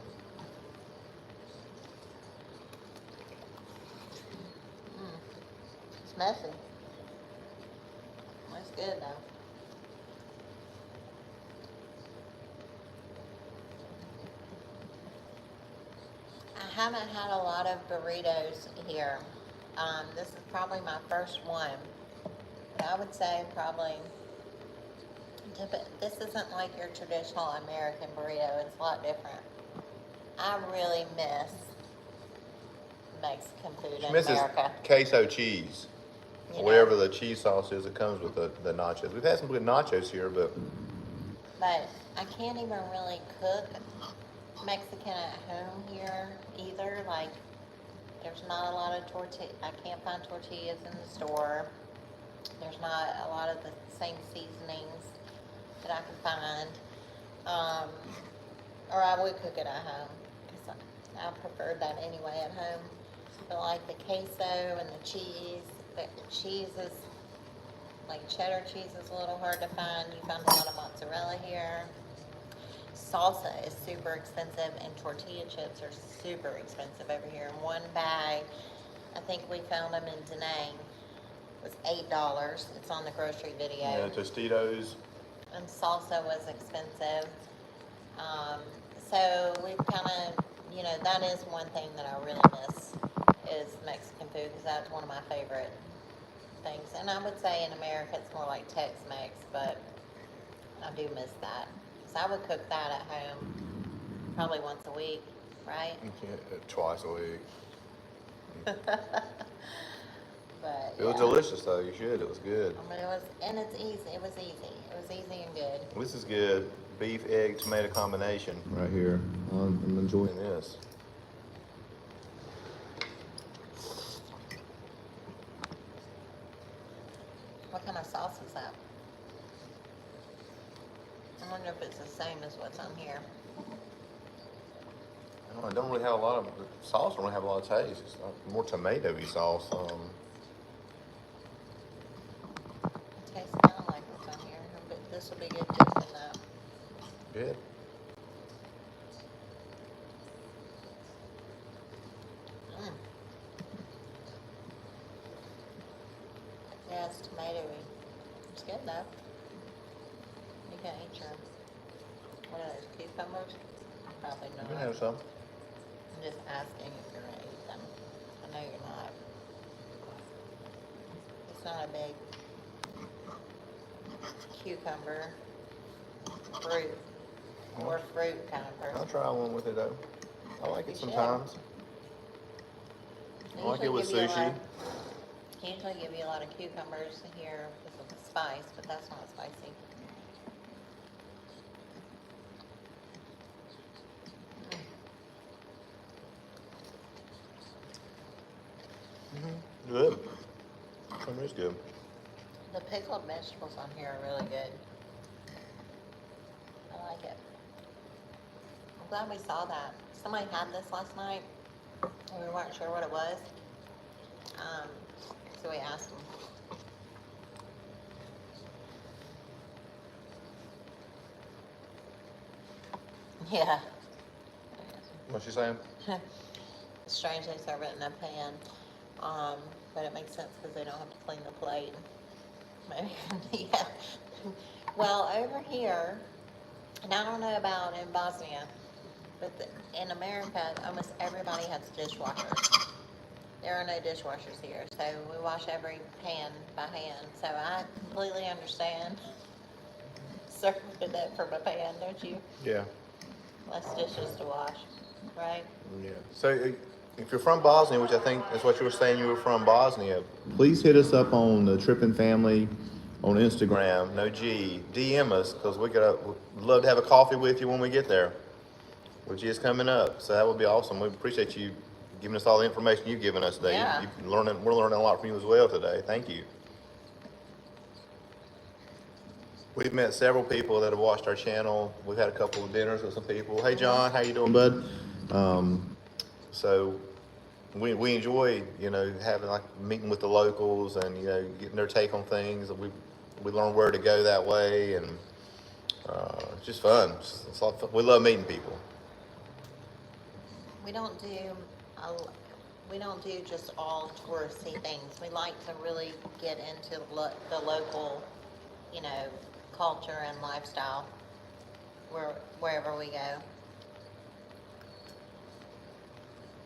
It's messy. It's good though. I haven't had a lot of burritos here. This is probably my first one. But I would say probably, this isn't like your traditional American burrito. It's a lot different. I really miss Mexican food She in misses America. queso cheese. You know? Whatever the cheese sauce is that comes with the nachos. We've had some good nachos here, but But I can't even really cook Mexican at home here either. Like, there's not a lot of tortilla. I can't find tortillas in the store. There's not a lot of the same seasonings that I can find. Or I would cook it at home because I preferred that anyway at home. But like the queso and the cheese is like cheddar cheese is a little hard to find. You find a lot of mozzarella here. Salsa is super expensive, and tortilla chips are super expensive over here. In one bag, I think we found them in Da Nang, was $8. It's on the grocery video. yeah, Tostitos. And salsa was expensive. So we've kind of, that is one thing that I really miss is Mexican food because that's one of my favorite things. And I would say in America it's more like Tex-Mex, but I do miss that. So I would cook that at home probably once a week, right? Twice a week. But It was yeah. delicious though. You should. It was good. I mean, it's easy. It was easy. It was easy and good. This is good. Beef, egg, tomato combination right here. I'm enjoying this. What kind of sauce is that? I wonder if it's the same as what's on here. I don't really have a lot of the sauce. Don't really have a lot of taste. It's more tomatoey sauce. It tastes kind of like what's on here, but this will be good too than that. Good. Mm. Yeah, it's tomatoey. It's good though. You can eat your, what are those, cucumbers? Probably You not. can have some. I'm just asking if you're gonna eat them. No, you're not. It's not a big cucumber fruit or fruit kind of I'll person. try one with it though. I like You it should. sometimes. I like it with sushi. They usually give you a lot of cucumbers here with the spice, but that's not spicy. Good. It is good. The pickled vegetables on here are really good. I like it. I'm glad we saw that. Somebody had this last night, and we weren't sure what it was. So we asked them. Yeah. What's she saying? It's strange they serve it in a pan, but it makes sense because they don't have to clean the plate. Maybe, yeah. Well, over here, and I don't know about in Bosnia, but in America, almost everybody has dishwashers. There are no dishwashers here, so we wash every pan by hand. So I completely understand serving it from a pan, don't you? Yeah. Less dishes to wash, right? Yeah. So if you're from Bosnia, which I think is what you were saying, you were from Bosnia, please hit us up on the Trippin Family on Instagram. No G. DM us because we'd love to have a coffee with you when we get there, which is coming up. So that would be awesome. We appreciate you giving us all the information you've given us today. Yeah. We're learning a lot from you as well today. Thank you. We've met several people that have watched our channel. We've had a couple of dinners with some people. Hey, John, how you doing, bud? So we enjoy, having like meeting with the locals and, getting their take on things. We learn where to go that way, and it's just fun. It's a lot of fun. We love meeting people. We don't do we don't do just all touristy things. We like to really get into the local, culture and lifestyle wherever we go.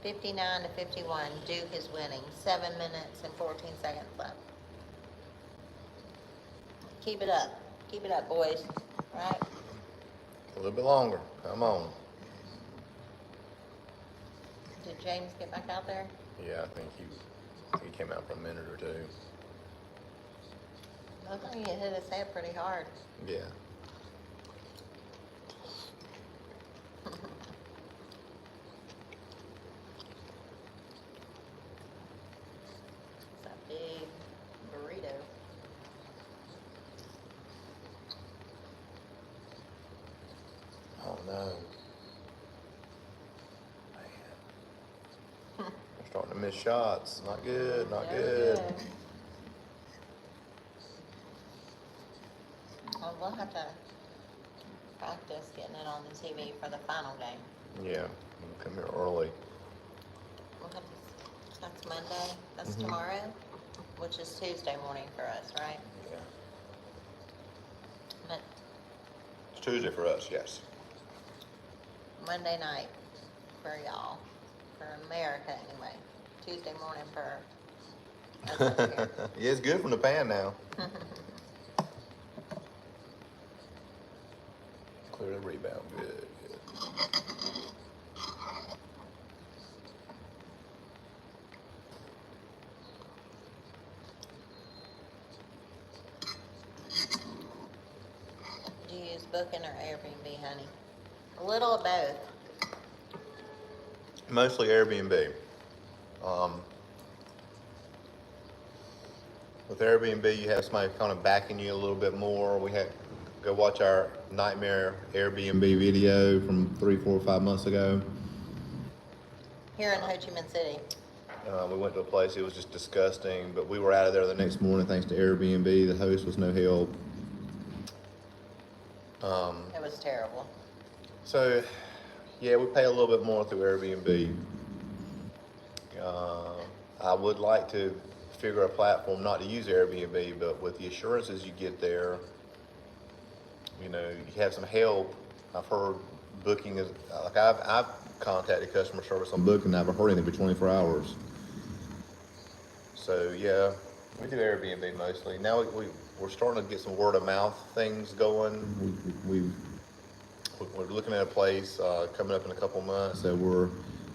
59 to 51, Duke is winning. 7 minutes and 14 seconds left. Keep it up, boys. Right? A little bit longer. Come on. Did James get back out there? Yeah, I think he came out for a minute or two. Looks like he hit his head pretty hard. Yeah. It's a big burrito. Oh no. Man. We're starting to miss shots. Not good, not good. Well, we'll have to practice getting it on the TV for the final game. Yeah, we'll come here early. We'll have to, that's Monday. That's tomorrow, which is Tuesday morning for us, right? Yeah. But It's Tuesday for us, yes. Monday night for y'all, for America anyway. Tuesday morning for us over here. Yeah, it's good from the pan now. Clear the rebound. Good, good. Do you use Booking or Airbnb, honey? A little of both. Mostly Airbnb. With Airbnb, you have somebody kind of backing you a little bit more. We had go watch our nightmare Airbnb video from 3, 4, 5 months ago. Here in Ho Chi Minh City. We went to a place, it was just disgusting, but we were out of there the next morning thanks to Airbnb. The host was no help. It was terrible. So, yeah, we pay a little bit more through Airbnb. I would like to figure a platform not to use Airbnb, but with the assurances you get there, you have some help. I've heard booking is, like I've contacted customer service on Booking, I haven't heard anything for 24 hours. So yeah, we do Airbnb mostly. Now we're starting to get some word of mouth things going. We're looking at a place coming up in a couple months that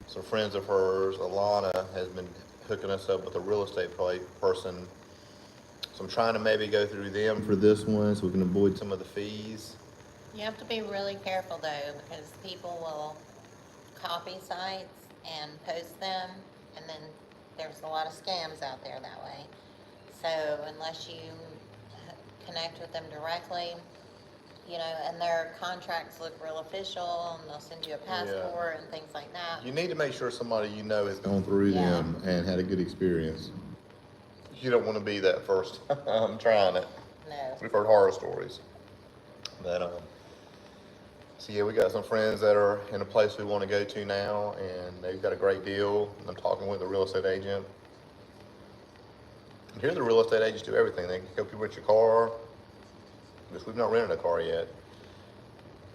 some friends of hers, Alana, has been hooking us up with a real estate person. So I'm trying to maybe go through them for this one so we can avoid some of the fees. You have to be really careful though, because people will copy sites and post them, and then there's a lot of scams out there that way. So unless you connect with them directly, you know, and their contracts look real official, and they'll send you a passport and things like that. You need to make sure somebody you know has gone through them and had a good experience. You don't want to be that first. I'm trying it. No. We've heard horror stories. But so yeah, we got some friends that are in a place we want to go to now, and they've got a great deal. I'm talking with a real estate agent. And here the real estate agents do everything. They can help you rent your car, because we've not rented a car yet.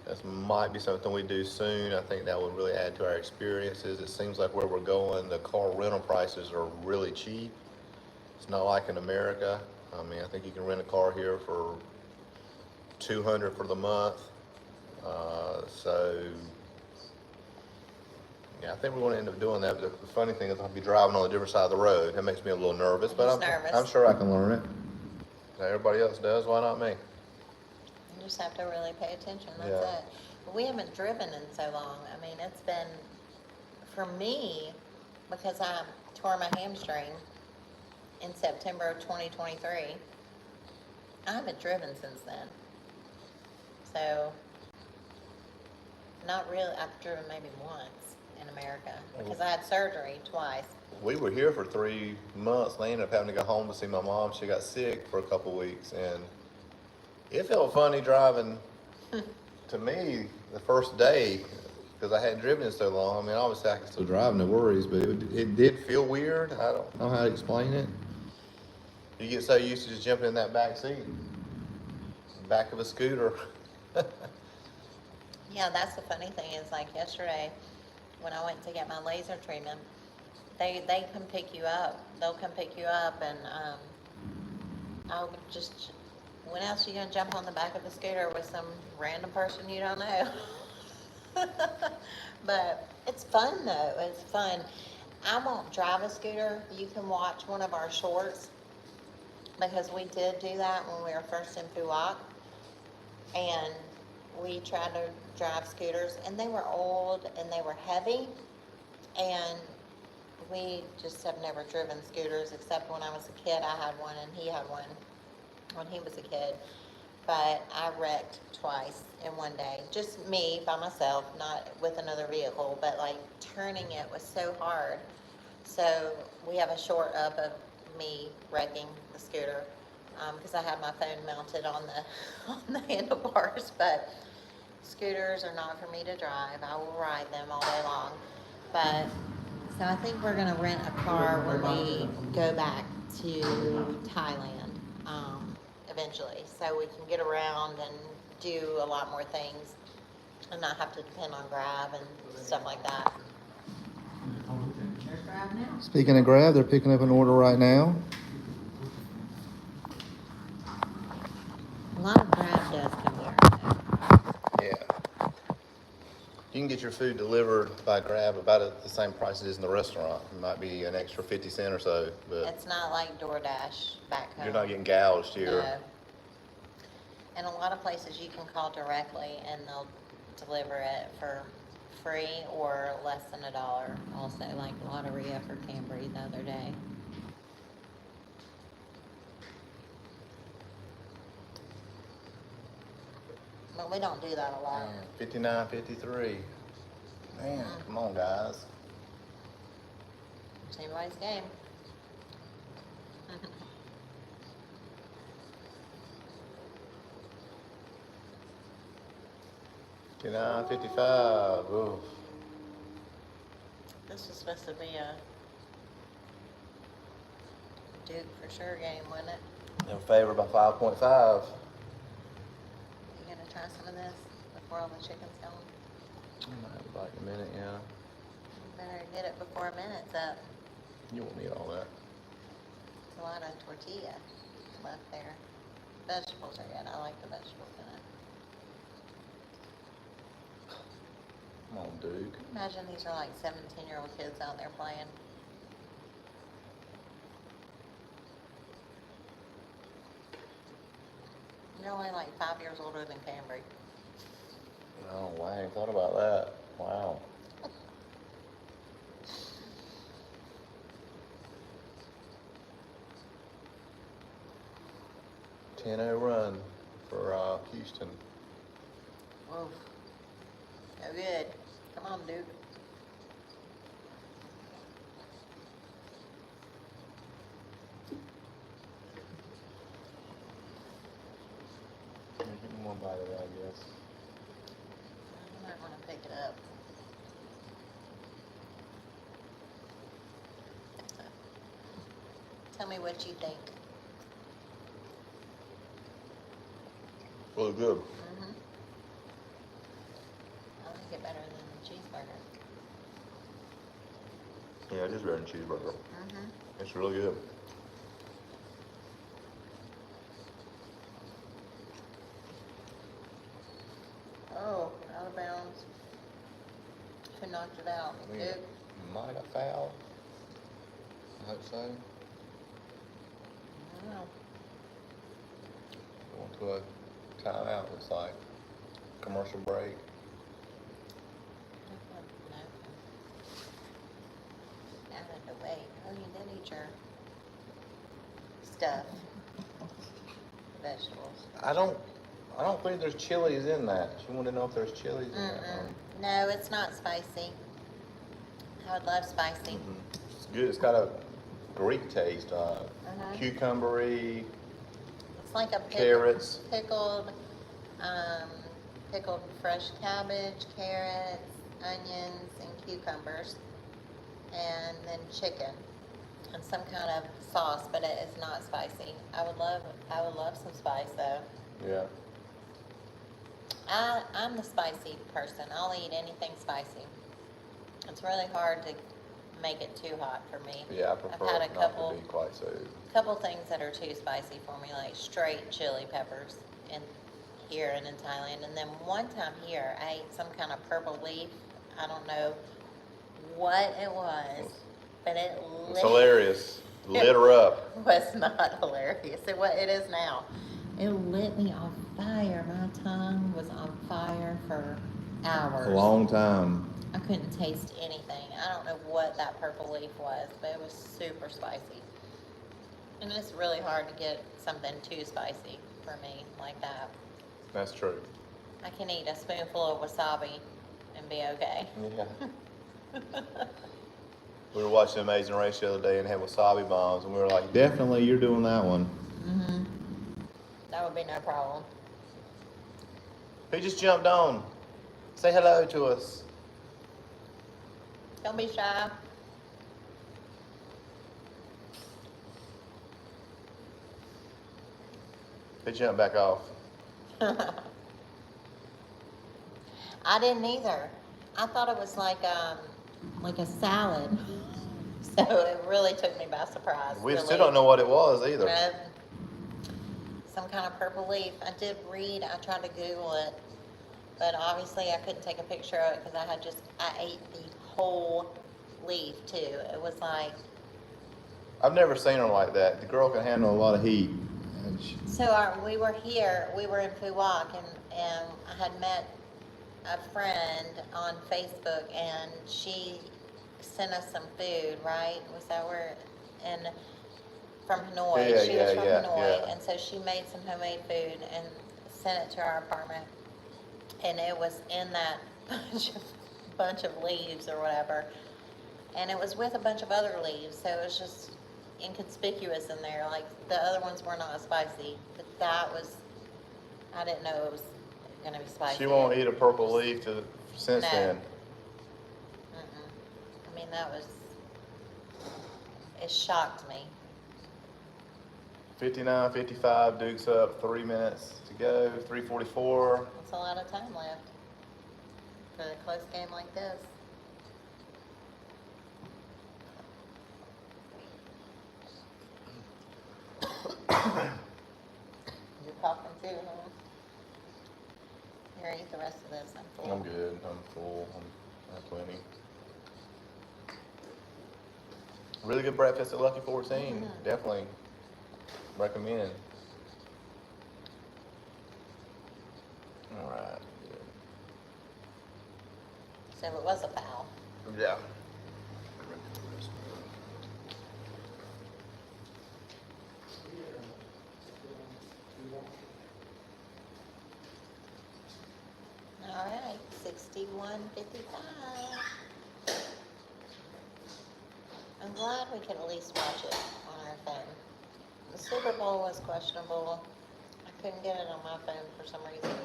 This might be something we do soon. I think that would really add to our experiences. It seems like where we're going, the car rental prices are really cheap. It's not like in America. I mean, I think you can rent a car here for $200 for the month. So yeah, I think we're going to end up doing that. But the funny thing is I'll be driving on a different side of the road. That makes me a little nervous, but I'm sure I can learn it. If everybody else does, why not me? You just have to really pay attention, that's Yeah. it. But we haven't driven in so long. I mean, it's been, for me, because I tore my hamstring in September of 2023, I haven't driven since then. So, not really, I've driven maybe once in America, because I had surgery twice. We were here for 3 months. I ended up having to go home to see my mom. She got sick for a couple weeks, and it felt funny driving to me the first day, because I hadn't driven in so long. I mean, obviously I can still drive, no worries, but it did feel weird. I don't know how to explain it. You get so used to just jumping in that back seat, back of a scooter. Yeah, that's the funny thing is, like yesterday, when I went to get my laser treatment, they come pick you up. They'll come pick you up, and I'll just, when else are you gonna jump on the back of a scooter with some random person you don't know? But it's fun though, it's fun. I won't drive a scooter. You can watch one of our shorts, because we did do that when we were first in Fuwak, and we tried to drive scooters, and they were old and they were heavy, and we just have never driven scooters, except when I was a kid. I had one and he had one when he was a kid. But I wrecked twice in one day. Just me by myself, not with another vehicle, but like turning it was so hard. So we have a short up of me wrecking the scooter, because I had my phone mounted on the handlebars. But scooters are not for me to drive. I will ride them all day long. But so I think we're gonna rent a car when we go back to Thailand, eventually, so we can get around and do a lot more things and not have to depend on Grab and stuff like that. There's Grab now. Speaking of Grab, they're picking up an order right now. A lot of Grab does come here. Yeah. You can get your food delivered by Grab about at the same price it is in the restaurant. It might be an extra 50 cents or so, but It's not like DoorDash back home. you're not getting gouged here. No. And a lot of places you can call directly and they'll deliver it for free or less than $1. Also, like Lotteria for Cambry the other day. But we don't do that a lot. Man, 59.53. Man, come on, guys. It's anybody's game. 59.55. Ooh. This was supposed to be a Duke for sure game, wasn't it? In favor by 5.5. You gonna try some of this before all the chicken's gone? Might have like a minute, yeah. You better get it before a minute's up. You won't need all that. a lot of tortilla left there. Vegetables are good. I like the vegetables in it. Come on, Duke. Imagine these are like 17-year-old kids out there playing. You're only like 5 years older than Cambry. Oh, wow, I ain't thought about that. Wow. Ten-0 run for Houston. Whoa. No good. Come on, Duke. Give me one bite of that, I guess. I might want to pick it up. Tell me what you think. Really good. Mm-hmm. I like it better than the cheeseburger. Yeah, it is better than cheeseburger. Mm-hmm. It's really good. Oh, out of bounds. Who knocked it out? I think Duke? it might have got fouled. I hope so. I don't know. Going to a timeout, looks like. Commercial break. No. Out of the way. Oh, you did eat your stuff. Vegetables. I don't think there's chilies in that. She wanted to know if there's chilies in that Mm-mm. one. No, it's not spicy. I would love spicy. It's good. It's got a Greek taste. Uh-huh. Cucumbery, It's like a carrots. pickled fresh cabbage, carrots, onions, and cucumbers, and then chicken, and some kind of sauce, but it is not spicy. I would love some spice though. Yeah. I'm the spicy person. I'll eat anything spicy. It's really hard to make it too hot for me. Yeah, I prefer I've had it a not couple to be quite so. couple things that are too spicy for me, like straight chili peppers here and in Thailand. And then one time here, I ate some kind of purple leaf. I don't know what it was, but It's hilarious. Lit her up. was not hilarious. It is now. It lit me on fire. My tongue was on fire for hours. A long time. I couldn't taste anything. I don't know what that purple leaf was, but it was super spicy. And it's really hard to get something too spicy for me like that. That's true. I can eat a spoonful of wasabi and be okay. Yeah. We were watching Amazing Race the other day and had wasabi bombs, and we were like, definitely, you're doing that one. Mm-hmm. That would be no problem. He just jumped on. Say hello to us. Don't be shy. He jumped back off. I didn't either. I thought it was like a salad. So it really took me by surprise. We the still leaf. don't know what it was either. Some kind of purple leaf. I did read, I tried to Google it, but obviously I couldn't take a picture of it because I ate the whole leaf too. It was like, I've never seen her like that. The girl can handle a lot of heat. And we were in Phuoc, and I had met a friend on Facebook, and she sent us some food, right? Was that where, and from Hanoi. She was from Hanoi, and so she made some homemade food and sent it to our apartment, and it was in that bunch of leaves or whatever, and it was with a bunch of other leaves, so it was just inconspicuous in there. Like the other ones were not spicy, but that was, I didn't know it was gonna be spicy. she won't eat a purple leaf since No. then. Mm-mm. I mean, it shocked me. 59-55, Duke's up, 3 minutes to go, 3:44. That's a lot of time left for a close game like this. You're coughing too, huh? Here, eat the rest of this. I'm full. I'm good. I'm full. I have plenty. Really good breakfast at Lucky 14. Definitely recommend. All right. So it was a foul. Yeah. All right, 61-55. I'm glad we could at least watch it on our phone. The Super Bowl was questionable. I couldn't get it on my phone for some reason.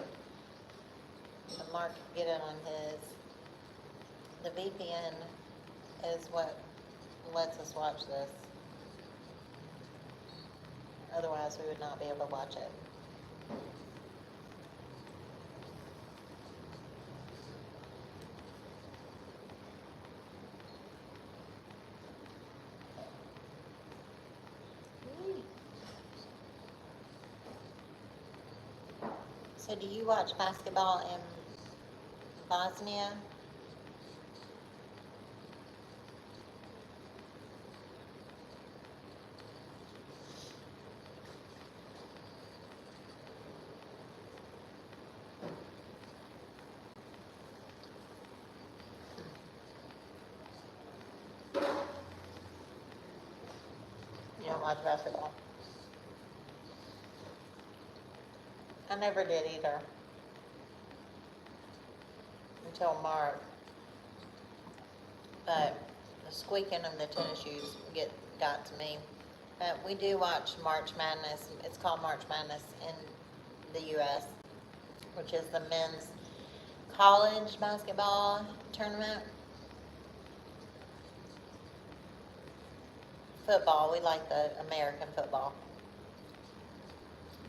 But Mark could get it on his. The VPN is what lets us watch this. Otherwise, we would not be able to watch it. So do you watch basketball in Bosnia? You don't watch basketball? I never did either. Until Mark. But the squeaking of the tennis shoes got to me. But we do watch March Madness. It's called March Madness in the U.S., which is the men's college basketball tournament. Football, we like the American football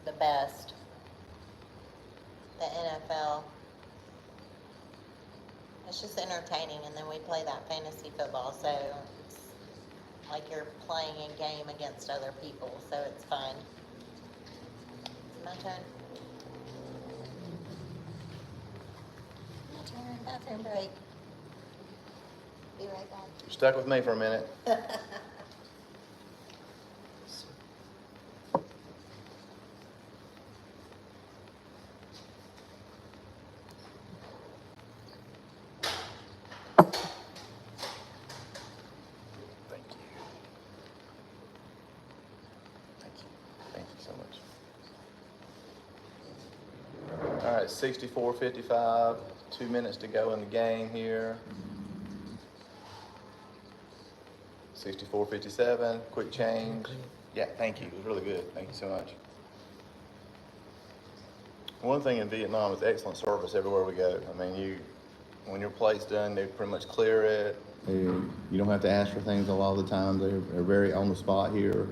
the best. The NFL. It's just entertaining, and then we play that fantasy football, so it's like you're playing a game against other people, so it's fun. It's my turn. My turn. Bathroom break. Be right back. Stuck with me for a minute. Thank you so much. All right, 64-55. 2 minutes to go in the game here. 64-57. Quick change. Yeah, thank you. It was really good. Thank you so much. One thing in Vietnam is excellent service everywhere we go. I mean, when your plate's done, they pretty much clear it. You don't have to ask for things a lot of the time. They're very on the spot here.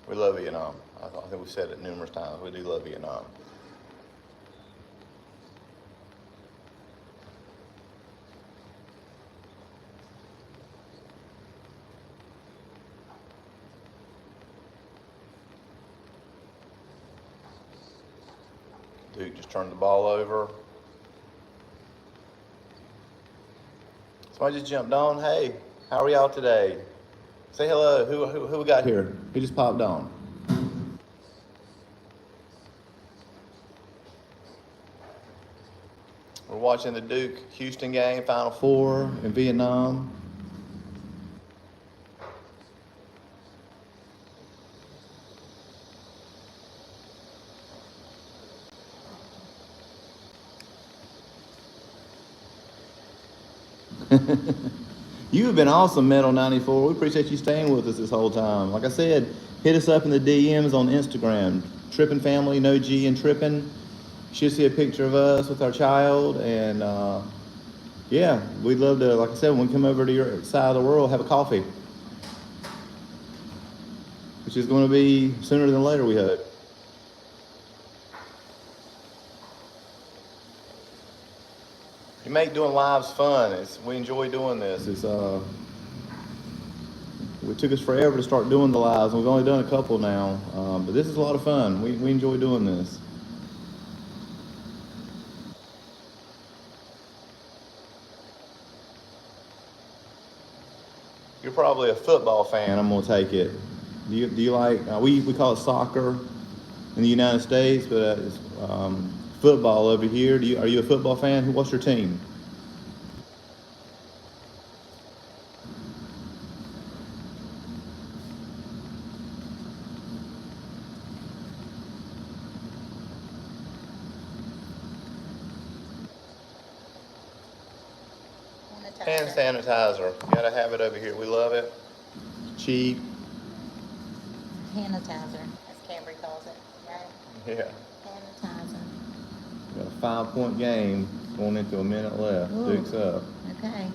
We love Vietnam. I think we've said it numerous times. We do love Vietnam. Duke just turned the ball over. Somebody just jumped on. Hey, how are y'all today? Say hello. Who we got here? He just popped on. We're watching the Duke-Houston game, Final Four in Vietnam. You have been awesome, Metal 94. We appreciate you staying with us this whole time. Like I said, hit us up in the DMs on Instagram. Trippin Family, no G and Trippin. Should see a picture of us with our child. And yeah, we'd love to, like I said, when we come over to your side of the world, have a coffee. Which is going to be sooner than later, we hope. You make doing lives fun. We enjoy doing this. It's It took us forever to start doing the lives, and we've only done a couple now. But this is a lot of fun. We enjoy doing this. You're probably a football fan. I'm gonna take it. Do you like? We call it soccer in the United States, but it's football over here. Are you a football fan? What's your team? Hand sanitizer. Gotta have it over here. We love it. Cheap. Sanitizer, as Cambry calls it, right? Yeah. Sanitizer. Got a 5-point game going into a minute left. Ooh. Duke's up. Okay,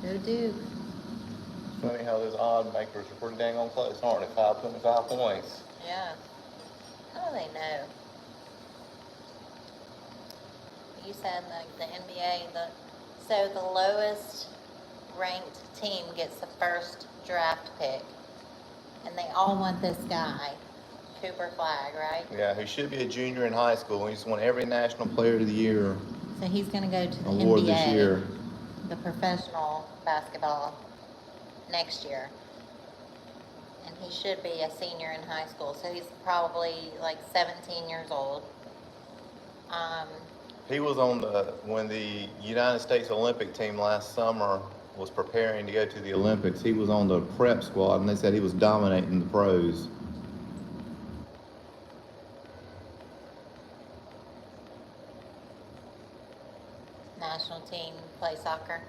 go Duke. It's funny how those odd makers are pretty dang on close, aren't they? 5 points. Yeah. How do they know? You said the NBA, so the lowest ranked team gets the first draft pick, and they all want this guy, Cooper Flag, right? Yeah, he should be a junior in high school. He just won every National Player of the Year So he's going to go to the award NBA, this year. the professional basketball, next year. And he should be a senior in high school, so he's probably like 17 years old. He was on when the United States Olympic team last summer was preparing to go to the Olympics. He was on the prep squad, and they said he was dominating the pros. National team play soccer.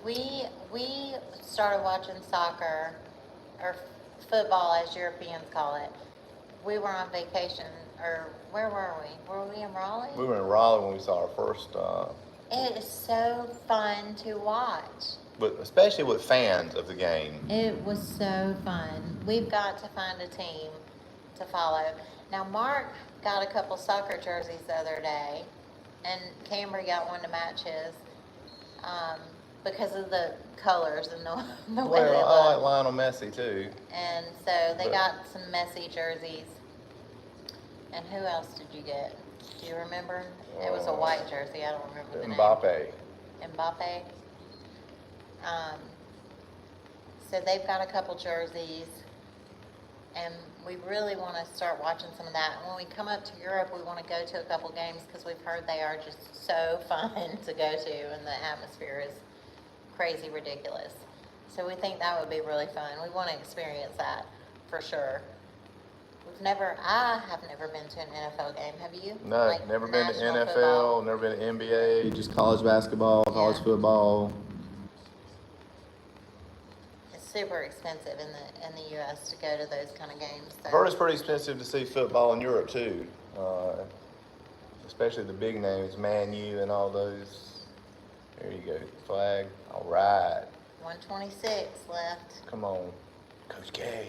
We started watching soccer, or football as Europeans call it. We were on vacation, or where were we? Were we in Raleigh? We were in Raleigh when we saw our first. It is so fun to watch. But especially with fans of the game. It was so fun. We've got to find a team to follow. Now, Mark got a couple soccer jerseys the other day, and Camry got one to match his, because of the colors and the way they Well, I like look. Lionel Messi too. And so they got some Messi jerseys. And who else did you get? Do you remember? It was a white jersey. I don't remember the name. Mbappe. So they've got a couple jerseys, and we really want to start watching some of that. And when we come up to Europe, we want to go to a couple games because we've heard they are just so fun to go to, and the atmosphere is crazy ridiculous. So we think that would be really fun. We want to experience that for sure. I have never been to an NFL game. Have you? No, Like never been to national NFL, football? never been to NBA, just college basketball, college Yeah. football. It's super expensive in the U.S. to go to those kind of games. So. I've heard it's pretty expensive to see football in Europe too, especially the big names, Man U and all those. There you go, flag. All right, 126 left. come on, Coach K.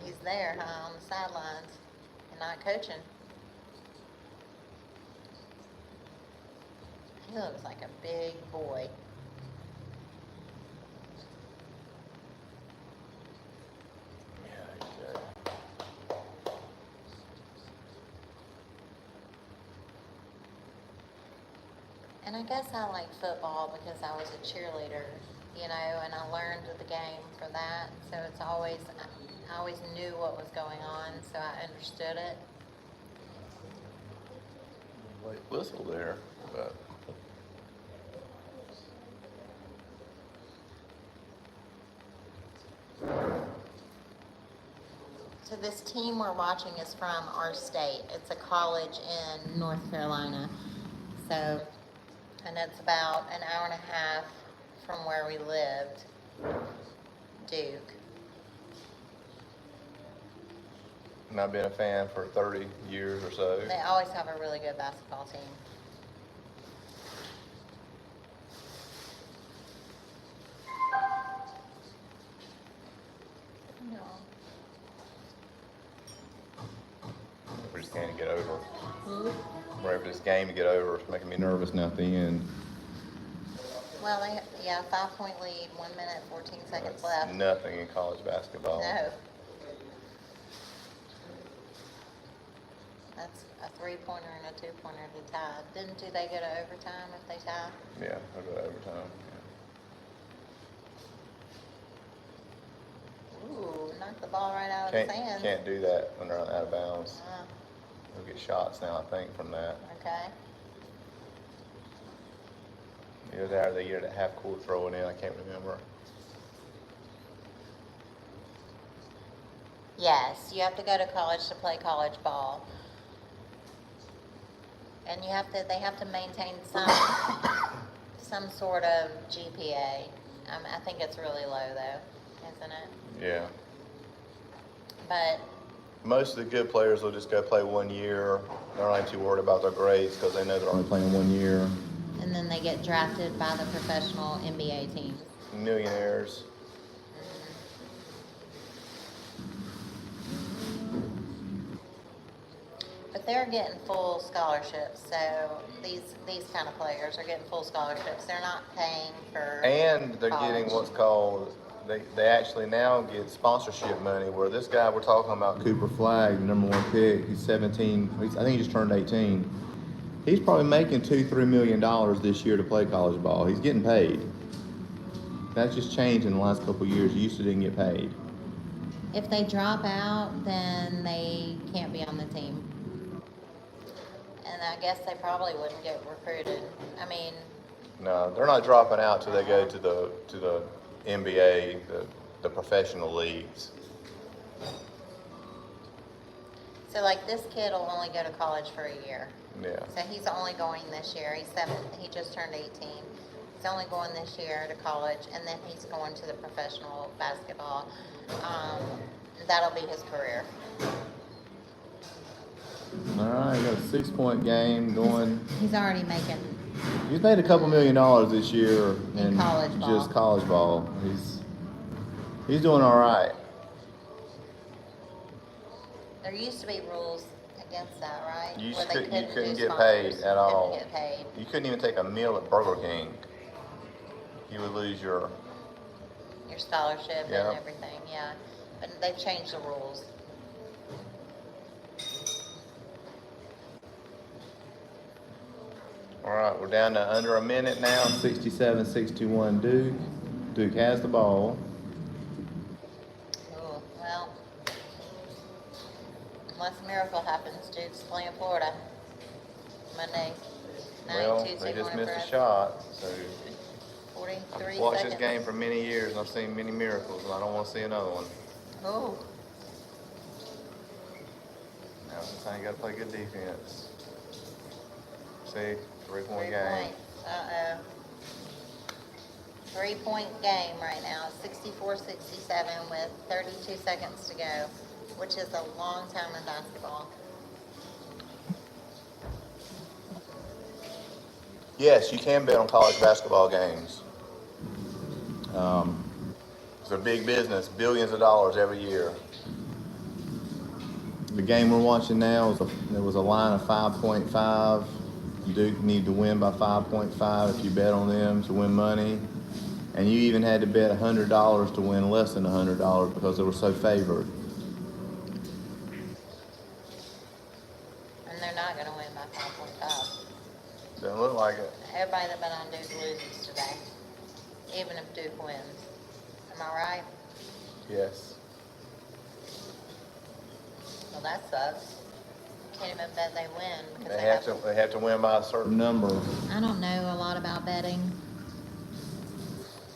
He's there, huh, on the sidelines and not coaching. He looks like a big boy. Yeah, there you go. And I guess I like football because I was a cheerleader, and I learned the game for that. So I always knew what was going on, so I understood it. Late whistle there, but So this team we're watching is from our state. It's a college in North Carolina. So, and it's about an hour and a half from where we lived, Duke. and I've been a fan for 30 years or so. They always have a really good basketball team. No. We're just going to get over. We're ready for this game to get over. It's making me nervous now at the end. Well, yeah, 5-point lead, 1 minute, 14 seconds That's left. nothing in college basketball. No. That's a 3-pointer and a 2-pointer to tie. Do they go to overtime if they tie? Yeah, I'll go to overtime. Ooh, knocked the ball right out of Can't, his hands. can't do that when they're out of bounds. Ah, They'll get shots now, I think, from that. okay. Either that or they get it at half court throwing in. I can't remember. Yes, you have to go to college to play college ball. And they have to maintain some sort of GPA. I think it's really low though, isn't it? Yeah. But Most of the good players will just go play 1 year. They're not too worried about their grades because they know they're only playing 1 year. and then they get drafted by the professional NBA teams. Millionaires. But they're getting full scholarships, so these kind of players are getting full scholarships. They're not paying for And they're college. getting what's called, they actually now get sponsorship money, where this guy we're talking about, Cooper Flagg, the #1 pick, he's 17, I think he just turned 18. He's probably making $2-3 million this year to play college ball. He's getting paid. That's just changed in the last couple of years. He used to didn't get paid. If they drop out, then they can't be on the team. And I guess they probably wouldn't get recruited. I mean, No, they're not dropping out till they go to the NBA, the professional leagues. so like this kid will only go to college for a year. Yeah. So he's only going this year. He's 7. He just turned 18. He's only going this year to college, and then he's going to the professional basketball. That'll be his career. All right, got a 6-point game going. He's already making. He's made a couple $1 million this year In college ball. just college ball. He's doing all right. There used to be rules against that, right? You Where they couldn't do get paid sponsors. at all. Couldn't get paid. You couldn't even take a meal at Burger King. You would lose your. Your scholarship Yeah. and everything, yeah. But they've changed the rules. All right, we're down to under a minute now. 67-61 Duke. Duke has the ball. Oh, well, unless a miracle happens, Duke's playing Florida Monday night, Well, Tuesday they just morning missed for a us. shot. So 43 watched seconds. this game for many years, and I've seen many miracles, and I don't want to see another one. Oh, Now this time you got to play good defense. See, 3-point 3 game. points. Uh-oh. 3-point game right now, 64-67 with 32 seconds to go, which is a long time in basketball. Yes, you can bet on college basketball games. It's a big business, billions of dollars every year. The game we're watching now there was a line of 5.5. Duke need to win by 5.5 if you bet on them to win money. And you even had to bet $100 to win less than $100 because they were so favored. And they're not going to win by 5.5. Doesn't look like it. Everybody that bet on Duke loses today, even if Duke wins. Am I right? Yes. Well, that sucks. Can't even bet they win because They have to win by a certain number. I don't know a lot about betting.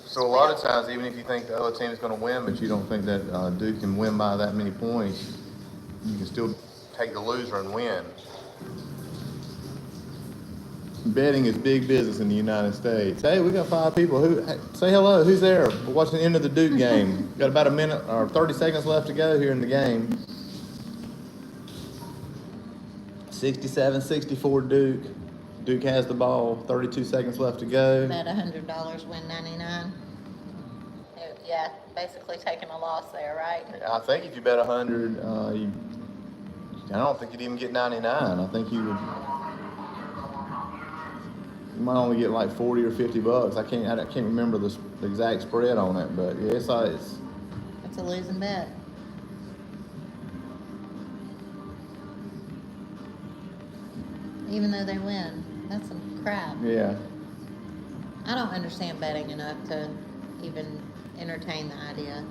So a lot of times, even if you think the other team is going to win, but you don't think that Duke can win by that many points, you can still take the loser and win. Betting is big business in the United States. Hey, we got 5 people. Say hello. Who's there? We're watching the end of the Duke game. Got about a minute or 30 seconds left to go here in the game. 67-64 Duke. Duke has the ball. 32 seconds left to go. Bet $100, win 99. Yeah, basically taking a loss there, right? I think if you bet 100, I don't think you'd even get 99. I think you would. You might only get like 40 or 50 bucks. I can't remember the exact spread on it, but yeah, it's It's a losing bet. Even though they win, that's some crap. yeah. I don't understand betting enough to even entertain the idea.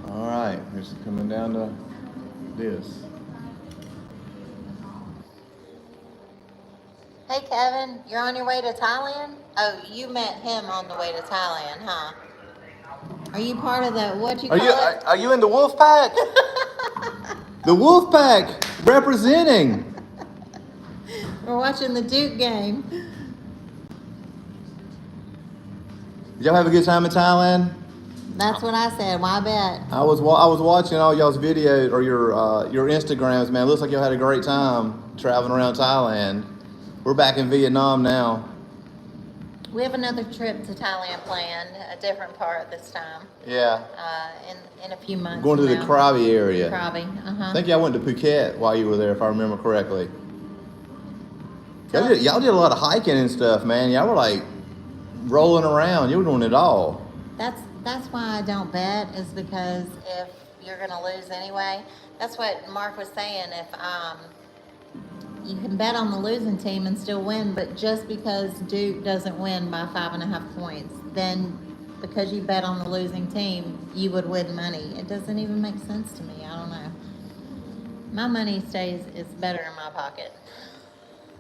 All right, it's coming down to this. Hey Kevin, you're on your way to Thailand? Oh, you met him on the way to Thailand, huh? Are you part of the what you call it? Are you in the Wolf Pack? The Wolf Pack representing. We're watching the Duke game. Did y'all have a good time in Thailand? That's what I said. Why bet? I was watching all y'all's videos or your Instagrams, man. It looks like y'all had a great time traveling around Thailand. We're back in Vietnam now. We have another trip to Thailand planned, a different part this time. Yeah. In a few months. Going to the now. Krabi area. Krabi, I think y'all went to Phuket while you were there, if I remember correctly. Y'all did a lot of hiking and stuff, man. Y'all were like rolling around. You were doing it all. That's why I don't bet, is because if you're gonna lose anyway, that's what Mark was saying. If you can bet on the losing team and still win, but just because Duke doesn't win by 5.5 points, then because you bet on the losing team, you would win money. It doesn't even make sense to me. I don't know. My money is better in my pocket.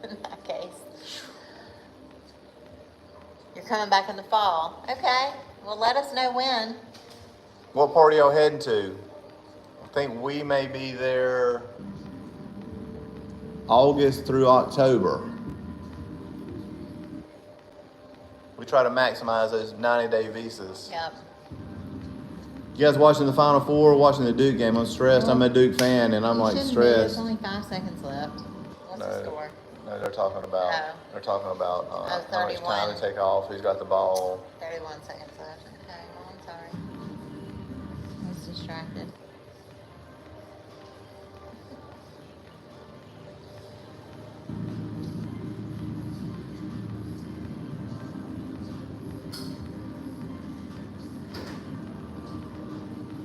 In that case. You're coming back in the fall. Okay. Well, let us know when. What part are y'all heading to? I think we may be there August through October. We try to maximize those 90-day visas. Yep. You guys watching the Final Four, watching the Duke game? I'm stressed. I'm a Duke fan, and I'm like Shouldn't be. stressed. There's only 5 seconds left. What's the score? No, they're talking about how much 31. time to take off. Who's got the ball? 31 seconds left. Okay, well, I'm sorry. I was distracted.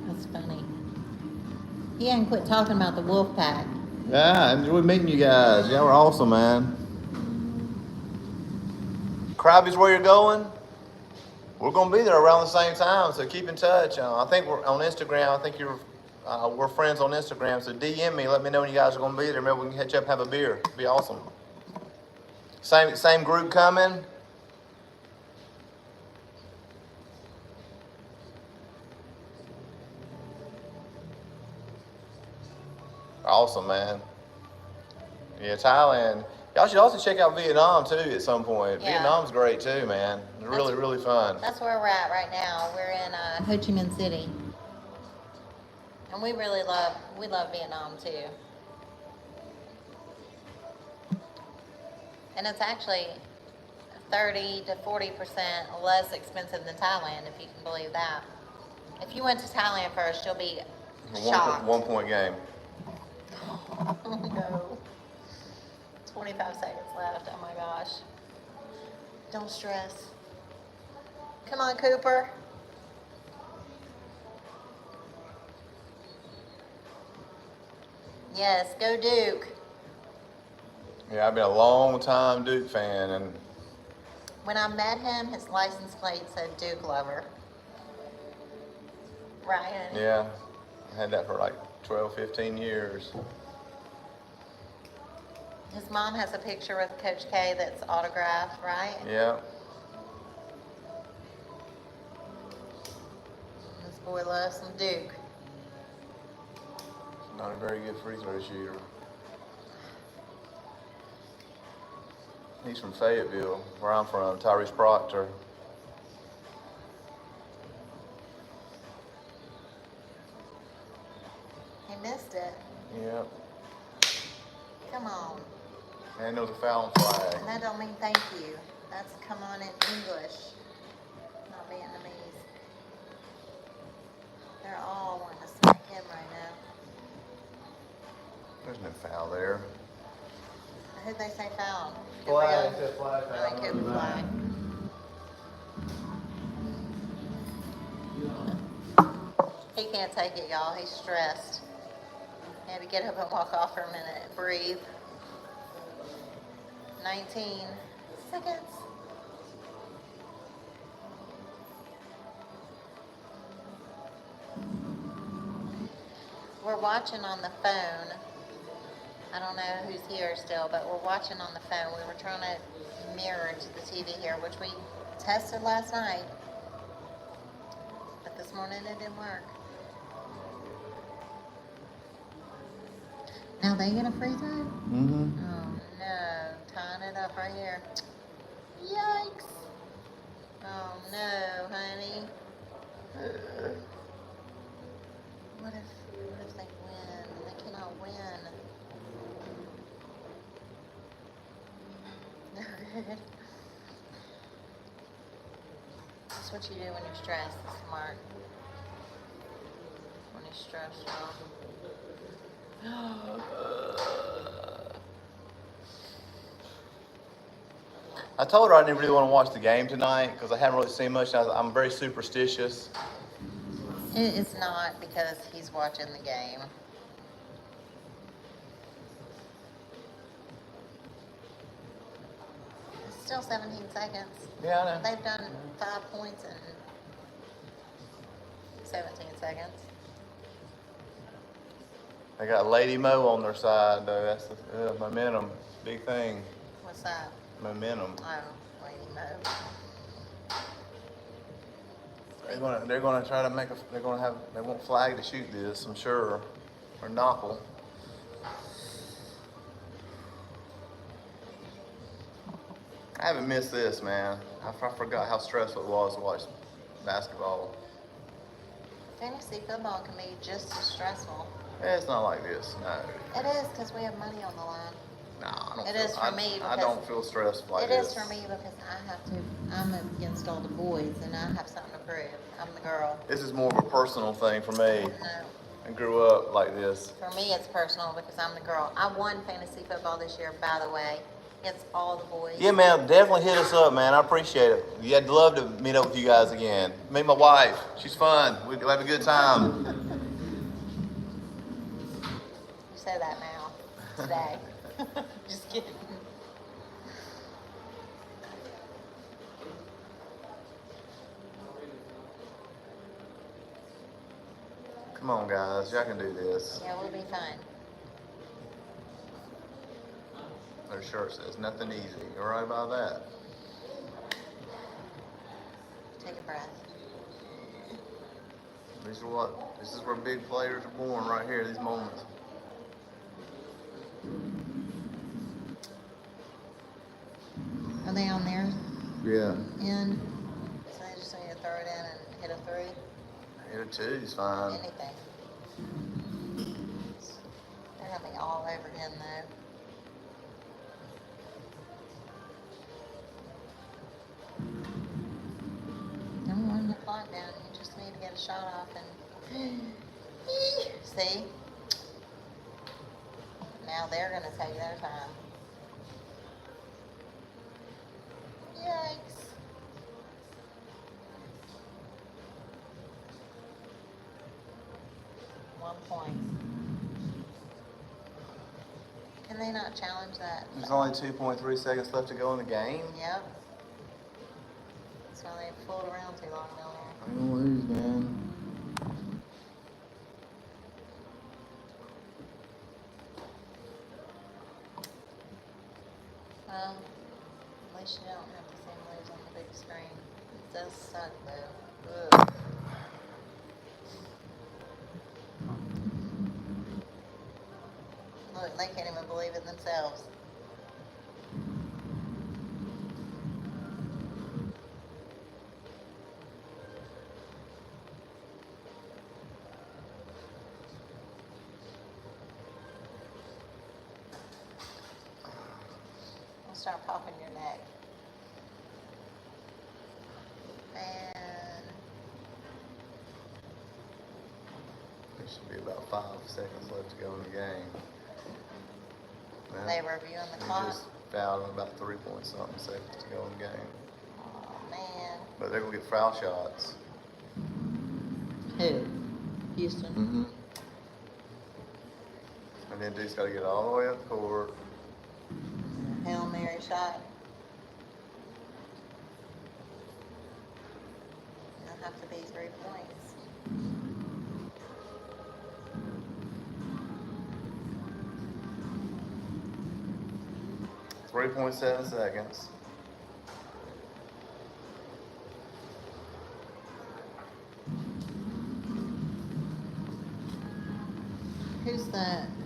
That's funny. He hadn't quit talking about the wolf pack. Yeah, I enjoyed meeting you guys. Y'all were awesome, man. Krabi's where you're going? We're gonna be there around the same time, so keep in touch. I think we're on Instagram. I think we're friends on Instagram, so DM me. Let me know when you guys are gonna be there. Maybe we can catch up and have a beer. It'd be awesome. Same group coming. Awesome, man. Yeah, Thailand. Y'all should also check out Vietnam too at some point. Yeah. Vietnam's great too, man. Really, really fun. That's where we're at right now. We're in Ho Chi Minh City. And we love Vietnam too. And it's actually 30 to 40% less expensive than Thailand, if you can believe that. If you went to Thailand first, you'll be shocked. 1 point game. Oh no. 25 seconds left. Oh my gosh. Don't stress. Come on, Cooper. Yes, go Duke. Yeah, I've been a long time Duke fan, and When I met him, his license plate said Duke Lover. Ryan. yeah, I had that for like 12, 15 years. His mom has a picture with Coach K that's autographed, right? Yeah. This boy loves some Duke. Not a very good free throw shooter. He's from Fayetteville, where I'm from, Tyrese Proctor. He missed it. Yeah. Come on. And there was a foul on flag. And that don't mean thank you. That's come on in English, not Vietnamese. They're all wanting to smack him right now. There's no foul there. Who'd they say fouled? Flag, Gabriel? said flag Oh, foul. he could flag. He can't take it, y'all. He's stressed. He had to get up and walk off for a minute. Breathe. 19 seconds. We're watching on the phone. I don't know who's here still, but we're watching on the phone. We were trying to mirror to the TV here, which we tested last night. But this morning it didn't work. Now they get a free throw? Mm-hmm. Oh no, tying it up right here. Yikes. Oh no, honey. What if they win? They cannot win. That's what you do when you're stressed, smart. When you're stressed, y'all. I told her I didn't really want to watch the game tonight because I haven't really seen much. I'm very superstitious. It's not because he's watching the game. It's still 17 seconds. Yeah, I know. They've done 5 points in 17 seconds. They got Lady Mo on their side, though. That's the momentum. Big thing. What's that? Momentum. Oh, Lady Mo. They're gonna try to make they won't flag to shoot this, I'm sure, or Knockle. I haven't missed this, man. I forgot how stressful it was to watch basketball. Fantasy football can be just as stressful. It's not like this, no. It is because we have money on the line. No, I don't. It feel, is for me I because don't feel stressed like It this. is for me because I have to. I'm against all the boys, and I have something to prove. I'm the girl. This is more of a personal thing for me. No, I grew up like this. for me it's personal because I'm the girl. I won fantasy football this year, by the way, against all the boys. Yeah, man, definitely hit us up, man. I appreciate it. Yeah, I'd love to meet up with you guys again. Meet my wife. She's fun. We'll have a good time. You say that now, today. Just kidding. Come on, guys. Y'all can do this. Yeah, we'll be fine. Their shirt says nothing easy. You all right about that? Take a breath. This is where big players are born right here, these moments. Are they on there? Yeah. And so they just need to throw it in and hit a three? Hit a two's fine. Anything. They're gonna be all over him though. Don't run the clock down. You just need to get a shot off and see. Now they're gonna take their time. Yikes. One point. Can they not challenge that? There's only 2.3 seconds left to go in the game. Yep. That's why they fooled around too long down there. I'm gonna lose, man. Well, at least you don't have to see them lose on the big screen. It does suck though. Ugh. Look, they can't even believe it themselves. I'll start popping your neck. And There should be about 5 seconds left to go in the game. They reviewing the He clock. just fouled him about 3 point something seconds to go in the game. Oh, man. But they're gonna get foul shots. Who? Houston. Mm-hmm. And then Duke's gotta get all the way up the court. Hail Mary shot. It'll have to be 3 points. 3.7 seconds.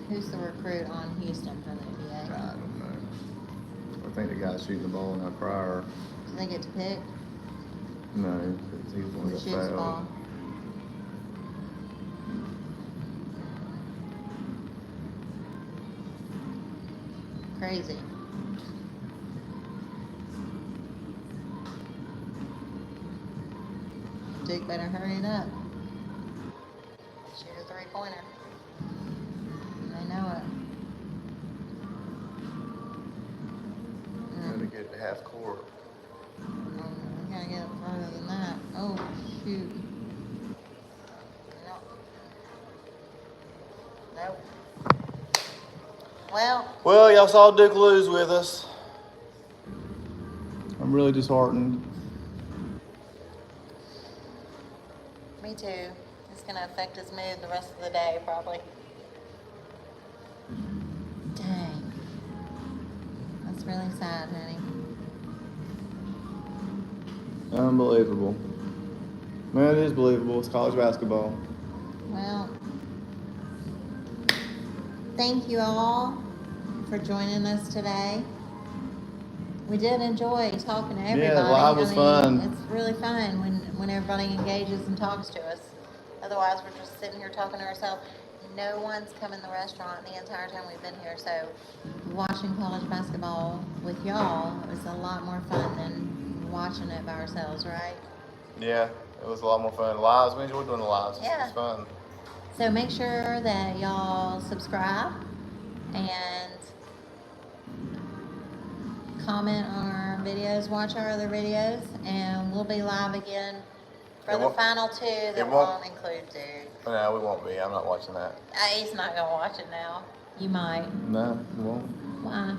Who's the recruit on Houston for the I NBA? don't know. I think the guy shooting the ball in that prior. Do they get to pick? No, he's one Who that shoots the ball? fouled. Crazy. Duke better hurry it up. Shoot a 3-pointer. They know it. Gotta get to half court. We gotta get further than that. Oh, shoot. No. Nope. Well, y'all saw Duke lose with us. I'm really disheartened. Me too. It's gonna affect his mood the rest of the day, probably. Dang. That's really sad, honey. Unbelievable. Man, it is believable. It's college basketball. Well, thank you all for joining us today. We did enjoy talking to everybody. Yeah, live was fun. It's really fun when everybody engages and talks to us. Otherwise, we're just sitting here talking to ourselves. No one's come in the restaurant the entire time we've been here, so watching college basketball with y'all is a lot more fun than watching it by ourselves, right? Yeah, it was a lot more fun. Lives, we enjoyed doing the lives. Yeah. It's fun. So make sure that y'all subscribe and comment on our videos, watch our other videos, and we'll be live again for It the won't- final two that it won't won't- include Duke. No, we won't be. I'm not watching that. He's not gonna watch it now. You might. No, we won't. Why?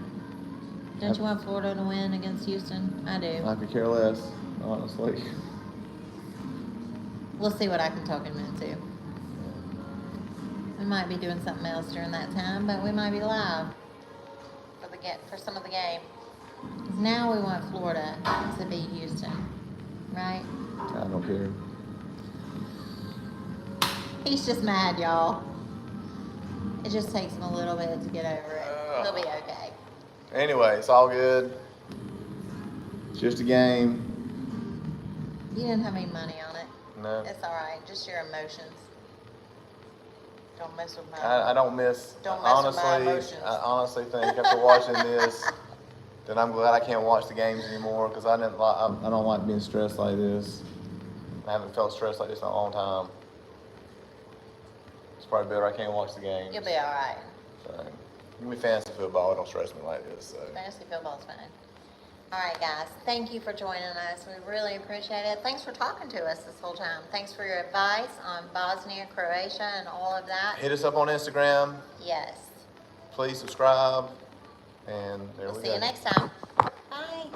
Don't you want Florida to win against Houston? I do. I could care less, honestly. We'll see what I can talk him into. We might be doing something else during that time, but we might be live for some of the game. 'Cause now we want Florida to beat Houston, right? I don't care. He's just mad, y'all. It just takes him a little bit to get over it. He'll be okay. Anyway, it's all good. It's just a game. You didn't have any money on it. No. It's all right. Just your emotions. Don't mess with my. I don't miss. Don't mess with my honestly, emotions. I honestly think after watching this, that I'm glad I can't watch the games anymore because I don't like being stressed like this. I haven't felt stressed like this in a long time. It's probably better I can't watch the games. You'll be all right. So, give me fantasy football. It don't stress me like this. So. Fantasy football's fine. All right, guys. Thank you for joining us. We really appreciate it. Thanks for talking to us this whole time. Thanks for your advice on Bosnia, Croatia, and all of that. Hit us up on Instagram. Yes. Please subscribe. And there We'll we see go. you next time. Bye.